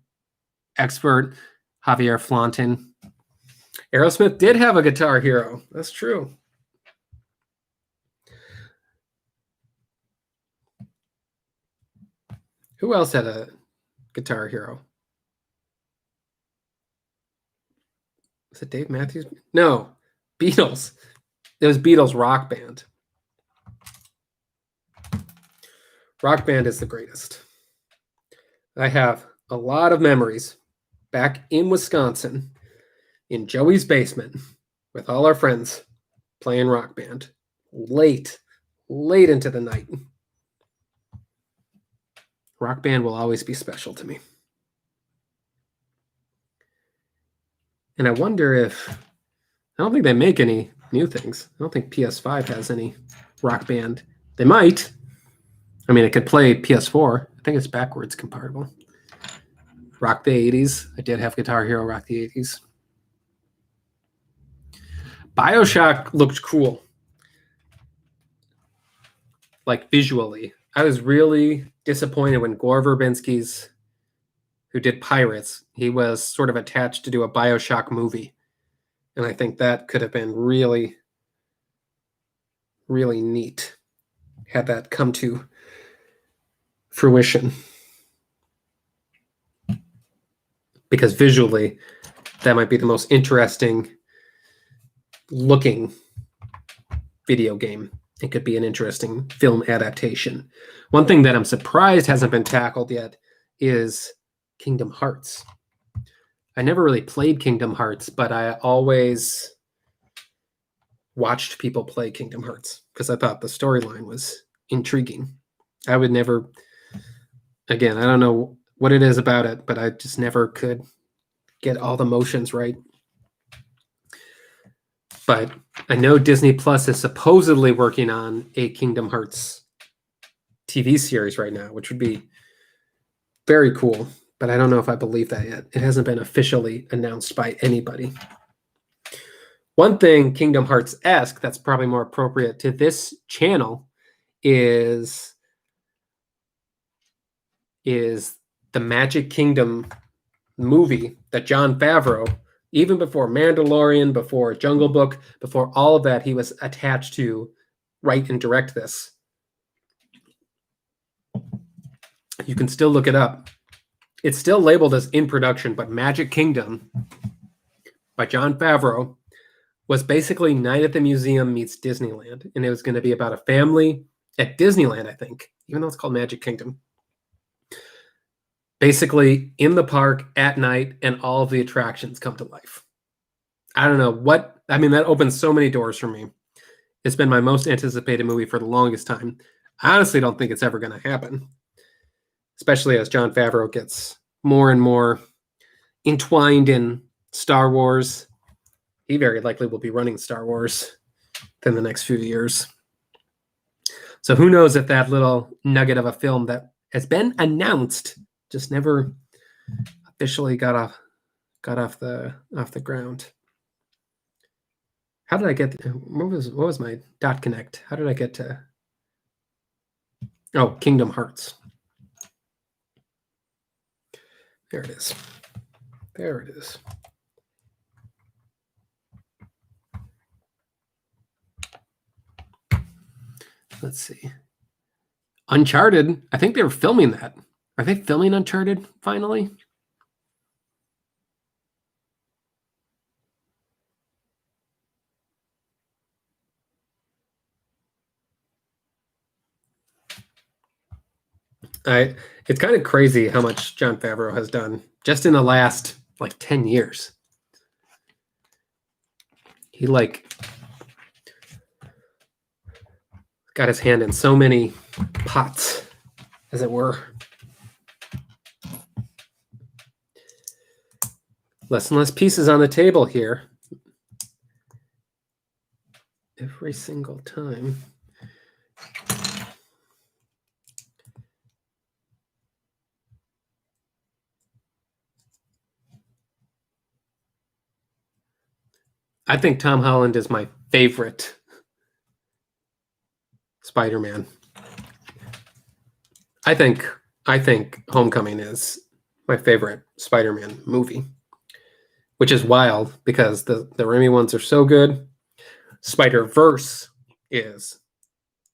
expert, Javier Flanton. Aerosmith did have a Guitar Hero. That's true. Who else had a Guitar Hero? Was it Dave Matthews? No, Beatles. It was Beatles Rock Band. Rock Band is the greatest. I have a lot of memories back in Wisconsin in Joey's basement with all our friends playing Rock Band late into the night. Rock Band will always be special to me. And I wonder if, I don't think they make any new things. I don't think PS5 has any Rock Band. They might. I mean, it could play PS4. I think it's backwards compatible. Rock the 80s. I did have Guitar Hero Rock the 80s. BioShock looked cool. Like visually. I was really disappointed when Gore Verbinski's, who did Pirates, he was sort of attached to do a BioShock movie. And I think that could have been really, really neat had that come to fruition. Because visually, that might be the most interesting looking video game. It could be an interesting film adaptation. One thing that I'm surprised hasn't been tackled yet is Kingdom Hearts. I never really played Kingdom Hearts, but I always watched people play Kingdom Hearts because I thought the storyline was intriguing. I would never, again, I don't know what it is about it, but I just never could get all the motions right. But I know Disney Plus is supposedly working on a Kingdom Hearts TV series right now, which would be very cool. But I don't know if I believe that yet. It hasn't been officially announced by anybody. One thing Kingdom Hearts-esque that's probably more appropriate to this channel is the Magic Kingdom movie that Jon Favreau, even before Mandalorian, before Jungle Book, before all of that, he was attached to write and direct this. You can still look it up. It's still labeled as in production, but Magic Kingdom by Jon Favreau was basically Night at the Museum meets Disneyland. And it was going to be about a family at Disneyland, I think, even though it's called Magic Kingdom. Basically in the park at night, and all of the attractions come to life. I don't know what, I mean, that opens so many doors for me. It's been my most anticipated movie for the longest time. I honestly don't think it's ever going to happen, especially as Jon Favreau gets more and more entwined in Star Wars. He very likely will be running Star Wars in the next few years. So who knows if that little nugget of a film that has been announced just never officially got off the ground. How did I get? What was my dot connect? How did I get to? Oh, Kingdom Hearts. There it is. There it is. Let's see. Uncharted. I think they were filming that. Are they filming Uncharted finally? It's kind of crazy how much Jon Favreau has done just in the last like 10 years. He got his hand in so many pots, as it were. Less and less pieces on the table here. Every single time. I think Tom Holland is my favorite Spider-Man. I think Homecoming is my favorite Spider-Man movie, which is wild because the Raimi ones are so good. Spider-Verse is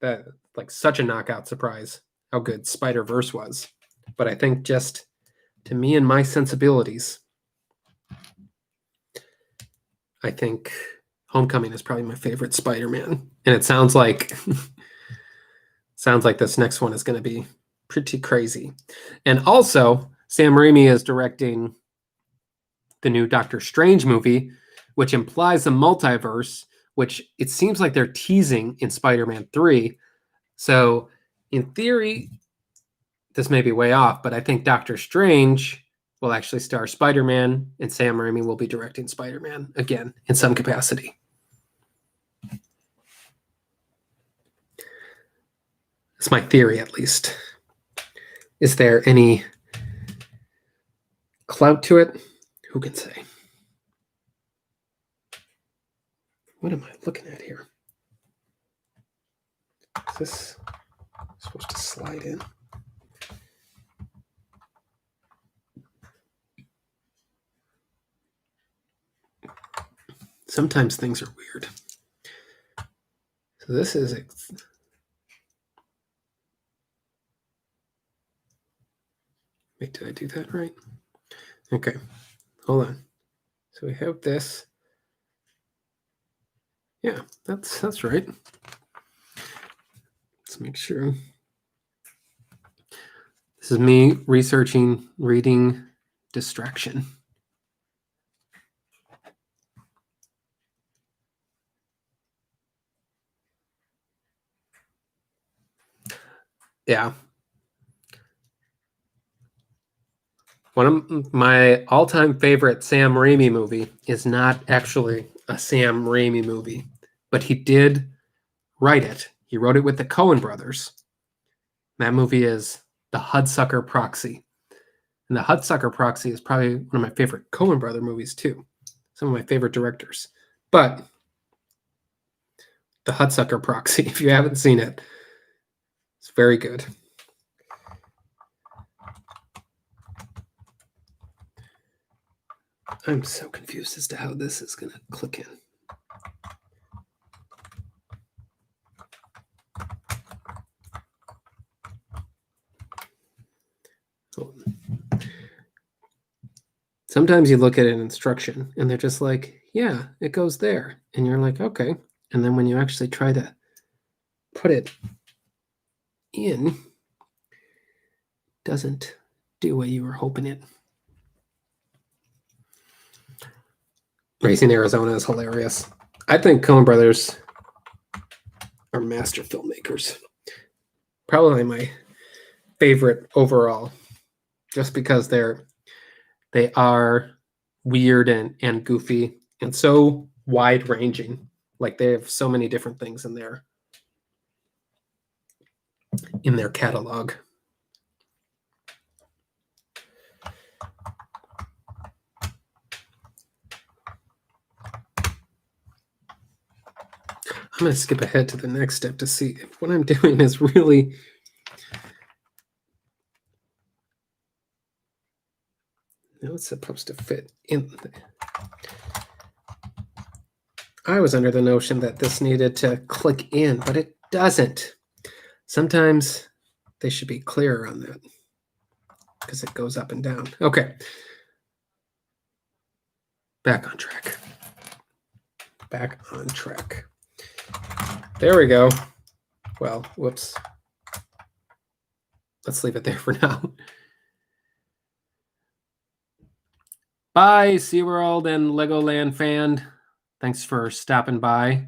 that like such a knockout surprise how good Spider-Verse was. But I think just to me and my sensibilities, I think Homecoming is probably my favorite Spider-Man. And it sounds like this next one is going to be pretty crazy. And also, Sam Raimi is directing the new Doctor Strange movie, which implies a multiverse, which it seems like they're teasing in Spider-Man 3. So, in theory, this may be way off, but I think Doctor Strange will actually star Spider-Man, and Sam Raimi will be directing Spider-Man again in some capacity. That's my theory, at least. Is there any clout to it? Who can say? What am I looking at here? Is this supposed to slide in. Sometimes things are weird. So this is wait, did I do that right? Okay, hold on. So we have this. Yeah, that's right. Let's make sure. This is me researching, reading distraction. Yeah. One of my all-time favorite Sam Raimi movie is not actually a Sam Raimi movie, but he did write it. He wrote it with the Coen brothers. That movie is The Hudsucker Proxy. And The Hudsucker Proxy is probably one of my favorite Coen brother movies too. Some of my favorite directors. But The Hudsucker Proxy, if you haven't seen it, it's very good. I'm so confused as to how this is going to click in. Sometimes you look at an instruction and they're just like, yeah, it goes there. And you're like, okay. And then when you actually try to put it in, it doesn't do what you were hoping it. Racing Arizona is hilarious. I think Coen brothers are master filmmakers. Probably my favorite overall, just because they are weird and goofy and so wide ranging. Like they have so many different things in their catalog. I'm going to skip ahead to the next step to see if what I'm doing is really it's supposed to fit in. I was under the notion that this needed to click in, but it doesn't. Sometimes they should be clearer on that because it goes up and down. Okay. Back on track. Back on track. There we go. Well, whoops. Let's leave it there for now. Bye, SeaWorld and Legoland fan. Thanks for stopping by.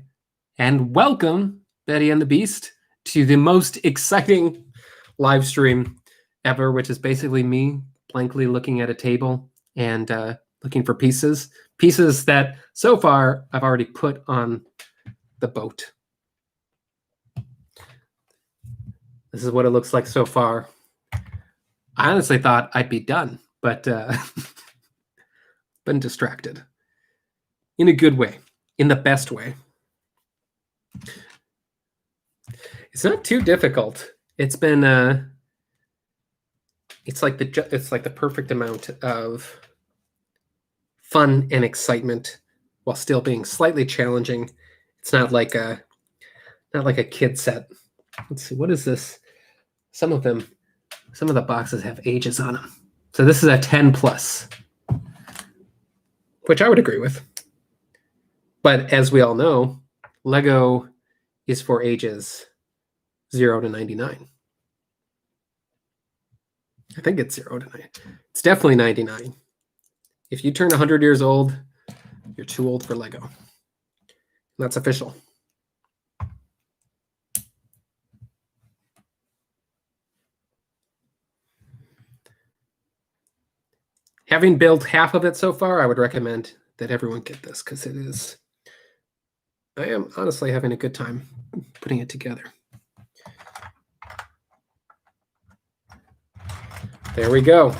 And welcome, Betty and the Beast, to the most exciting live stream ever, which is basically me blankly looking at a table and looking for pieces that so far I've already put on the boat. This is what it looks like so far. I honestly thought I'd be done, but been distracted in a good way, in the best way. It's not too difficult. It's been it's like the perfect amount of fun and excitement while still being slightly challenging. It's not like a kid set. Let's see, what is this? Some of the boxes have ages on them. So this is a 10 plus, which I would agree with. But as we all know, Lego is for ages 0 to 99. I think it's 0 to 9. It's definitely 99. If you turn 100 years old, you're too old for Lego. And that's official. Having built half of it so far, I would recommend that everyone get this because I am honestly having a good time putting it together. There we go.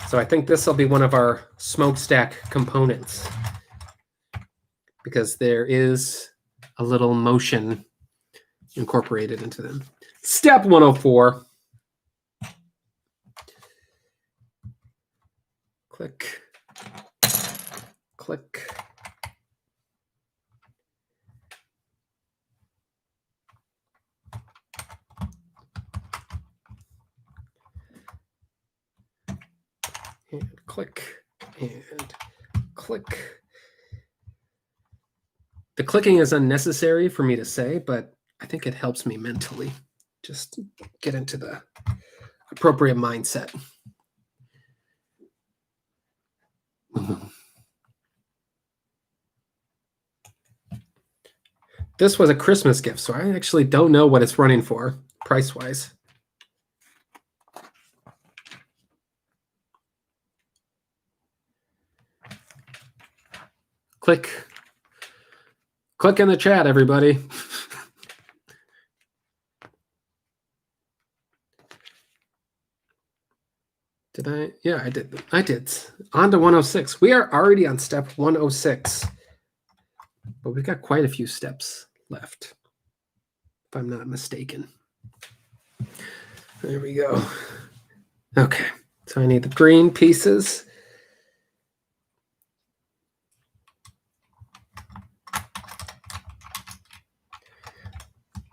So I think this will be one of our smokestack components because there is a little motion incorporated into them. Step 104. Click, click. And click, and click. The clicking is unnecessary for me to say, but I think it helps me mentally just get into the appropriate mindset. This was a Christmas gift, so I actually don't know what it's running for price-wise. Click in the chat, everybody. Did I? Yeah, I did. I did. On to 106. We are already on step 106. But we've got quite a few steps left, if I'm not mistaken. There we go. Okay, so I need the green pieces.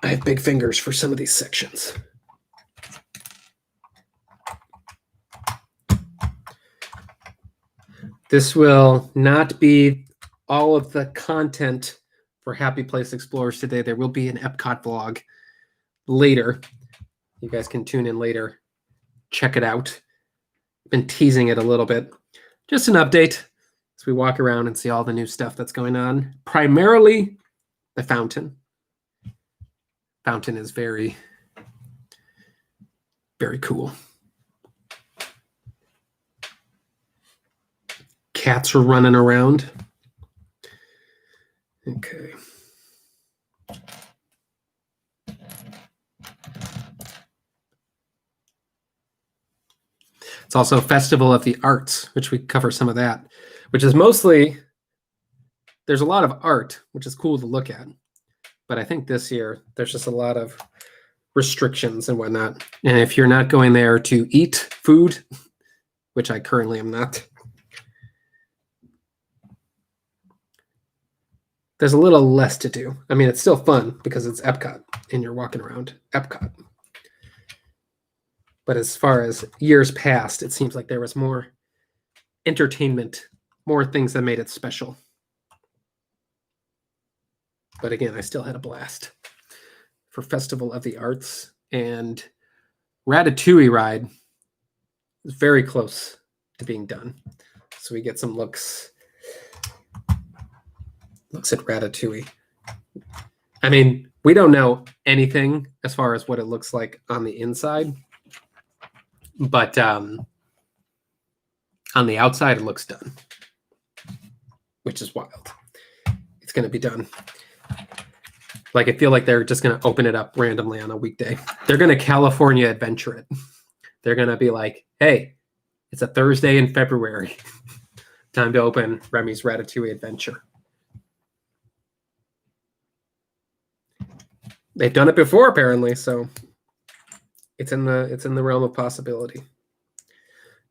I have big fingers for some of these sections. This will not be all of the content for Happy Place Explorers today. There will be an Epcot vlog later. You guys can tune in later. Check it out. Been teasing it a little bit. Just an update as we walk around and see all the new stuff that's going on. Primarily the fountain. Fountain is very, very cool. Cats are running around. Okay. It's also Festival of the Arts, which we cover some of that, which is mostly, there's a lot of art, which is cool to look at. But I think this year, there's just a lot of restrictions and whatnot. And if you're not going there to eat food, which I currently am not, there's a little less to do. I mean, it's still fun because it's Epcot and you're walking around Epcot. But as far as years past, it seems like there was more entertainment, more things that made it special. But again, I still had a blast for Festival of the Arts, and Ratatouille ride is very close to being done. So we get some looks at Ratatouille. I mean, we don't know anything as far as what it looks like on the inside, but on the outside, it looks done, which is wild. It's going to be done. Like, I feel like they're just going to open it up randomly on a weekday. They're going to California adventure it. They're going to be like, hey, it's a Thursday in February. Time to open Remy's Ratatouille Adventure. They've done it before, apparently, so it's in the realm of possibility.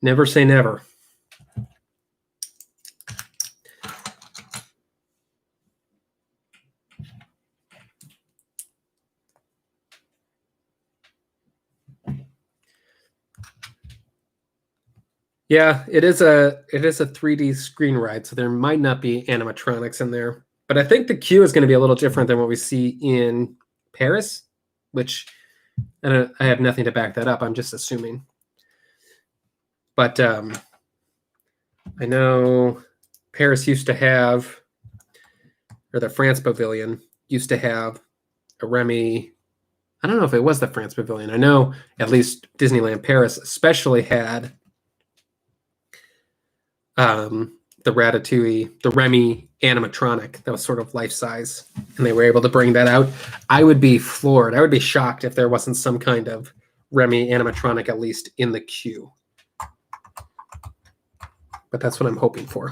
Never say never. Yeah, it is a 3D screen ride, so there might not be animatronics in there. But I think the queue is going to be a little different than what we see in Paris, which I have nothing to back that up. I'm just assuming. But I know Paris used to have, or the France Pavilion used to have a Remy. I don't know if it was the France Pavilion. I know at least Disneyland Paris especially had the Ratatouille, the Remy animatronic that was sort of life size, and they were able to bring that out. I would be floored. I would be shocked if there wasn't some kind of Remy animatronic at least in the queue. But that's what I'm hoping for.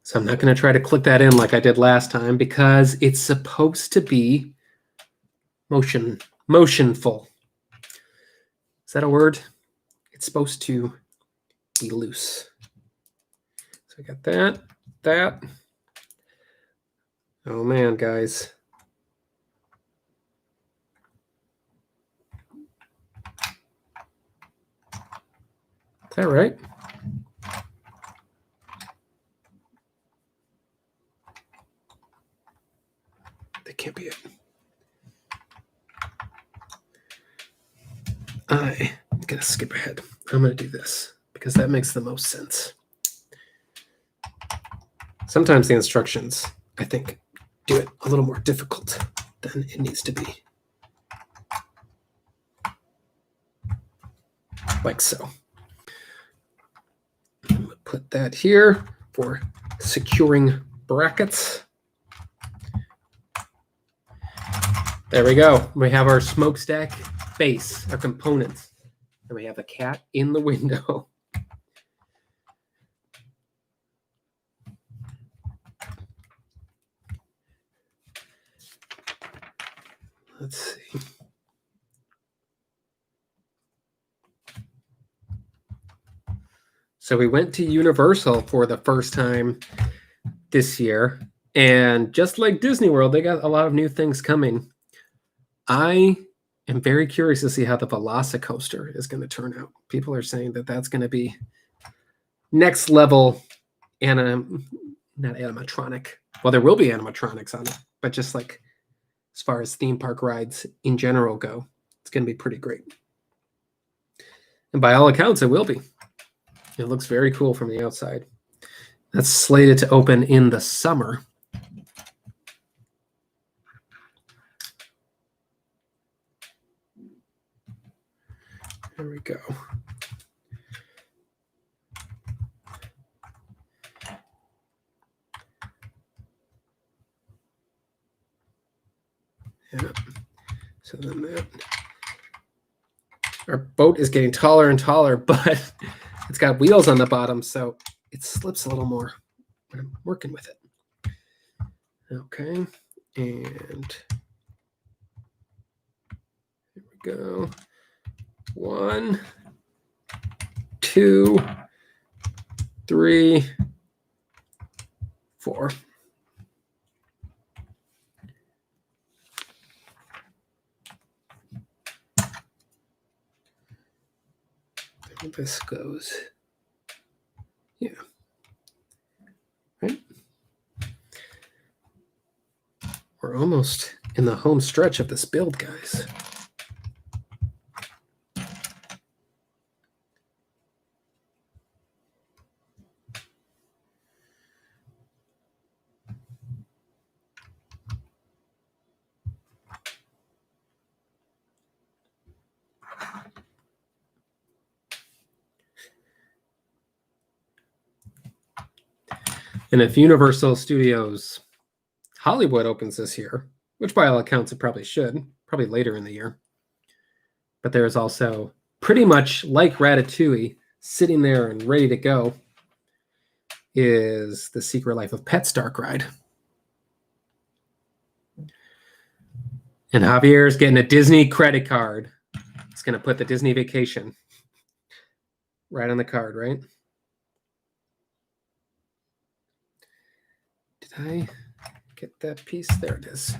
So I'm not going to try to click that in like I did last time because it's supposed to be motionful. Is that a word? It's supposed to be loose. So I got that. Oh man, guys. Is that right? That can't be it. I'm going to skip ahead. I'm going to do this because that makes the most sense. Sometimes the instructions, I think, do it a little more difficult than it needs to be. Like so. I'm going to put that here for securing brackets. There we go. We have our smokestack base, our components. And we have a cat in the window. Let's see. So we went to Universal for the first time this year. And just like Disney World, they got a lot of new things coming. I am very curious to see how the Velocicoaster is going to turn out. People are saying that that's going to be next level not animatronic. Well, there will be animatronics on it, but just like as far as theme park rides in general go, it's going to be pretty great. And by all accounts, it will be. It looks very cool from the outside. That's slated to open in the summer. There we go. Yeah. So then that. Our boat is getting taller and taller, but it's got wheels on the bottom, so it slips a little more when I'm working with it. Okay, and here we go. 1, 2, 3, 4. And this goes, yeah, right? We're almost in the home stretch of this build, guys. And if Universal Studios Hollywood opens this year, which by all accounts it probably should, probably later in the year, but there's also pretty much like Ratatouille sitting there and ready to go is The Secret Life of Pets dark ride. And Javier's getting a Disney credit card. It's going to put the Disney vacation right on the card, right? Did I get that piece? There it is.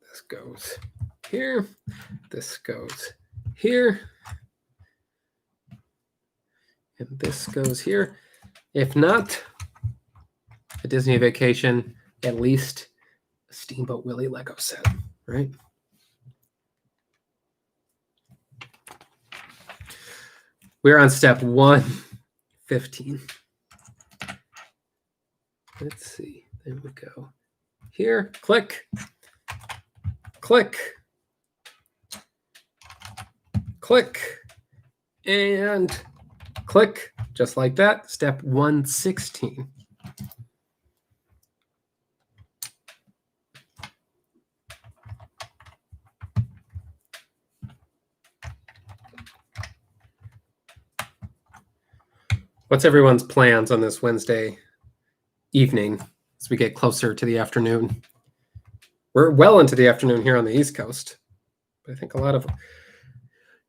This goes here. This goes here. And this goes here. If not a Disney vacation, at least a Steamboat Willie Lego set, right? We're on step 115. Let's see. There we go. Here, click, click, click, and click, just like that. Step 116. What's everyone's plans on this Wednesday evening as we get closer to the afternoon? We're well into the afternoon here on the East Coast, but I think a lot of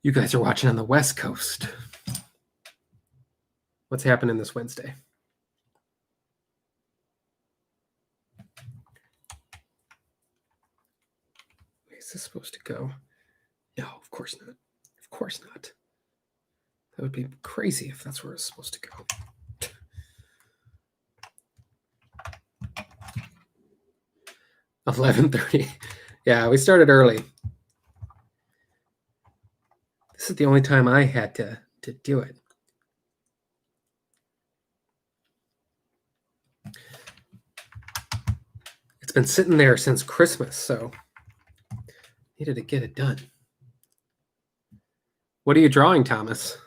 you guys are watching on the West Coast. What's happening this Wednesday? Where is this supposed to go? No, of course not. Of course not. That would be crazy if that's where it's supposed to go. $11:30. Yeah, we started early. This is the only time I had to do it. It's been sitting there since Christmas, so needed to get it done. What are you drawing, Thomas?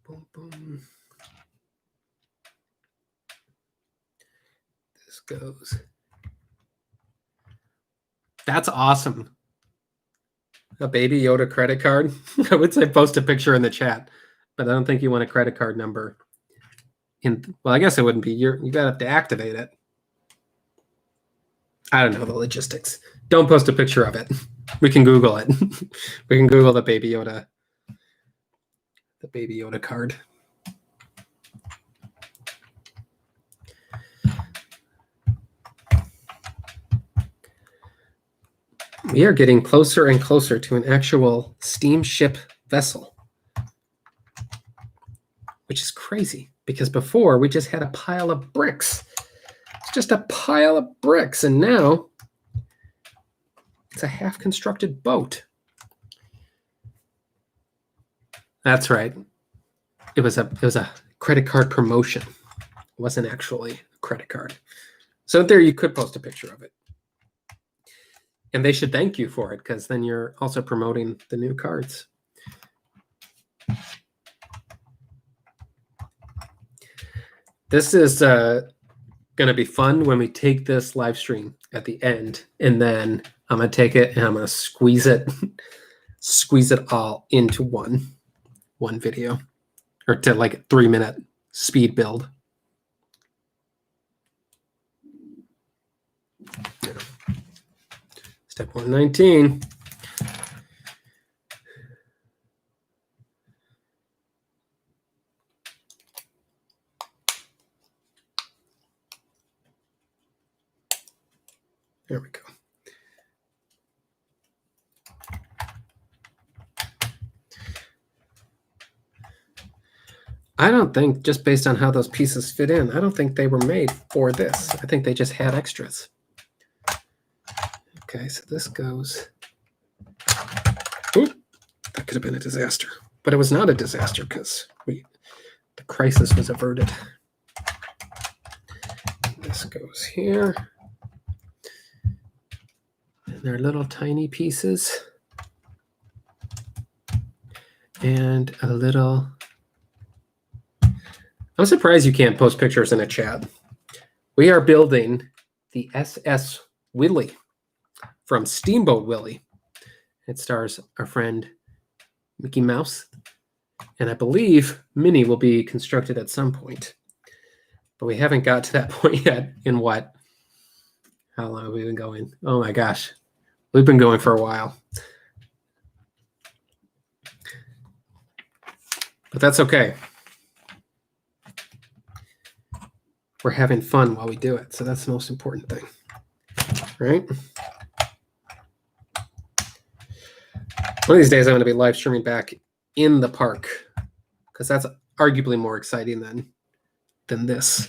Boom, boom. This goes. That's awesome. A Baby Yoda credit card. I would say post a picture in the chat, but I don't think you want a credit card number. Well, I guess it wouldn't be. You gotta have to activate it. I don't know the logistics. Don't post a picture of it. We can Google it. We can Google the Baby Yoda. The Baby Yoda card. We are getting closer and closer to an actual steamship vessel, which is crazy because before we just had a pile of bricks. It's just a pile of bricks, and now it's a half-constructed boat. That's right. It was a credit card promotion. It wasn't actually a credit card. So there you could post a picture of it. And they should thank you for it because then you're also promoting the new cards. This is going to be fun when we take this live stream at the end. And then I'm going to take it and I'm going to squeeze it all into one video or to like a 3-minute speed build. Step 119. There we go. I don't think, just based on how those pieces fit in, I don't think they were made for this. I think they just had extras. Okay, so this goes. Oop, that could have been a disaster. But it was not a disaster because the crisis was averted. This goes here. And they're little tiny pieces. And a little. I'm surprised you can't post pictures in a chat. We are building the SS Willie from Steamboat Willie. It stars our friend Mickey Mouse. And I believe Minnie will be constructed at some point. But we haven't got to that point yet in what? How long have we been going? Oh my gosh. We've been going for a while. But that's okay. We're having fun while we do it. So that's the most important thing. Right? One of these days I'm going to be live streaming back in the park because that's arguably more exciting than this.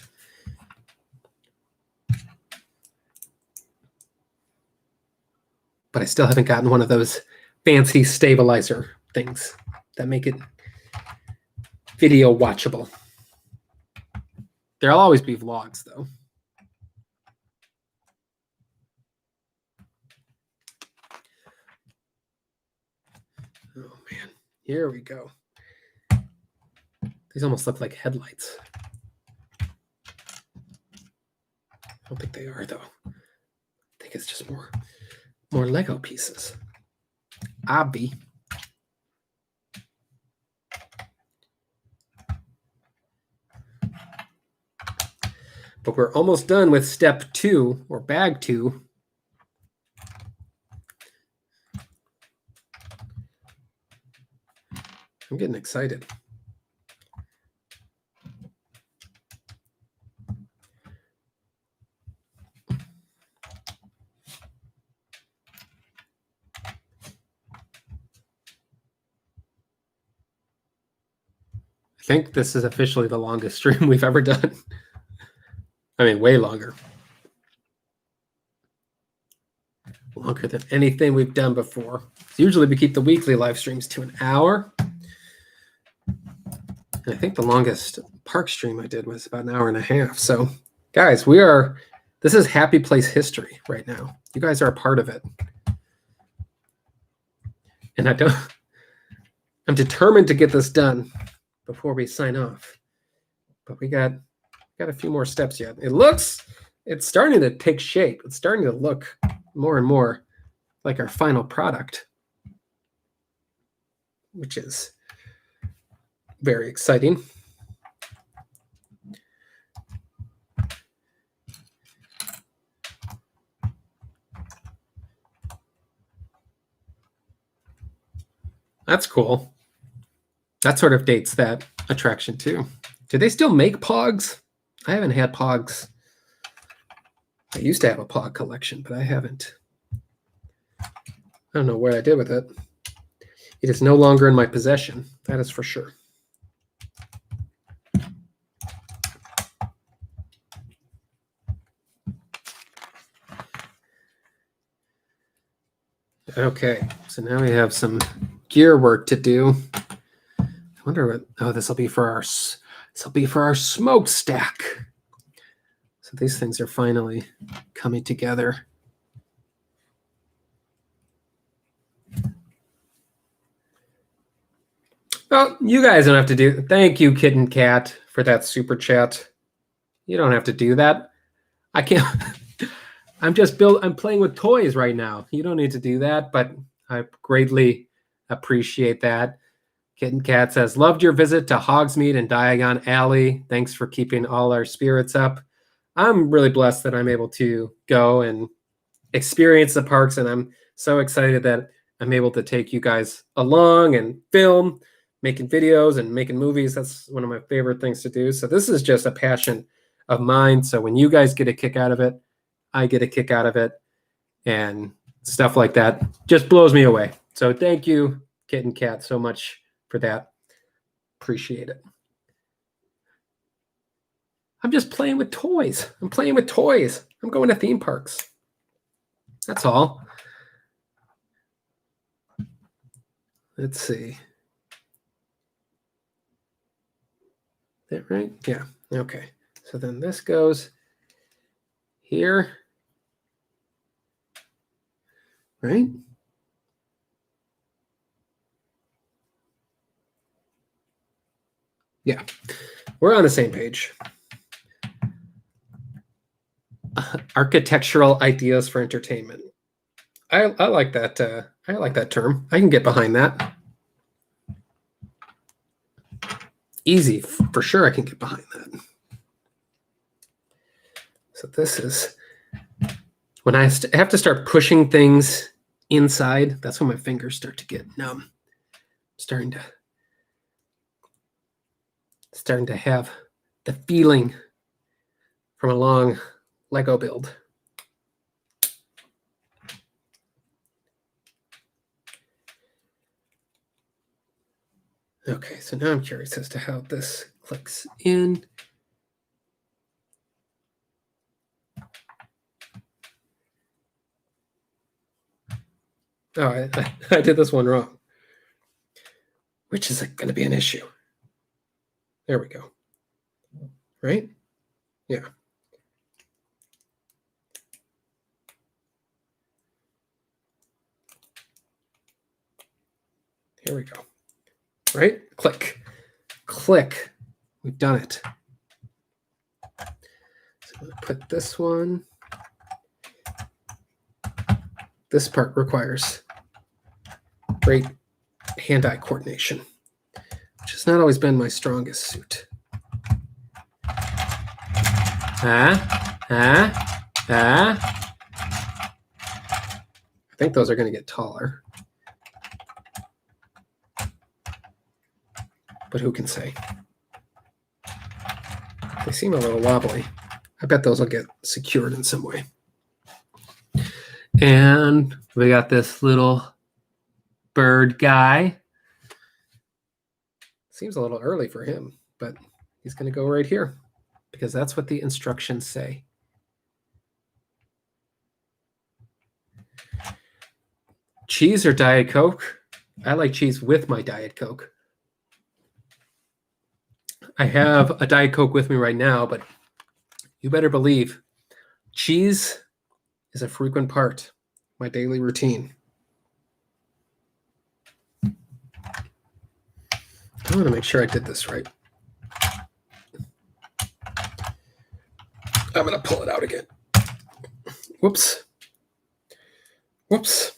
But I still haven't gotten one of those fancy stabilizer things that make it video watchable. There'll always be vlogs, though. Oh, man. Here we go. These almost look like headlights. don't think they are, though. I think it's just more Lego pieces. Obvi. But we're almost done with step 2, or bag 2. I'm getting excited. I think this is officially the longest stream we've ever done. I mean, way longer. Longer than anything we've done before. So usually we keep the weekly live streams to an hour. And I think the longest park stream I did was about an hour and a half. So guys, this is Happy Place history right now. You guys are a part of it. And I'm determined to get this done before we sign off. But we got a few more steps yet. It's starting to take shape. It's starting to look more and more like our final product, which is very exciting. That's cool. That sort of dates that attraction too. Do they still make Pogs? I haven't had Pogs. I used to have a Pog collection, but I haven't. I don't know what I did with it. It is no longer in my possession. That is for sure. Okay, so now we have some gear work to do. I wonder what. Oh, this will be for our smokestack. So these things are finally coming together. Well, you guys don't have to do. Thank you, Kitten Cat, for that super chat. You don't have to do that. I can't. I'm playing with toys right now. You don't need to do that, but I greatly appreciate that. Kitten Cat says, loved your visit to Hogsmeade and Diagon Alley. Thanks for keeping all our spirits up. I'm really blessed that I'm able to go and experience the parks, and I'm so excited that I'm able to take you guys along and film, making videos and making movies. That's one of my favorite things to do. So this is just a passion of mine. So when you guys get a kick out of it, I get a kick out of it, and stuff like that just blows me away. So thank you, Kitten Cat, so much for that. Appreciate it. I'm just playing with toys. I'm playing with toys. I'm going to theme parks. That's all. Let's see. Is that right? Yeah. Okay. So then this goes here. Right? Yeah. We're on the same page. Architectural ideas for entertainment. I like that. I like that term. I can get behind that. Easy, for sure. I can get behind that. So this is when I have to start pushing things inside. That's when my fingers start to get numb. Starting to have the feeling from a long Lego build. Okay, so now I'm curious as to how this clicks in. Oh, I did this one wrong. Which is going to be an issue. There we go. Right? Yeah. Here we go. Right? Click. Click. We've done it. So Put this one. This part requires great hand-eye coordination, which has not always been my strongest suit. I think those are going to get taller. But who can say? They seem a little wobbly. I bet those will get secured in some way. And we got this little bird guy. Seems a little early for him, but he's going to go right here because that's what the instructions say. Cheese or Diet Coke? I like cheese with my Diet Coke. I have a Diet Coke with me right now, but you better believe cheese is a frequent part of my daily routine. I want to make sure I did this right. I'm going to pull it out again. Whoops. Whoops.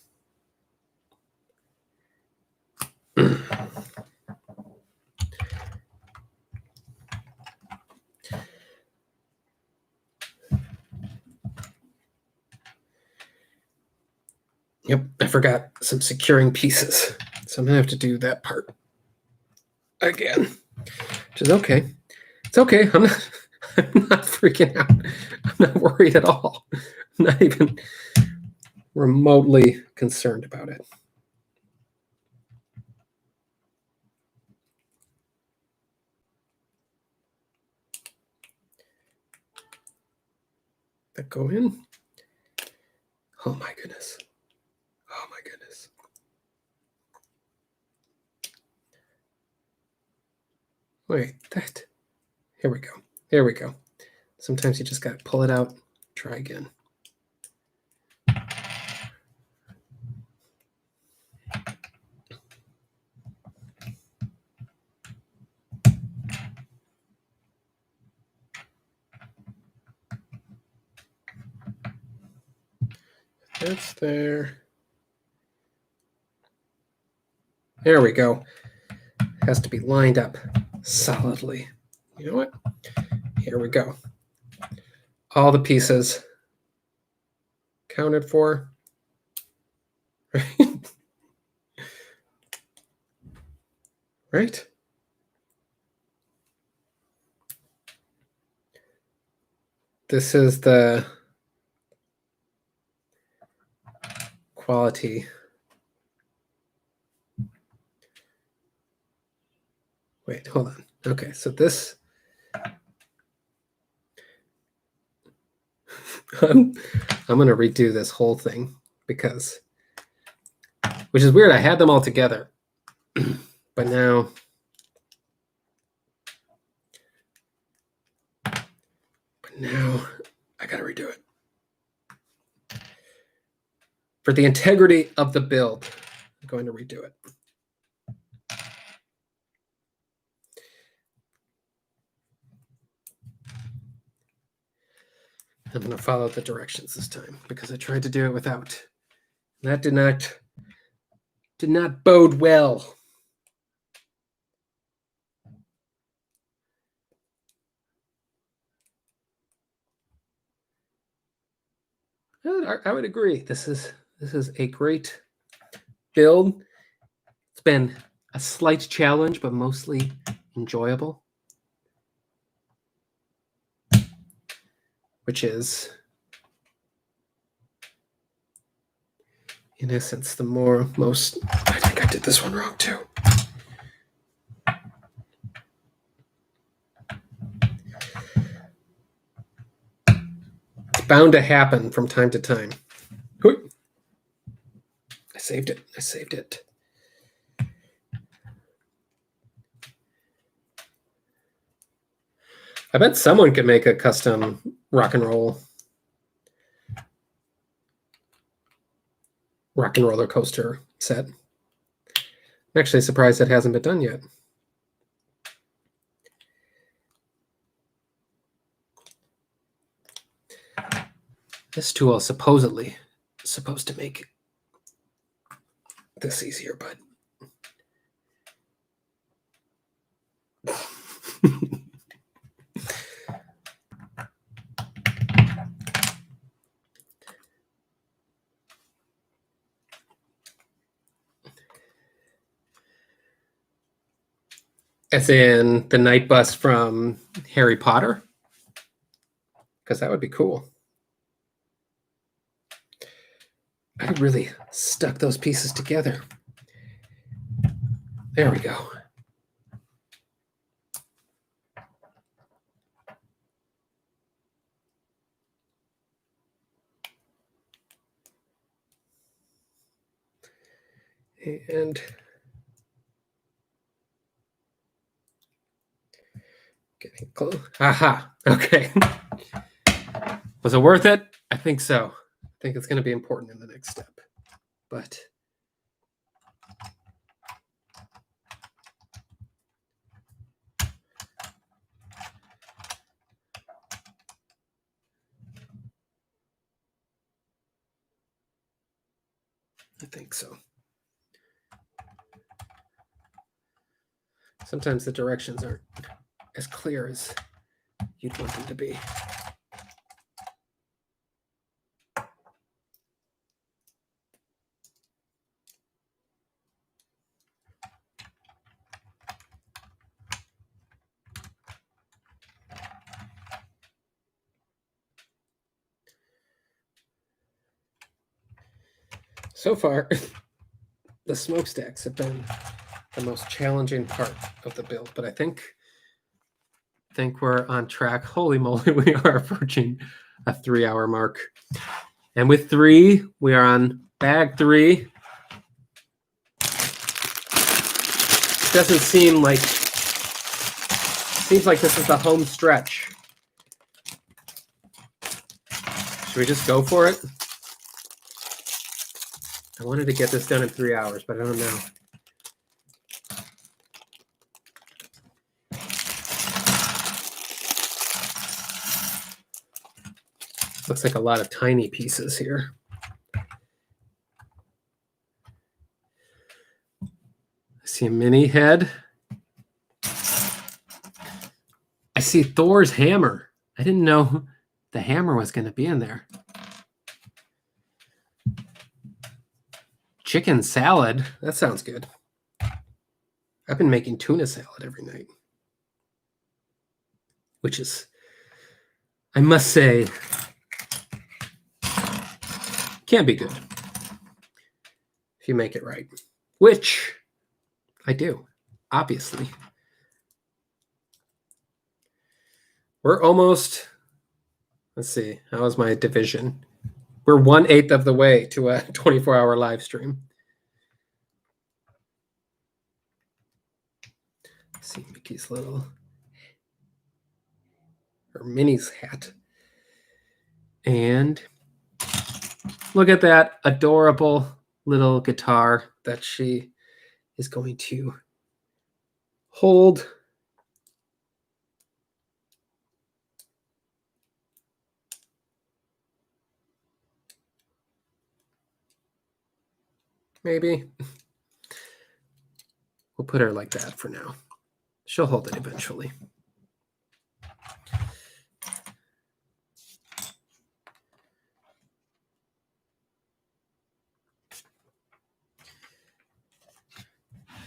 Yep, I forgot some securing pieces. So I'm going to have to do that part again, which is okay. It's okay. I'm not freaking out. I'm not worried at all. I'm not even remotely concerned about it. That go in? Oh my goodness. Oh my goodness. Wait, that. Here we go. There we go. Sometimes you just got to pull it out. Try again. That's there. There we go. Has to be lined up solidly. You know what? Here we go. All the pieces counted for. Right? Right? This is the quality. Wait, hold on. Okay, so this. I'm going to redo this whole thing because, which is weird. I had them all together, but now I got to redo it. For the integrity of the build, I'm going to redo it. I'm going to follow the directions this time because I tried to do it without. That did not bode well. I would agree. This is a great build. It's been a slight challenge, but mostly enjoyable. Which is, in essence, the most. I think I did this one wrong too. It's bound to happen from time to time. I saved it. I bet someone could make a custom rock and roller coaster set. I'm actually surprised it hasn't been done yet. This tool is supposedly supposed to make this easier, but as in the night bus from Harry Potter, because that would be cool. I really stuck those pieces together. There we go. And getting close. Aha. Okay. Was it worth it? I think so. I think it's going to be important in the next step. But I think so. Sometimes the directions aren't as clear as you'd want them to be. So far, the smokestacks have been the most challenging part of the build, but I think we're on track. Holy moly, we are approaching a 3-hour mark. And with 3, we are on bag 3. Doesn't seem like, seems like this is the home stretch. Should we just go for it? I wanted to get this done in 3 hours, but I don't know. Looks like a lot of tiny pieces here. I see a mini head. I see Thor's hammer. I didn't know the hammer was going to be in there. Chicken salad. That sounds good. I've been making tuna salad every night, which is, I must say, can be good if you make it right, which I do, obviously. We're almost, let's see, how was my division? We're 1/8 of the way to a 24-hour live stream. See Mickey's little, or Minnie's hat. And look at that adorable little guitar that she is going to hold. Maybe. We'll put her like that for now. She'll hold it eventually.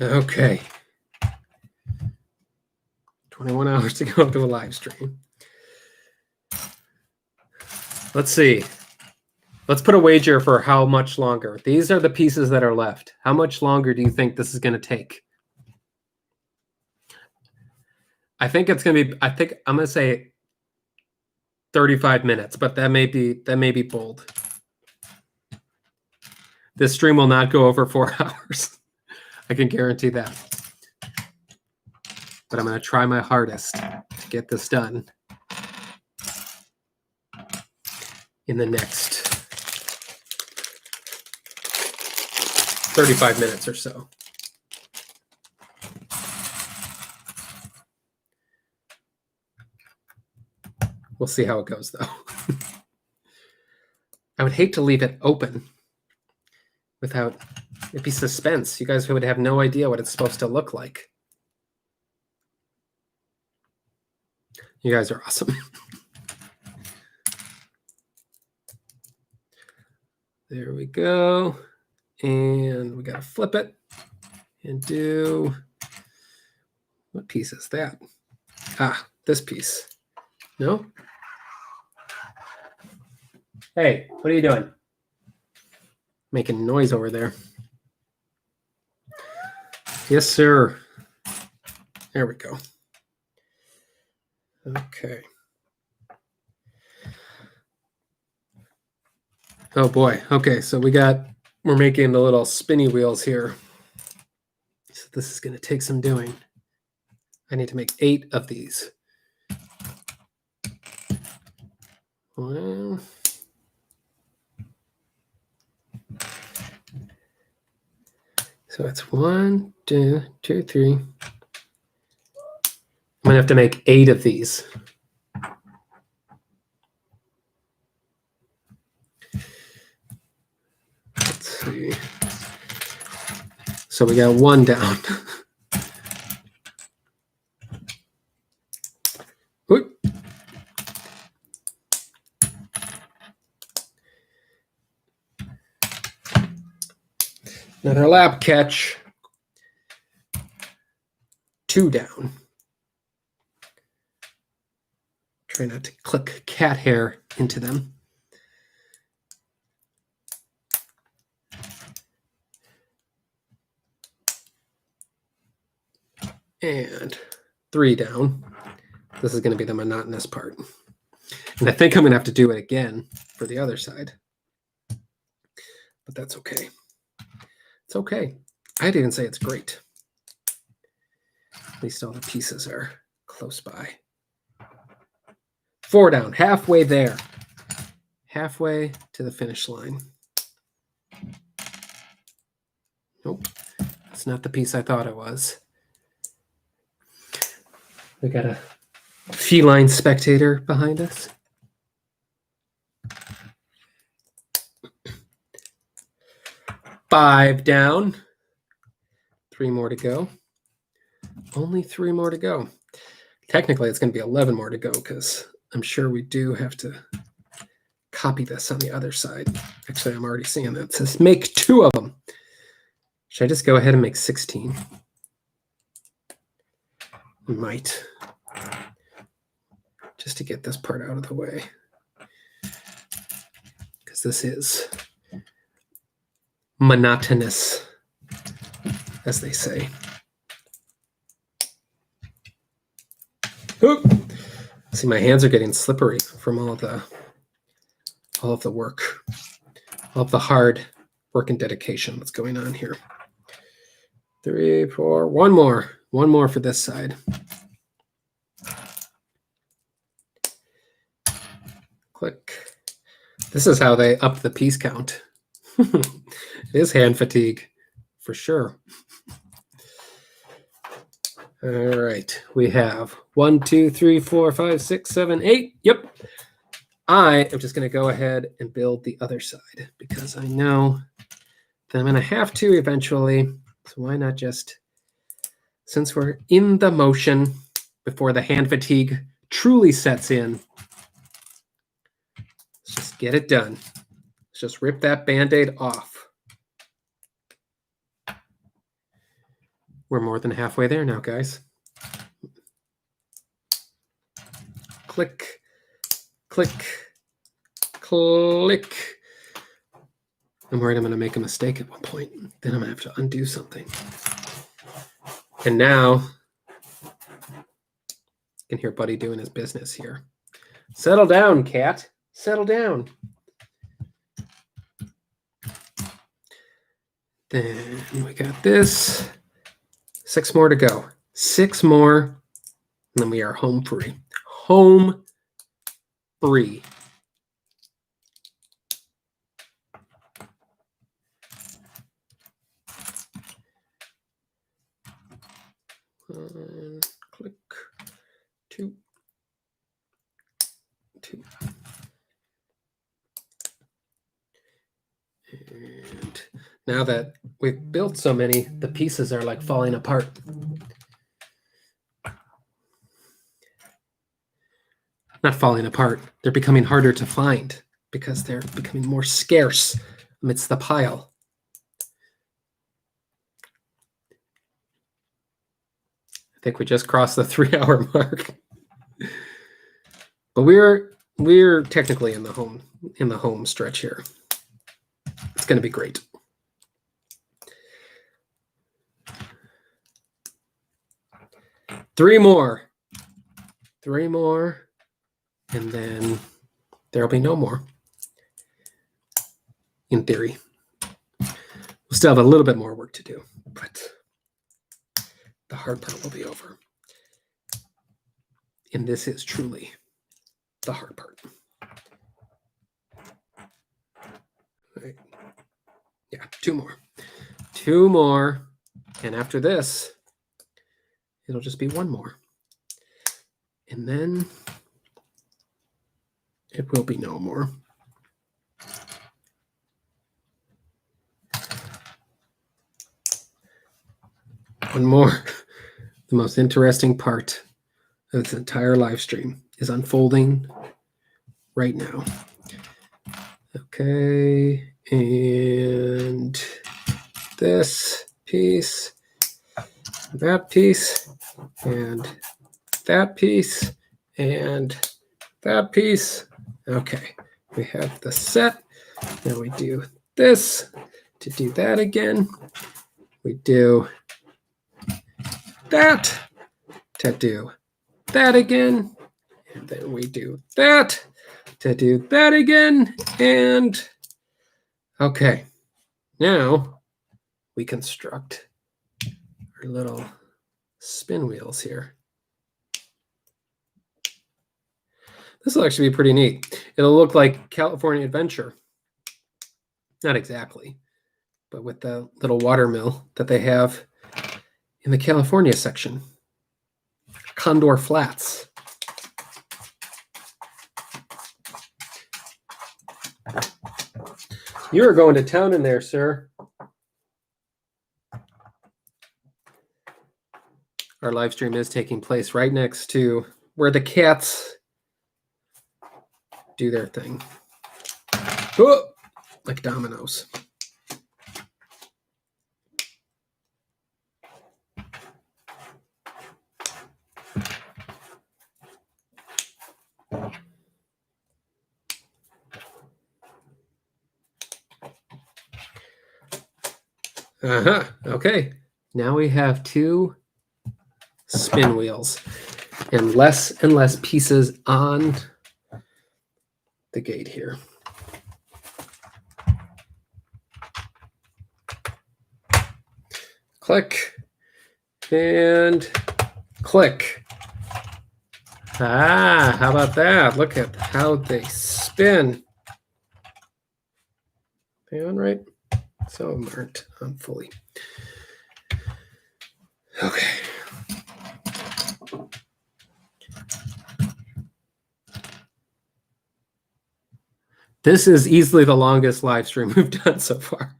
Okay. 21 hours to go to a live stream. Let's see. Let's put a wager for how much longer. These are the pieces that are left. How much longer do you think this is going to take? I think it's going to be, I'm going to say 35 minutes, but that may be bold. This stream will not go over 4 hours. I can guarantee that. But I'm going to try my hardest to get this done in the next 35 minutes or so. We'll see how it goes, though. I would hate to leave it open without, it'd be suspense. You guys would have no idea what it's supposed to look like. You guys are awesome. There we go. And we got to flip it and do, what piece is that? Ah, this piece. No? Hey, what are you doing? Making noise over there. Yes, sir. There we go. Okay. Oh boy. Okay, so we're making the little spinny wheels here. So this is going to take some doing. I need to make 8 of these. Well, so it's 1, 2, 2, 3. I'm going to have to make 8 of these. Let's see. So we got 1 down. Oop. Another lap catch. 2 down. Try not to click cat hair into them. And 3 down. This is going to be the monotonous part. And I think I'm going to have to do it again for the other side. But that's okay. It's okay. I'd even say it's great. At least all the pieces are close by. 4 down, halfway there. Halfway to the finish line. Nope, it's not the piece I thought it was. We got a feline spectator behind us. Five down. 3 more to go. Only 3 more to go. Technically, it's going to be 11 more to go because I'm sure we do have to copy this on the other side. Actually, I'm already seeing that. It says make 2 of them. Should I just go ahead and make 16? Might. Just to get this part out of the way. Because this is monotonous, as they say. Oop. See, my hands are getting slippery from all of the work, all of the hard work and dedication that's going on here. 3, 4, 1 more. 1 more for this side. Click. This is how they up the piece count. It is hand fatigue, for sure. All right, we have 1, 2, 3, 4, 5, 6, 7, 8. Yep. I am just going to go ahead and build the other side because I know that I'm going to have to eventually. So why not just, since we're in the motion before the hand fatigue truly sets in, let's just get it done. Let's just rip that Band-Aid off. We're more than halfway there now, guys. Click, click, click. I'm worried I'm going to make a mistake at one point. Then I'm going to have to undo something. And now, you can hear Buddy doing his business here. Settle down, cat. Settle down. Then we got this. 6 more to go. 6 more, and then we are home free. Home free. Click. 2. 2. Now that we've built so many, the pieces are like falling apart. Not falling apart. They're becoming harder to find because they're becoming more scarce amidst the pile. I think we just crossed the 3-hour mark. But we're technically in the home stretch here. It's going to be great. Three more, and then there'll be no more. In theory, we'll still have a little bit more work to do, but the hard part will be over. And this is truly the hard part. Right. Yeah, two more, and after this, it'll just be one more, and then it will be no more. One more. The most interesting part of this entire live stream is unfolding right now. Okay, and this piece, that piece, and that piece, and that piece. Okay, we have the set. Now we do this to do that again. We do that to do that again. And then we do that to do that again. And okay, now we construct our little spin wheels here. This will actually be pretty neat. It'll look like California Adventure. Not exactly, but with the little water mill that they have in the California section. Condor Flats. You are going to town in there, sir. Our live stream is taking place right next to where the cats do their thing. Oh, like dominoes. Okay. Now we have two spin wheels and less pieces on the gate here. Click and click. Ah, how about that? Look at how they spin. Are they on right? Some of them aren't on fully. Okay. This is easily the longest live stream we've done so far.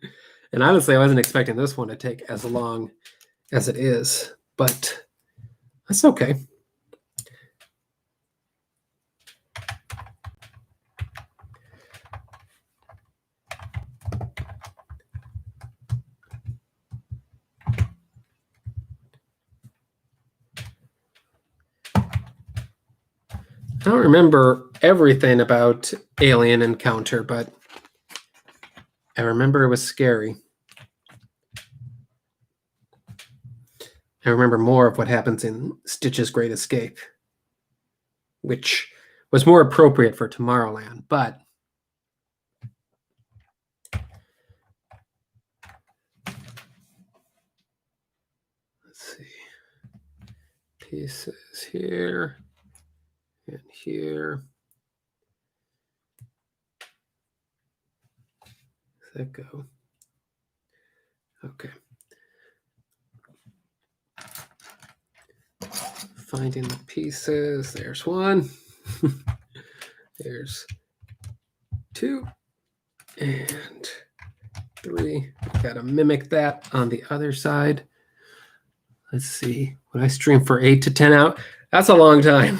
And honestly, I wasn't expecting this one to take as long as it is, but that's okay. I don't remember everything about Alien Encounter, but I remember it was scary. I remember more of what happens in Stitch's Great Escape, which was more appropriate for Tomorrowland, but let's see. Pieces here and here. Does that go? Okay. Finding the pieces. There's one. There's two and three. Got to mimic that on the other side. Let's see. When I stream for 8 to 10 out, that's a long time.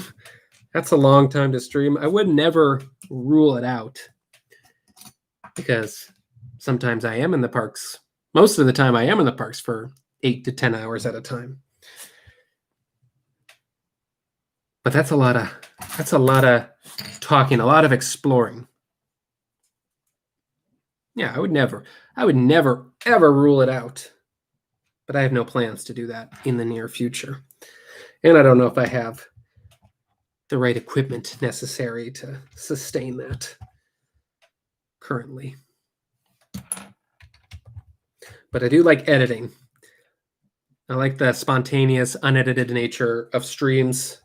That's a long time to stream. I would never rule it out because sometimes I am in the parks. Most of the time I am in the parks for 8 to 10 hours at a time. But that's a lot of talking, a lot of exploring. Yeah, I would never ever rule it out. But I have no plans to do that in the near future. And I don't know if I have the right equipment necessary to sustain that currently. But I do like editing. I like the spontaneous, unedited nature of streams.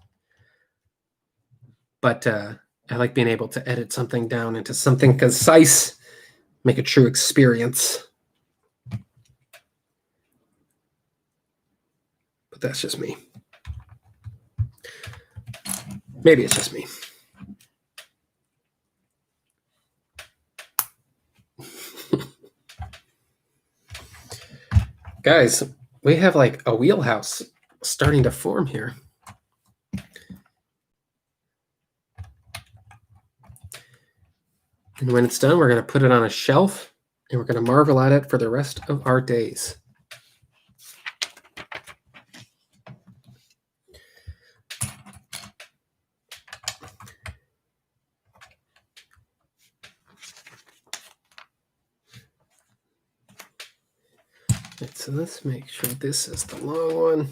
But I like being able to edit something down into something concise, make a true experience. But that's just me. Maybe it's just me. Guys, we have like a wheelhouse starting to form here. And when it's done, we're going to put it on a shelf and we're going to marvel at it for the rest of our days. Right, so let's make sure this is the long one.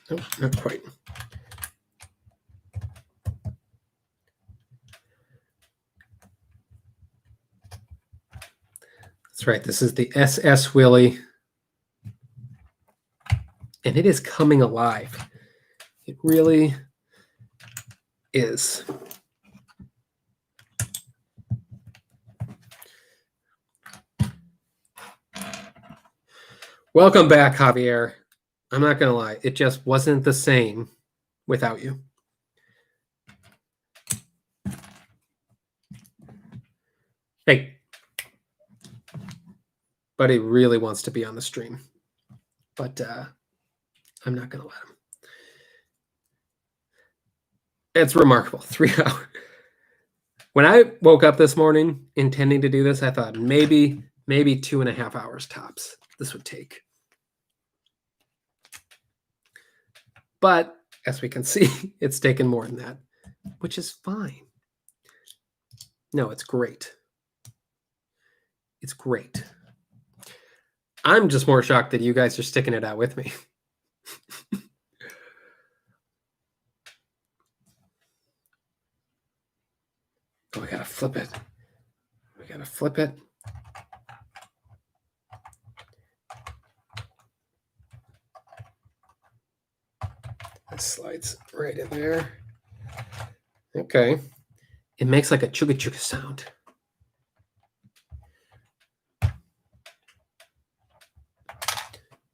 Nope, not quite. That's right. This is the SS Willy. And it is coming alive. It really is. Welcome back, Javier. I'm not going to lie. It just wasn't the same without you. Hey. Buddy really wants to be on the stream. But I'm not going to let him. It's remarkable. 3 hours. When I woke up this morning intending to do this, I thought maybe 2.5 hours tops this would take. But as we can see, it's taken more than that, which is fine. No, it's great. It's great. I'm just more shocked that you guys are sticking it out with me. Oh, we gotta flip it. We gotta flip it. This slides right in there. Okay. It makes like a chugga chugga sound.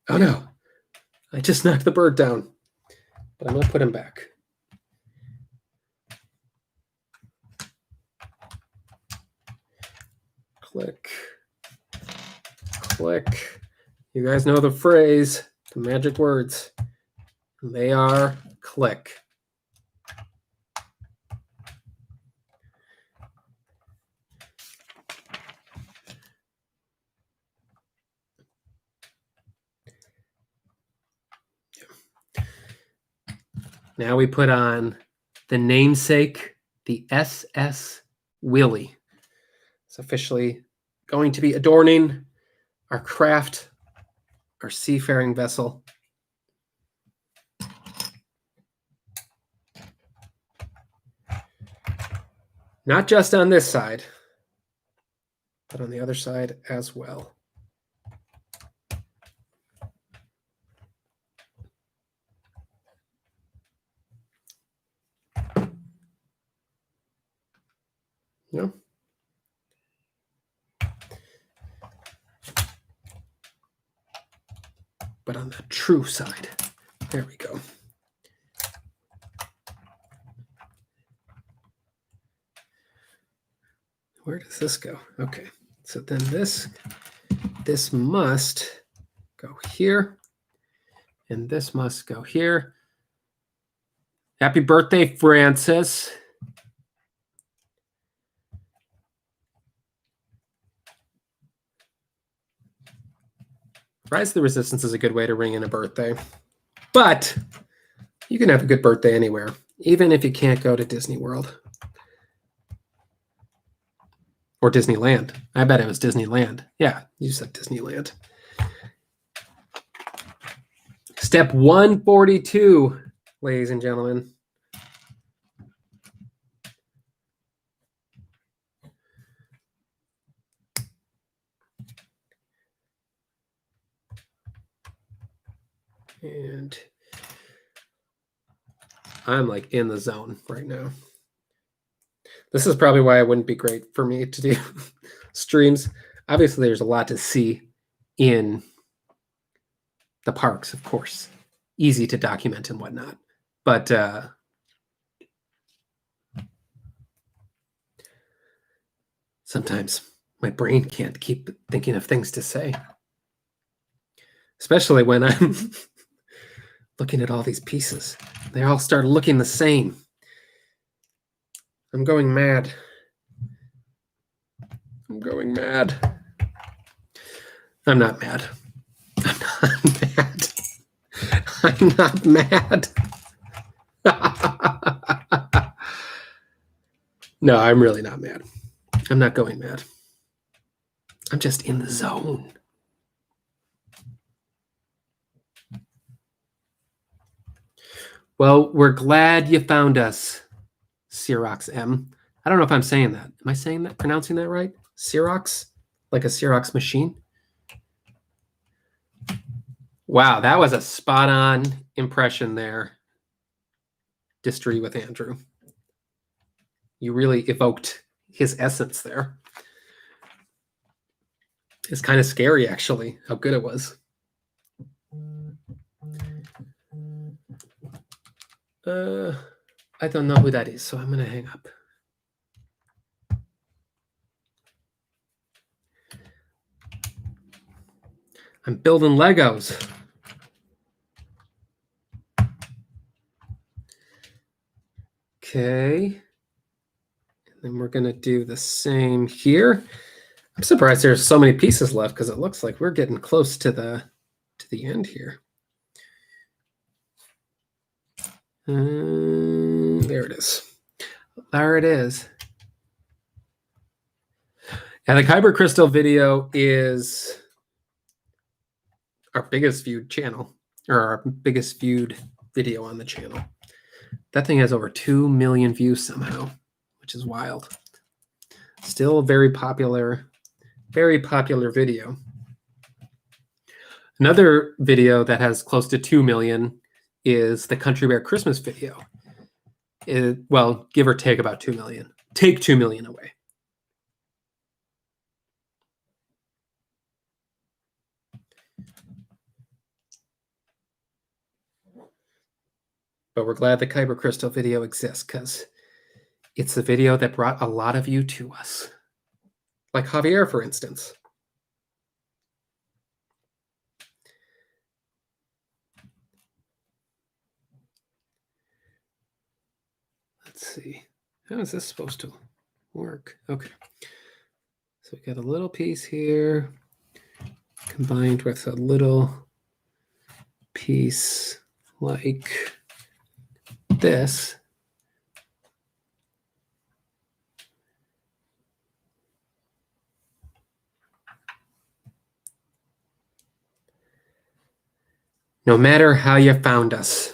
Oh no. I just knocked the bird down. But I'm going to put him back. Click. Click. You guys know the phrase, the magic words. They are click. Now we put on the namesake, the SS Willy. It's officially going to be adorning our craft, our seafaring vessel. Not just on this side, but on the other side as well. Yeah. but on the true side. There we go. Where does this go? Okay, so then this must go here, and this must go here. Happy birthday, Francis. Rise of the Resistance is a good way to ring in a birthday. But you can have a good birthday anywhere, even if you can't go to Disney World. Or Disneyland. I bet it was Disneyland. Yeah, you said Disneyland. Step 142, ladies and gentlemen. And I'm like in the zone right now. This is probably why it wouldn't be great for me to do streams. Obviously, there's a lot to see in the parks, of course. Easy to document and whatnot. But sometimes my brain can't keep thinking of things to say. Especially when I'm looking at all these pieces. They all start looking the same. I'm going mad. I'm going mad. I'm not mad. I'm not mad. I'm not mad. No, I'm really not mad. I'm not going mad. I'm just in the zone. Well, we're glad you found us, Xerox M. I don't know if I'm saying that. Am I saying that, pronouncing that right? Xerox? Like a Xerox machine? Wow, that was a spot-on impression there. Distry with Andrew. You really evoked his essence there. It's kind of scary, actually, how good it was. I don't know who that is, so I'm going to hang up. I'm building Legos. Okay. And then we're going to do the same here. I'm surprised there's so many pieces left because it looks like we're getting close to the end here. There it is. There it is. And the Kyber Crystal video is our biggest viewed channel, or our biggest viewed video on the channel. That thing has over 2 million views somehow, which is wild. Still a very popular video. Another video that has close to 2 million is the Country Bear Christmas video. Well, give or take about 2 million. Take 2 million away. But we're glad the Kyber Crystal video exists because it's the video that brought a lot of you to us. Like Javier, for instance. Let's see. How is this supposed to work? Okay. So we got a little piece here combined with a little piece like this. No matter how you found us,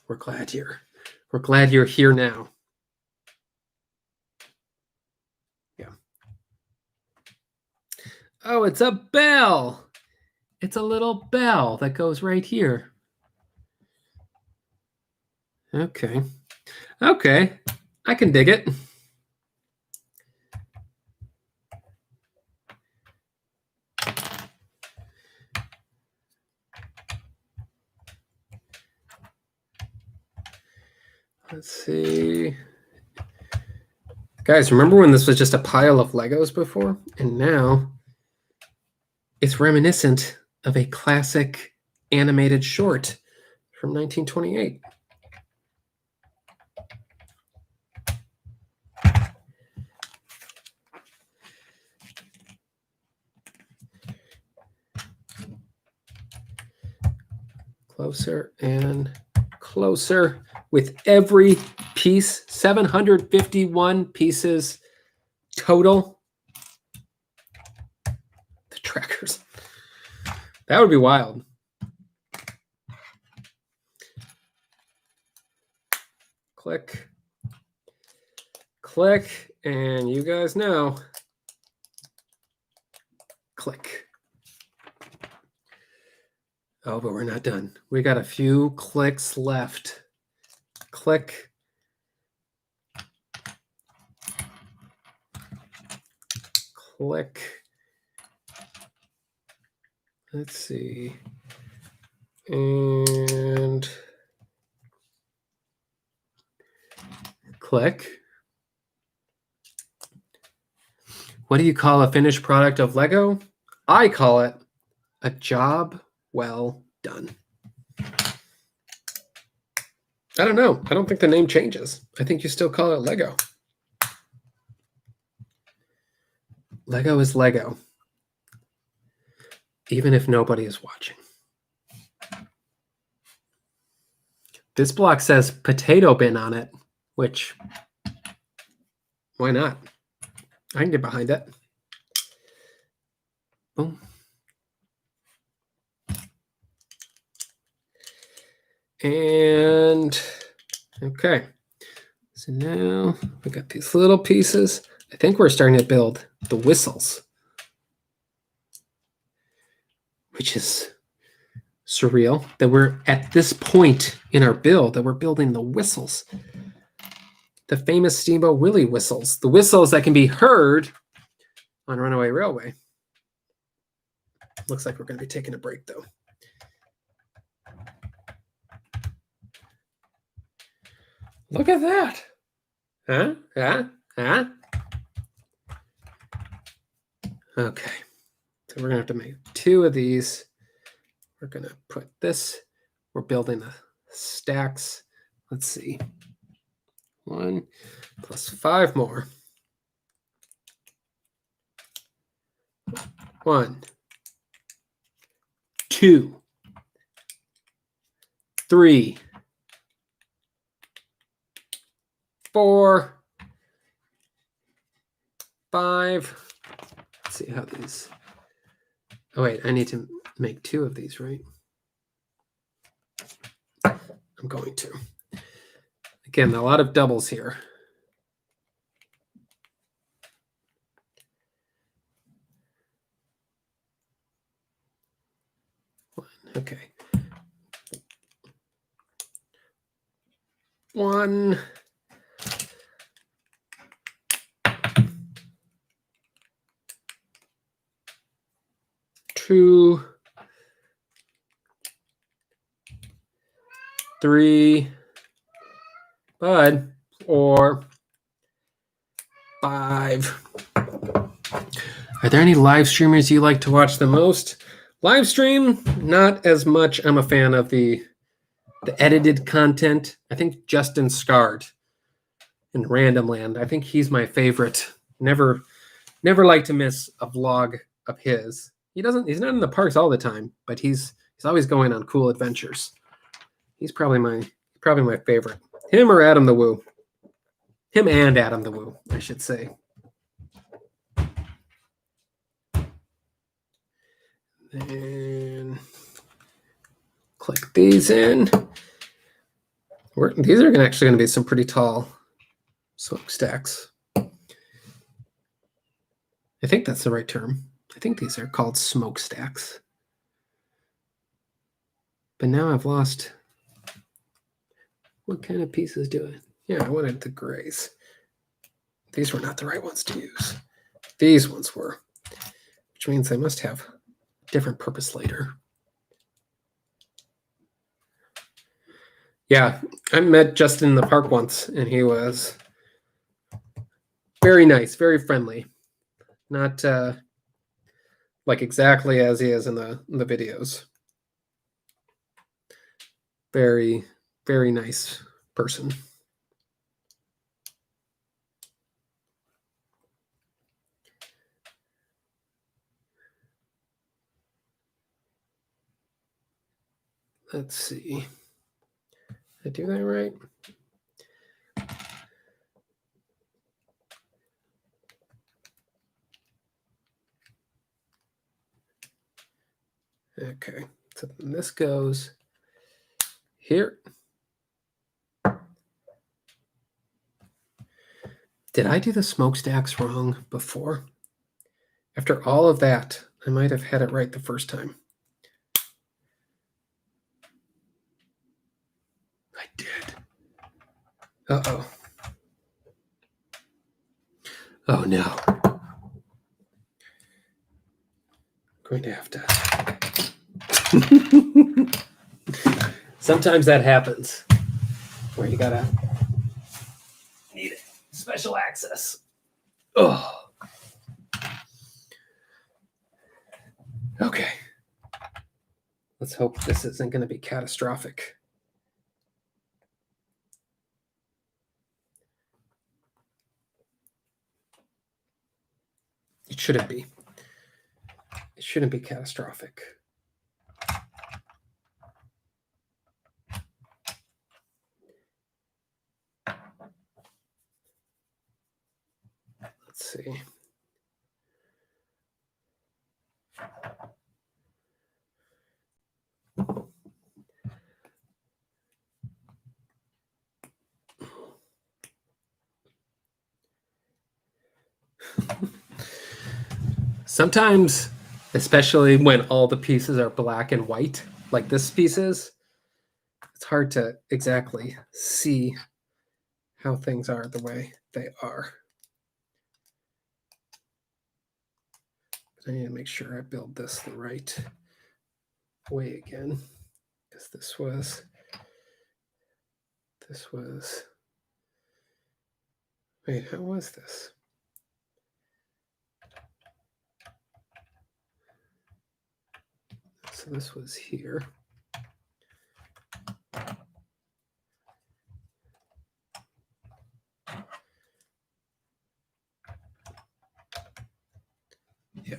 we're glad you're here now. Yeah. Oh, it's a bell. It's a little bell that goes right here. Okay. Okay. I can dig it. Let's see. Guys, remember when this was just a pile of Legos before? And now it's reminiscent of a classic animated short from 1928. Closer and closer with every piece. 751 pieces total. The trackers. That would be wild. Click. Click. And you guys know. Click. Oh, but we're not done. We got a few clicks left. Click. Click. Let's see. And click. What do you call a finished product of Lego? I call it a job well done. I don't know. I don't think the name changes. I think you still call it Lego. Lego is Lego, even if nobody is watching. This block says potato bin on it, which, why not? I can get behind it. Boom. And, okay. So now we got these little pieces. I think we're starting to build the whistles, which is surreal that we're at this point in our build that we're building the whistles. The famous Steamboat Willie whistles. The whistles that can be heard on Runaway Railway. Looks like we're going to be taking a break, though. Look at that. Huh? Huh? Huh? Okay. So we're going to have to make 2 of these. We're going to put this. We're building the stacks. Let's see. 1 plus 5 more. 1, 2, 3, 4, 5. Let's see how these. Oh, wait, I need to make 2 of these, right? I'm going to. Again, a lot of doubles here. Okay. 1. 2, 3, bud, 4, 5. Are there any live streamers you like to watch the most? Live stream, not as much. I'm a fan of the edited content. I think Justin Scarred in Random Land. I think he's my favorite. Never like to miss a vlog of his. He's not in the parks all the time, but he's always going on cool adventures. He's probably my favorite. Him or Adam the Woo. Him and Adam the Woo, I should say. And click these in. These are actually going to be some pretty tall smokestacks. I think that's the right term. I think these are called smokestacks. But now I've lost. What kind of pieces do I? Yeah, I wanted the grays. These were not the right ones to use. These ones were, which means they must have different purpose later. Yeah, I met Justin in the park once, and he was very nice, very friendly. Not like exactly as he is in the videos. Very, very nice person. Let's see. Did I do that right? Okay, so this goes here. Did I do the smokestacks wrong before? After all of that, I might have had it right the first time. I did. Uh-oh. Oh no. I'm going to have to. Sometimes that happens where you gotta need special access. Oh. Okay. Let's hope this isn't going to be catastrophic. It shouldn't be. It shouldn't be catastrophic. Let's see. Sometimes, especially when all the pieces are black and white, like this piece is, it's hard to exactly see how things are the way they are. I need to make sure I build this the right way again, because this was, wait, how was this? So this was here. Yeah.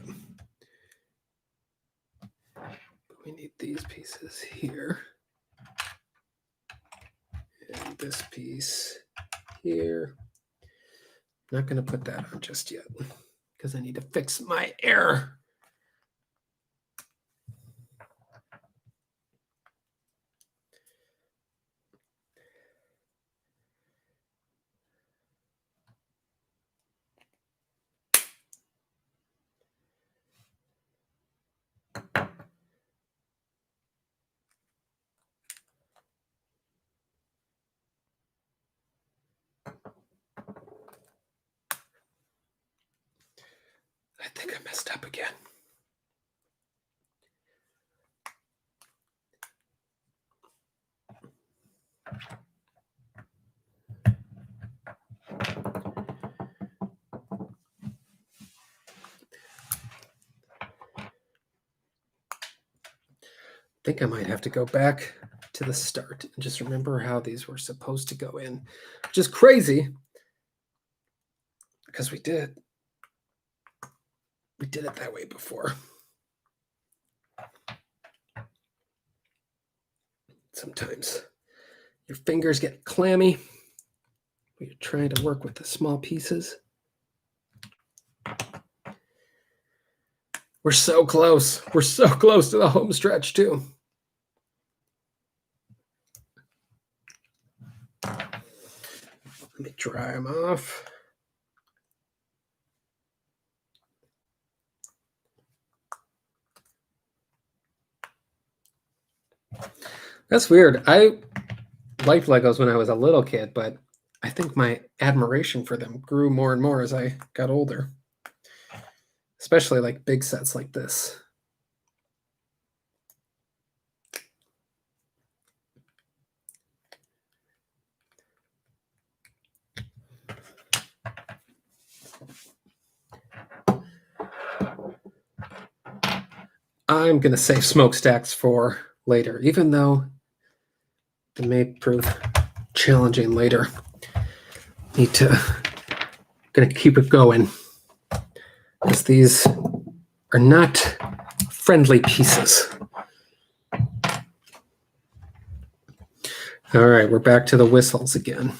We need these pieces here. And this piece here. I'm not going to put that on just yet because I need to fix my error. I think I messed up again. I think I might have to go back to the start and just remember how these were supposed to go in, which is crazy because we did it that way before. Sometimes your fingers get clammy when you're trying to work with the small pieces. We're so close. We're so close to the home stretch too. Let me dry them off. That's weird. I liked Legos when I was a little kid, but I think my admiration for them grew more and more as I got older, especially like big sets like this. I'm going to save smokestacks for later, even though it may prove challenging later. Gonna keep it going, because these are not friendly pieces. All right, we're back to the whistles again.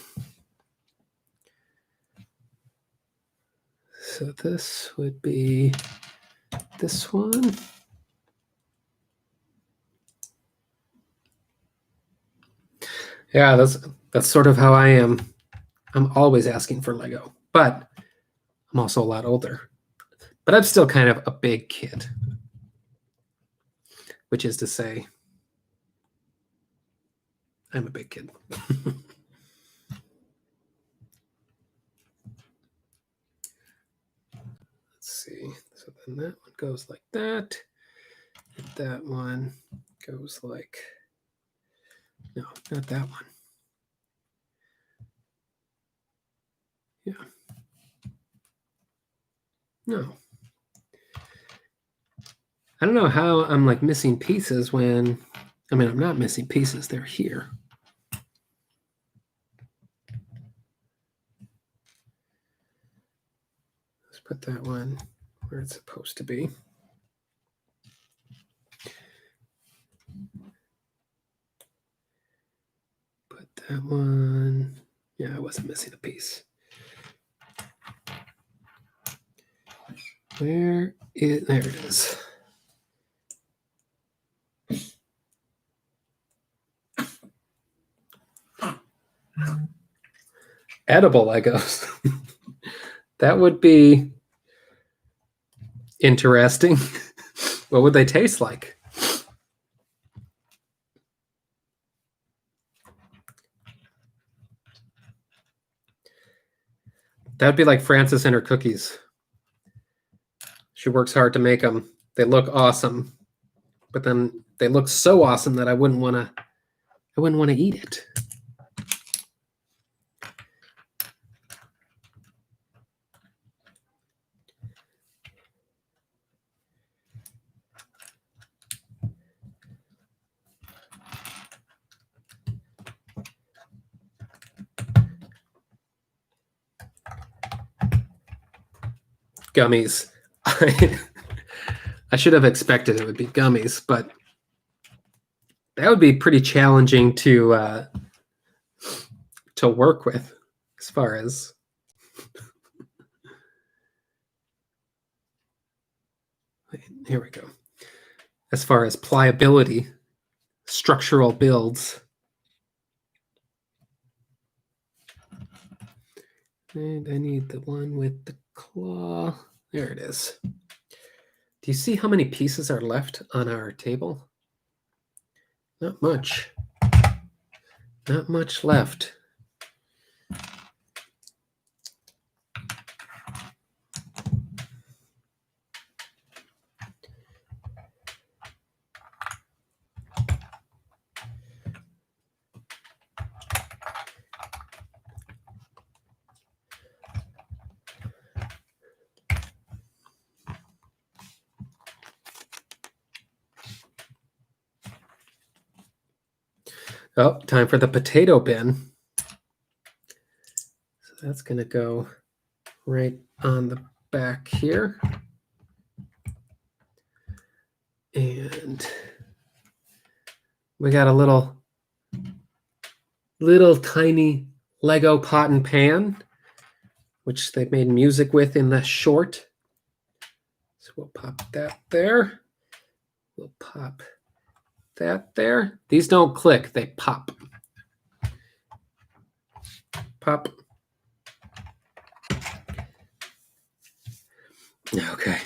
So this would be this one. Yeah, that's sort of how I am. I'm always asking for Lego, but I'm also a lot older. But I'm still kind of a big kid, which is to say, I'm a big kid. Let's see. So then that one goes like that. And that one goes like, no, not that one. Yeah. No. I don't know how I'm like missing pieces when, I mean, I'm not missing pieces. They're here. Let's put that one where it's supposed to be. Put that one. Yeah, I wasn't missing a piece. There it is. Edible Legos. That would be interesting. What would they taste like? That'd be like Frances and her cookies. She works hard to make them. They look awesome, but then they look so awesome that I wouldn't want to eat it. Gummies. I should have expected it would be gummies, but that would be pretty challenging to work with, as far as here we go. As far as pliability, structural builds. And I need the one with the claw. There it is. Do you see how many pieces are left on our table? Not much. Not much left. Oh, time for the potato bin. So that's going to go right on the back here. And we got a little tiny Lego pot and pan, which they made music with in the short. So we'll pop that there. We'll pop that there. These don't click, they pop. Pop. Okay.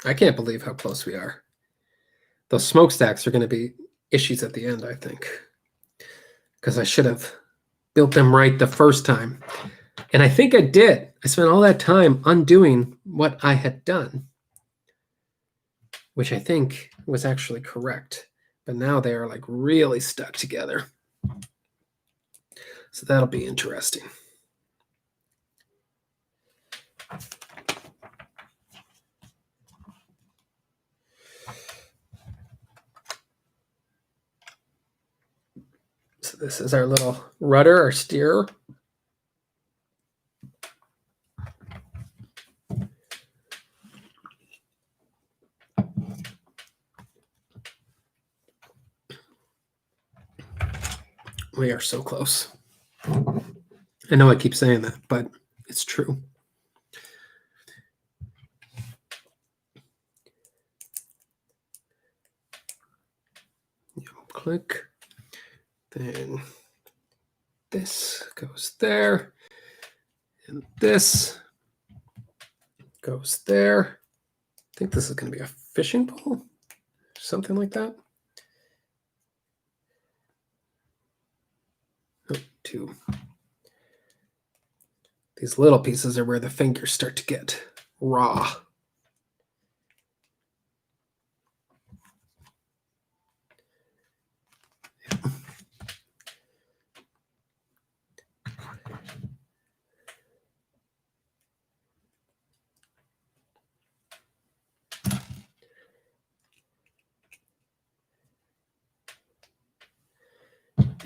I can't believe how close we are. Those smokestacks are going to be issues at the end, I think, because I should have built them right the first time. And I think I did. I spent all that time undoing what I had done, which I think was actually correct. But now they are like really stuck together. So that'll be interesting. So this is our little rudder, our steer. We are so close. I know I keep saying that, but it's true. Click. Then this goes there. And this goes there. I think this is going to be a fishing pole. Something like that. Oh, two. These little pieces are where the fingers start to get raw.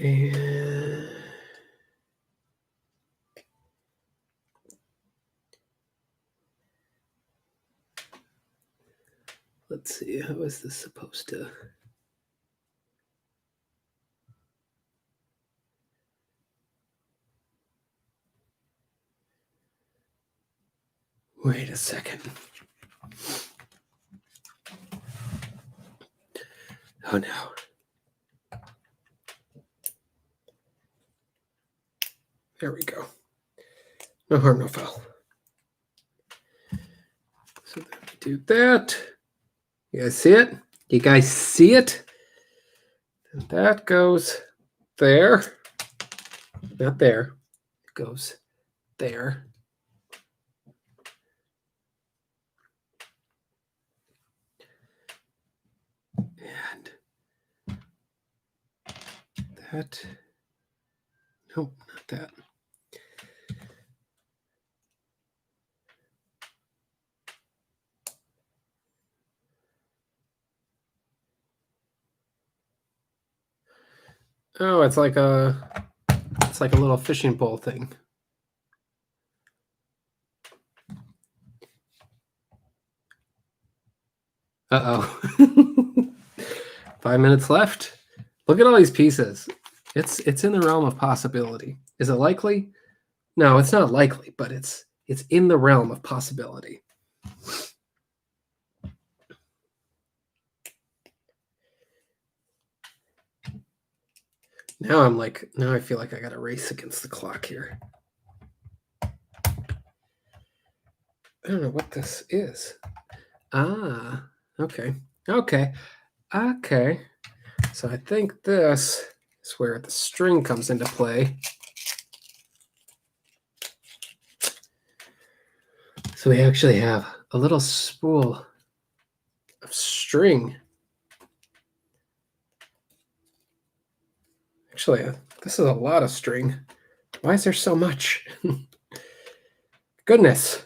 And let's see, how is this supposed to? Wait a second. Oh no. There we go. No harm, no foul. So then we do that. You guys see it? You guys see it? And that goes there. Not there. It goes there. And that. Nope, not that. Oh, it's like a little fishing pole thing. Uh-oh. 5 minutes left. Look at all these pieces. It's in the realm of possibility. Is it likely? No, it's not likely, but it's in the realm of possibility. Now I feel like I got to race against the clock here. I don't know what this is. Ah, okay. Okay. Okay. So I think this is where the string comes into play. So we actually have a little spool of string. Actually, this is a lot of string. Why is there so much? Goodness.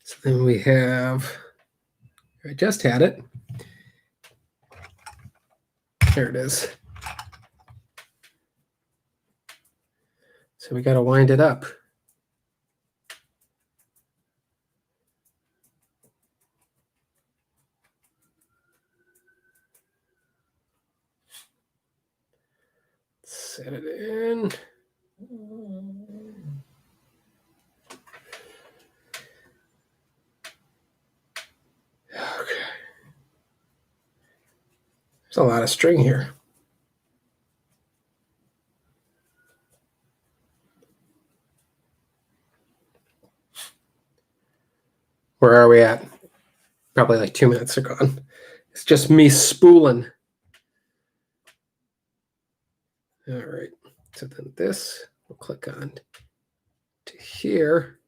So then we have, I just had it. There it is. So we got to wind it up. Set it in. Okay. There's a lot of string here. Where are we at? Probably like 2 minutes are gone. It's just me spooling. All right. So then this, we'll click on to here.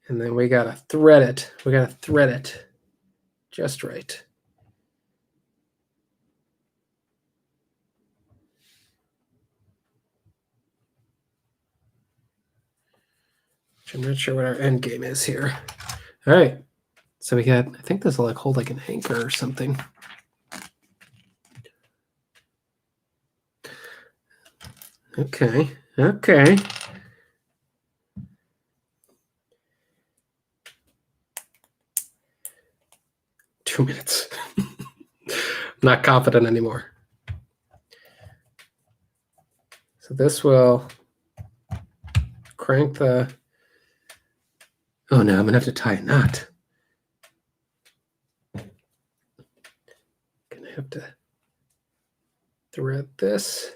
And then we got to thread it. We got to thread it just right. I'm not sure what our end game is here. All right. So we got, I think this will like hold like an anchor or something. Okay. 2 minutes. Not confident anymore. So this will crank the, oh no, I'm gonna have to tie a knot. Gonna have to thread this.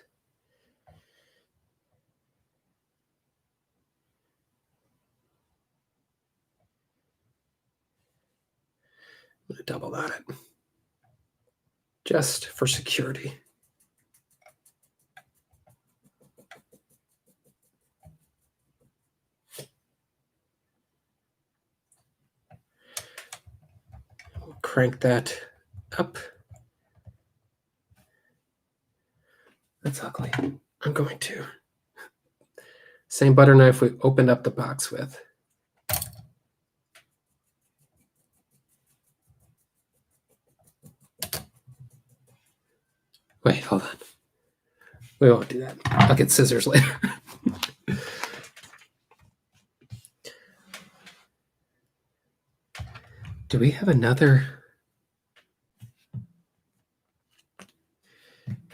I'm gonna double knot it. Just for security. We'll crank that up. That's ugly. I'm going to. Same butter knife we opened up the box with. Wait, hold on. We won't do that. I'll get scissors later. Do we have another?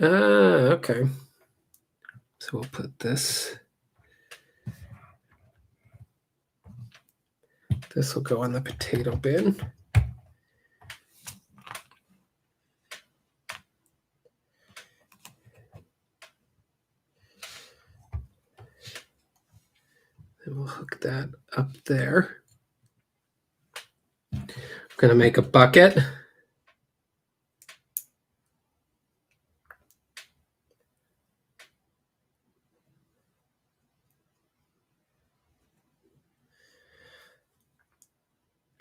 Okay. So we'll put this. This will go on the potato bin. And we'll hook that up there. I'm going to make a bucket.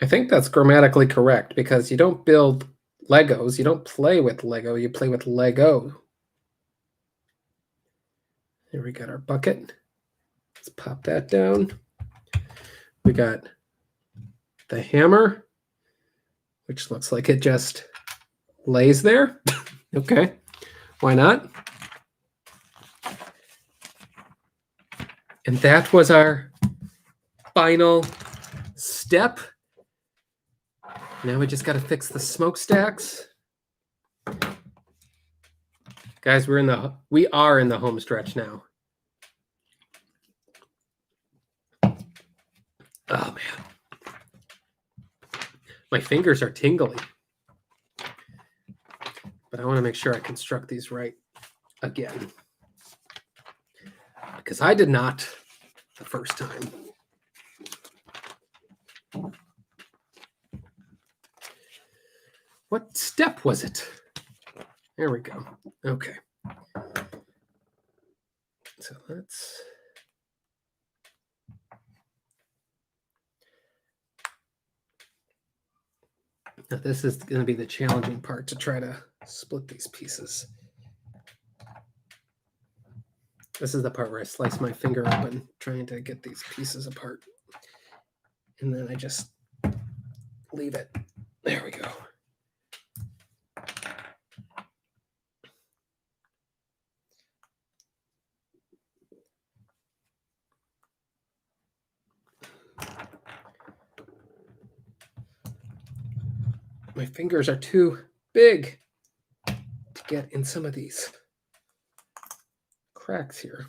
I think that's grammatically correct because you don't build Legos. You don't play with Lego. You play with Lego. Here we got our bucket. Let's pop that down. We got the hammer, which looks like it just lays there. Okay, why not? And that was our final step. Now we just got to fix the smokestacks. Guys, we are in the home stretch now. Oh man. My fingers are tingly. But I want to make sure I construct these right again. Because I did not the first time. What step was it? There we go. Okay. So let's... Now this is going to be the challenging part, to try to split these pieces. This is the part where I slice my finger open trying to get these pieces apart. And then I just leave it. There we go. My fingers are too big to get in some of these cracks here.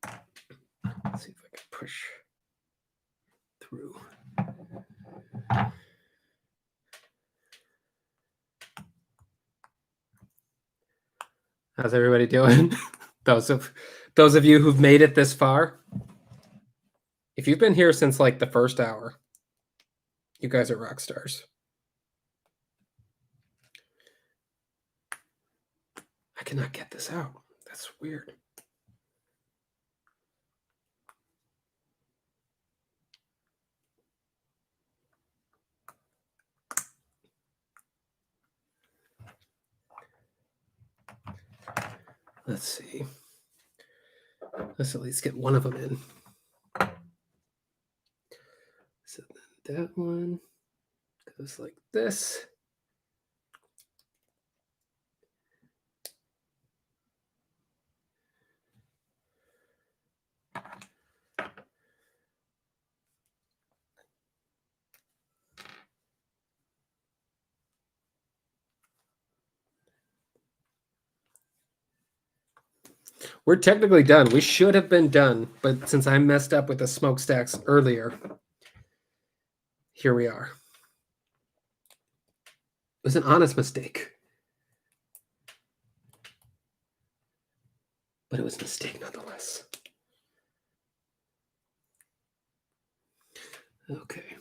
Let's see if I can push through. How's everybody doing? Those of you who've made it this far, if you've been here since like the first hour, you guys are rock stars. I cannot get this out. That's weird. Let's see. Let's at least get one of them in. So that one goes like this. We're technically done. We should have been done, but since I messed up with the smokestacks earlier, here we are. It was an honest mistake. But it was a mistake nonetheless. Okay.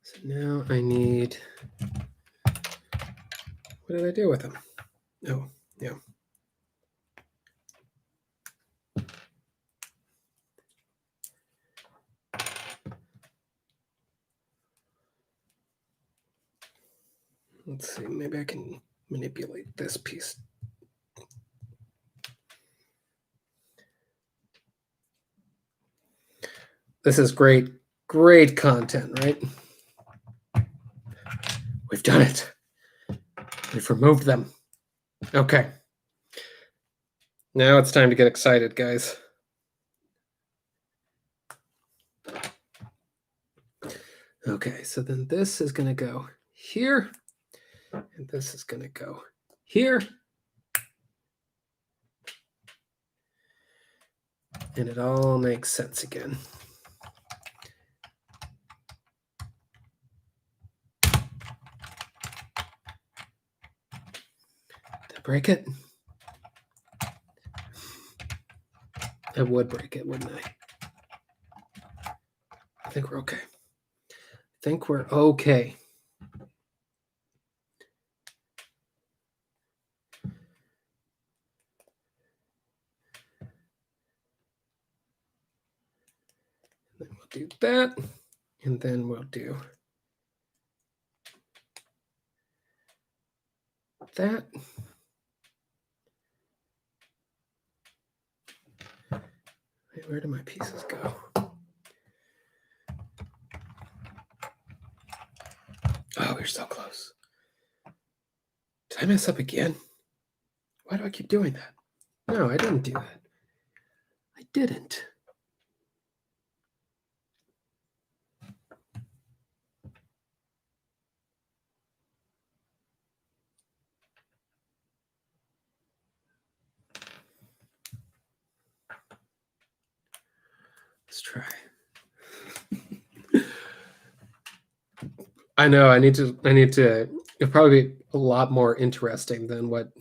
So now I need, what did I do with them? Oh, yeah. Let's see, maybe I can manipulate this piece. This is great, great content, right? We've done it. We've removed them. Okay. Now it's time to get excited, guys. Okay, so then this is going to go here, and this is going to go here. And it all makes sense again. Did I break it? I would break it, wouldn't I? I think we're okay. I think we're okay. Then we'll do that, and then we'll do that. Wait, where do my pieces go? Oh, we're so close. Did I mess up again? Why do I keep doing that? No, I didn't do that. I didn't. Let's try. I know I need to it'll probably be a lot more interesting than what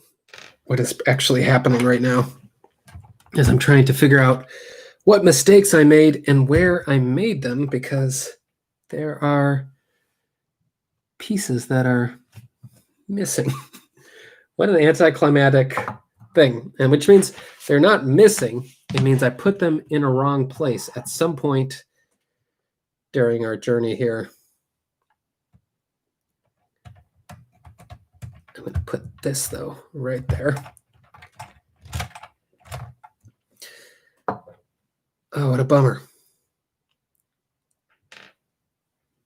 is actually happening right now. As I'm trying to figure out what mistakes I made and where I made them, because there are pieces that are missing. What an anticlimactic thing. And which means they're not missing. It means I put them in a wrong place at some point during our journey here. I'm going to put this, though, right there. Oh, what a bummer.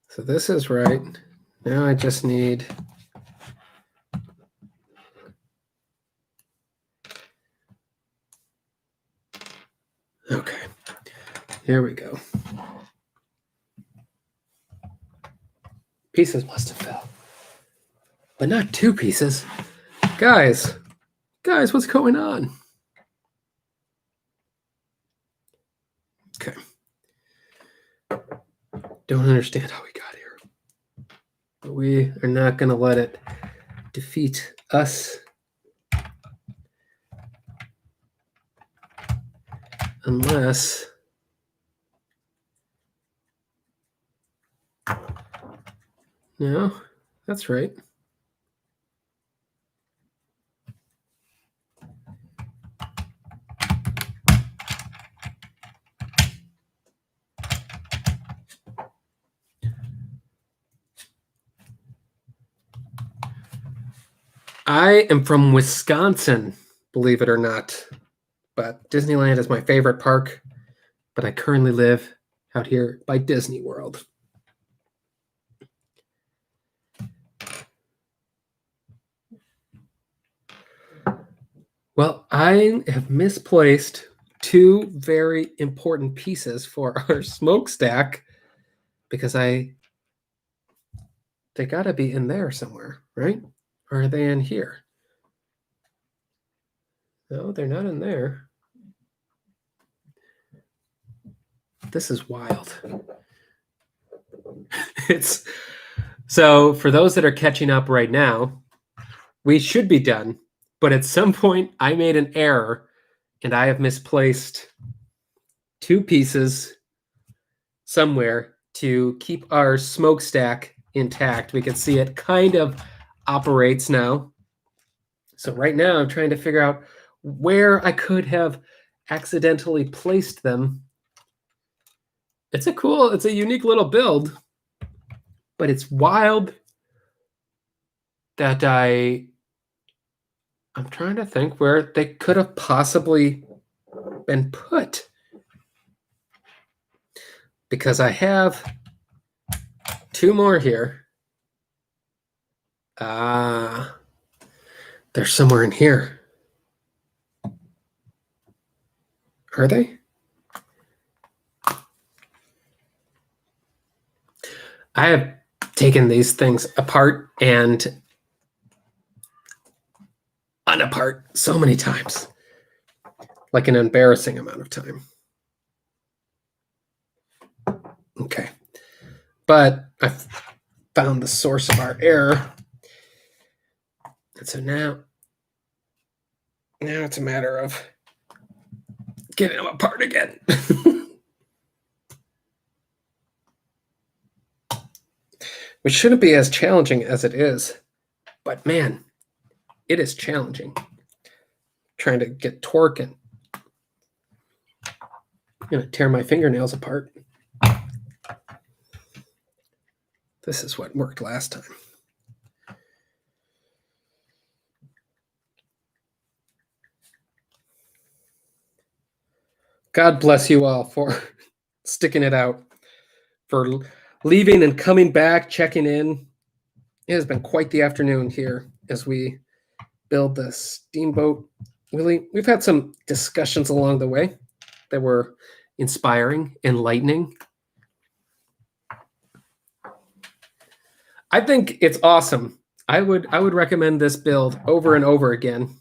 So this is right. Now I just need... Okay, here we go. Pieces must have fell. But not two pieces. Guys, what's going on? Okay. Don't understand how we got here. But we are not going to let it defeat us. Unless... No, that's right. I am from Wisconsin, believe it or not. But Disneyland is my favorite park. but I currently live out here by Disney World. Well, I have misplaced two very important pieces for our smokestack because they gotta be in there somewhere, right? Or are they in here? No, they're not in there. This is wild. It's so for those that are catching up right now, we should be done, but at some point I made an error and I have misplaced two pieces somewhere to keep our smokestack intact. We can see it kind of operates now. So right now I'm trying to figure out where I could have accidentally placed them. It's a unique little build, but it's wild that I'm trying to think where they could have possibly been put. Because I have two more here. They're somewhere in here. Are they? I have taken these things apart and unapart so many times, like an embarrassing amount of time. Okay. But I found the source of our error. And so now it's a matter of getting them apart again. Which shouldn't be as challenging as it is. But man, it is challenging. Trying to get torque and I'm going to tear my fingernails apart. This is what worked last time. God bless you all for sticking it out, for leaving and coming back, checking in. It has been quite the afternoon here as we build the steamboat. Really, we've had some discussions along the way that were inspiring, enlightening. I think it's awesome. I would recommend this build over and over again.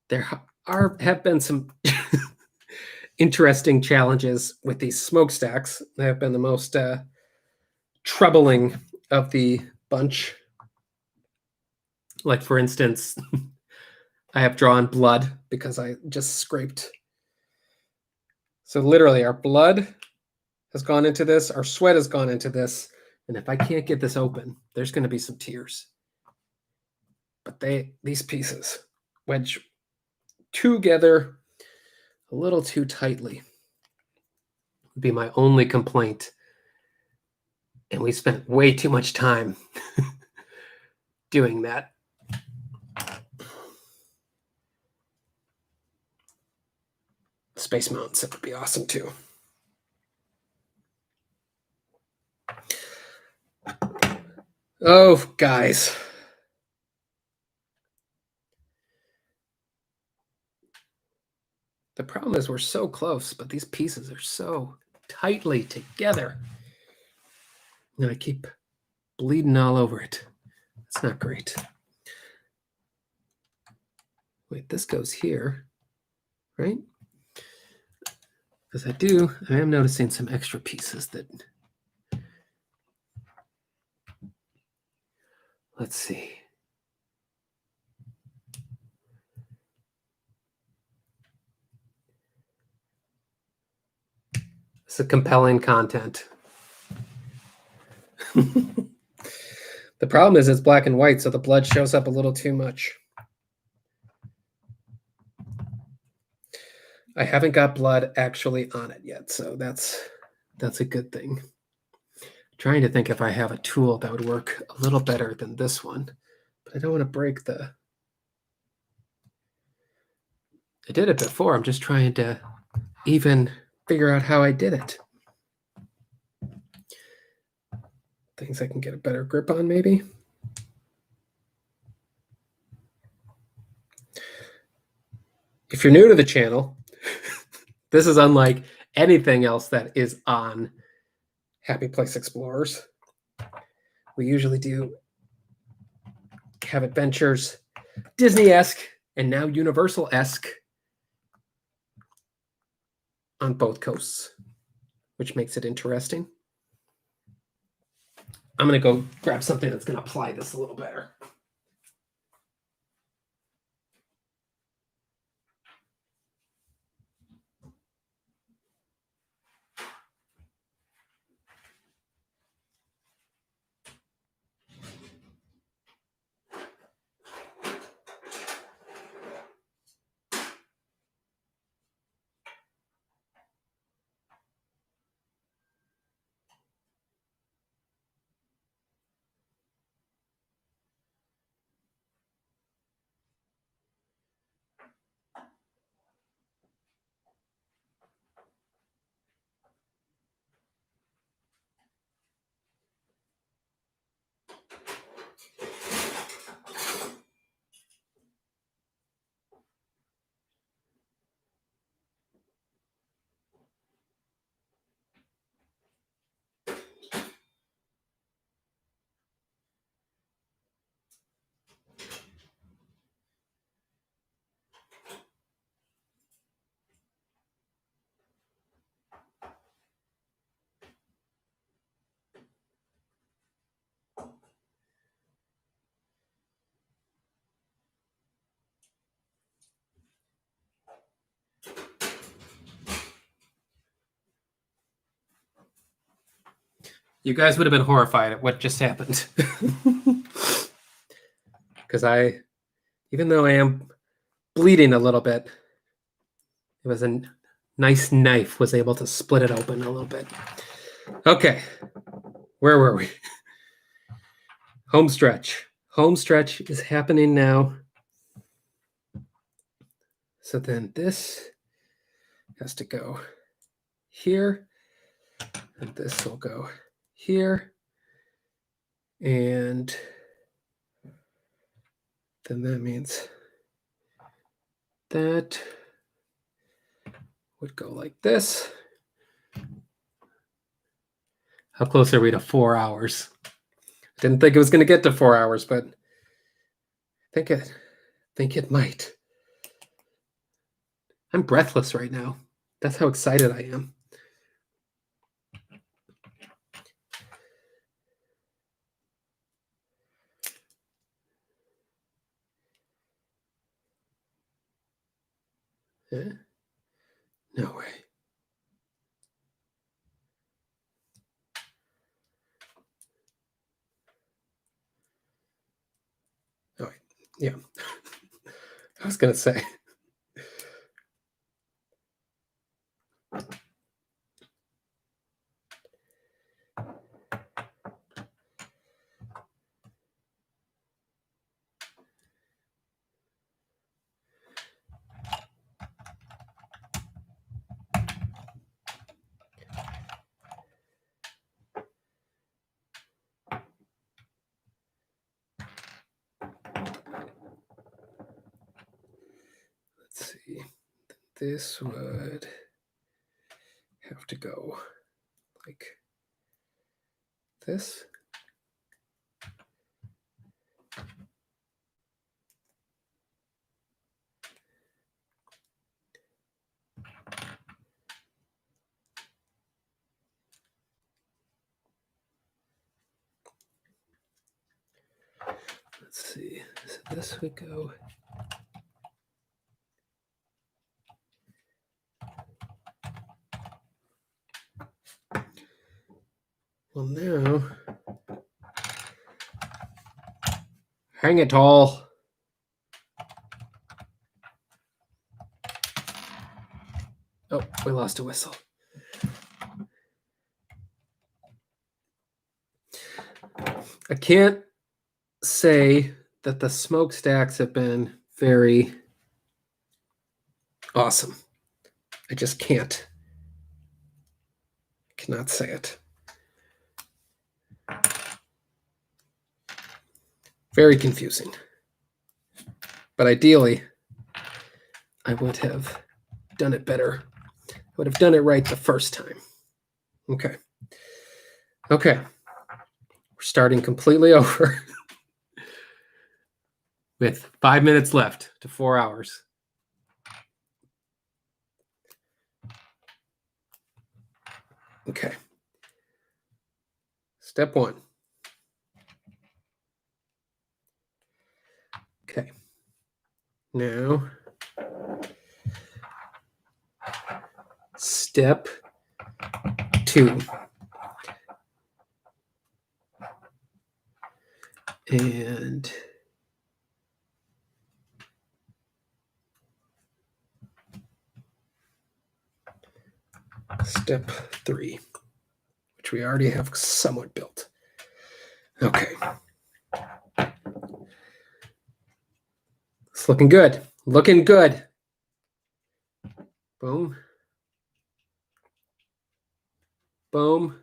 There have been some interesting challenges with these smokestacks. They have been the most troubling of the bunch. Like for instance, I have drawn blood because I just scraped. So literally our blood has gone into this, our sweat has gone into this, and if I can't get this open, there's going to be some tears. But these pieces wedge together a little too tightly would be my only complaint. And we spent way too much time doing that. Space mounts, that would be awesome too. Oh, guys. The problem is we're so close, but these pieces are so tightly together. And I keep bleeding all over it. It's not great. Wait, this goes here, right? Because I am noticing some extra pieces that, let's see. It's a compelling content. The problem is it's black and white, so the blood shows up a little too much. I haven't got blood actually on it yet, so that's a good thing. Trying to think if I have a tool that would work a little better than this one, but I don't want to break the... I did it before. I'm just trying to even figure out how I did it. Things I can get a better grip on, maybe. If you're new to the channel, this is unlike anything else that is on Happy Place Explorers. We usually have adventures Disney-esque and now Universal-esque on both coasts, which makes it interesting. I'm going to go grab something that's going to apply this a little better. You guys would have been horrified at what just happened. Because even though I am bleeding a little bit, it was a nice knife was able to split it open a little bit. Okay, where were we? Home stretch. Home stretch is happening now. So then this has to go here, and this will go here, and then that means that would go like this. How close are we to 4 hours? Didn't think it was going to get to 4 hours, but I think it might. I'm breathless right now. That's how excited I am. No way. Oh, yeah. I was going to say. Let's see. This would have to go like this. Let's see. So this would go. Well, now hang it all. Oh, we lost a whistle. I can't say that the smokestacks have been very awesome. I just can't. Cannot say it. Very confusing. But ideally, I would have done it better. I would have done it right the first time. Okay. Okay. We're starting completely over with 5 minutes left to 4 hours. Okay. Step 1. Okay. Now, step 2. And step 3, which we already have somewhat built. Okay. It's looking good. Looking good. Boom. Boom.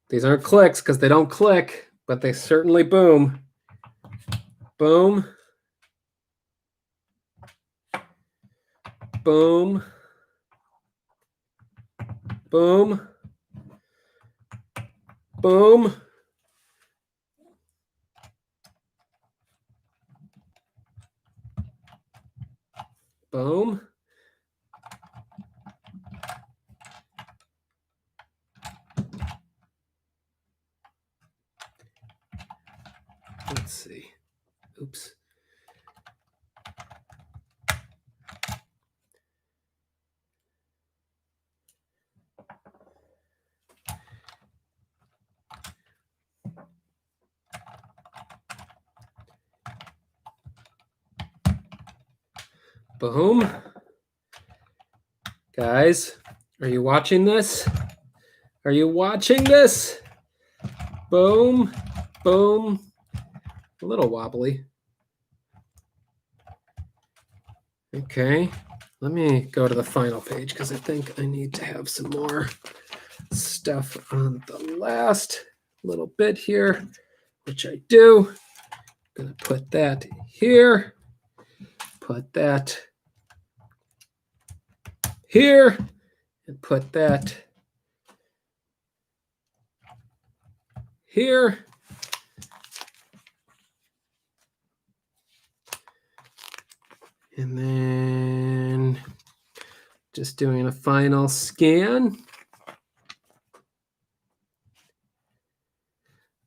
These aren't clicks because they don't click, but they certainly boom. Boom. Boom. Boom. Boom. Boom. Let's see. Oops. Boom. Guys, are you watching this? Are you watching this? Boom. Boom. A little wobbly. Okay. Let me go to the final page because I think I need to have some more stuff on the last little bit here, which I do. I'm going to put that here. Put that here. And put that here. And then just doing a final scan.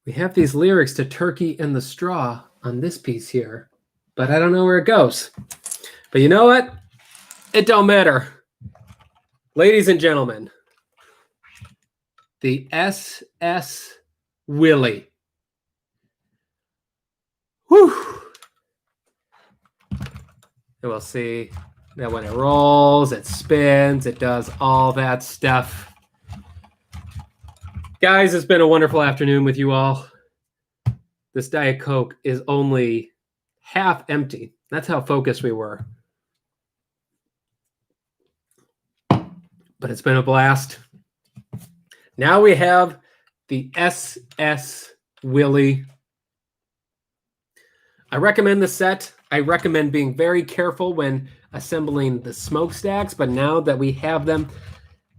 We have these lyrics to Turkey and the Straw on this piece here, but I don't know where it goes. But you know what? It don't matter. Ladies and gentlemen, the SS Willie. Whew. And we'll see that when it rolls, it spins, it does all that stuff. Guys, it's been a wonderful afternoon with you all. This Diet Coke is only half empty. That's how focused we were. But it's been a blast. Now we have the SS Willie. I recommend the set. I recommend being very careful when assembling the smokestacks, but now that we have them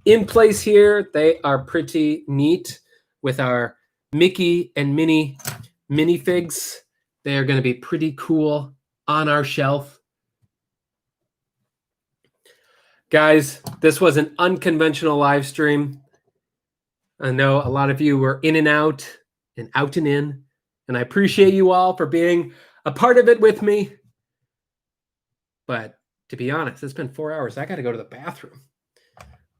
in place here, they are pretty neat with our Mickey and Minnie minifigs. They are going to be pretty cool on our shelf. Guys, this was an unconventional live stream. I know a lot of you were in and out and in, and I appreciate you all for being a part of it with me. But to be honest, it's been 4 hours. I got to go to the bathroom.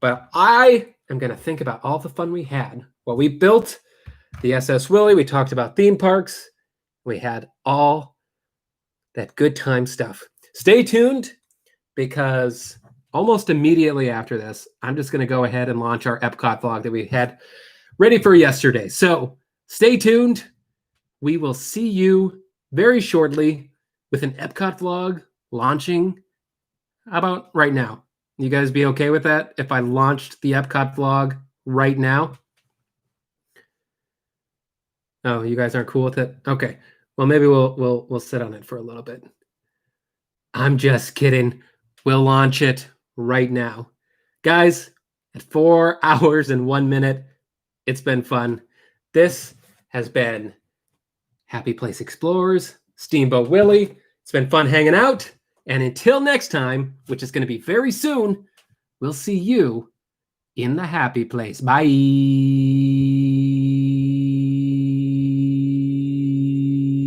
But I am going to think about all the fun we had. Well, we built the SS Willie. We talked about theme parks. We had all that good time stuff. Stay tuned because almost immediately after this, I'm just going to go ahead and launch our Epcot vlog that we had ready for yesterday. So stay tuned. We will see you very shortly with an Epcot vlog launching about right now. You guys be okay with that if I launched the Epcot vlog right now? Oh, you guys aren't cool with it? Okay. Well, maybe we'll sit on it for a little bit. I'm just kidding. We'll launch it right now. Guys, at 4 hours and 1 minute, it's been fun. This has been Happy Place Explorers, Steamboat Willie. It's been fun hanging out. And until next time, which is going to be very soon, we'll see you in the happy place. Bye.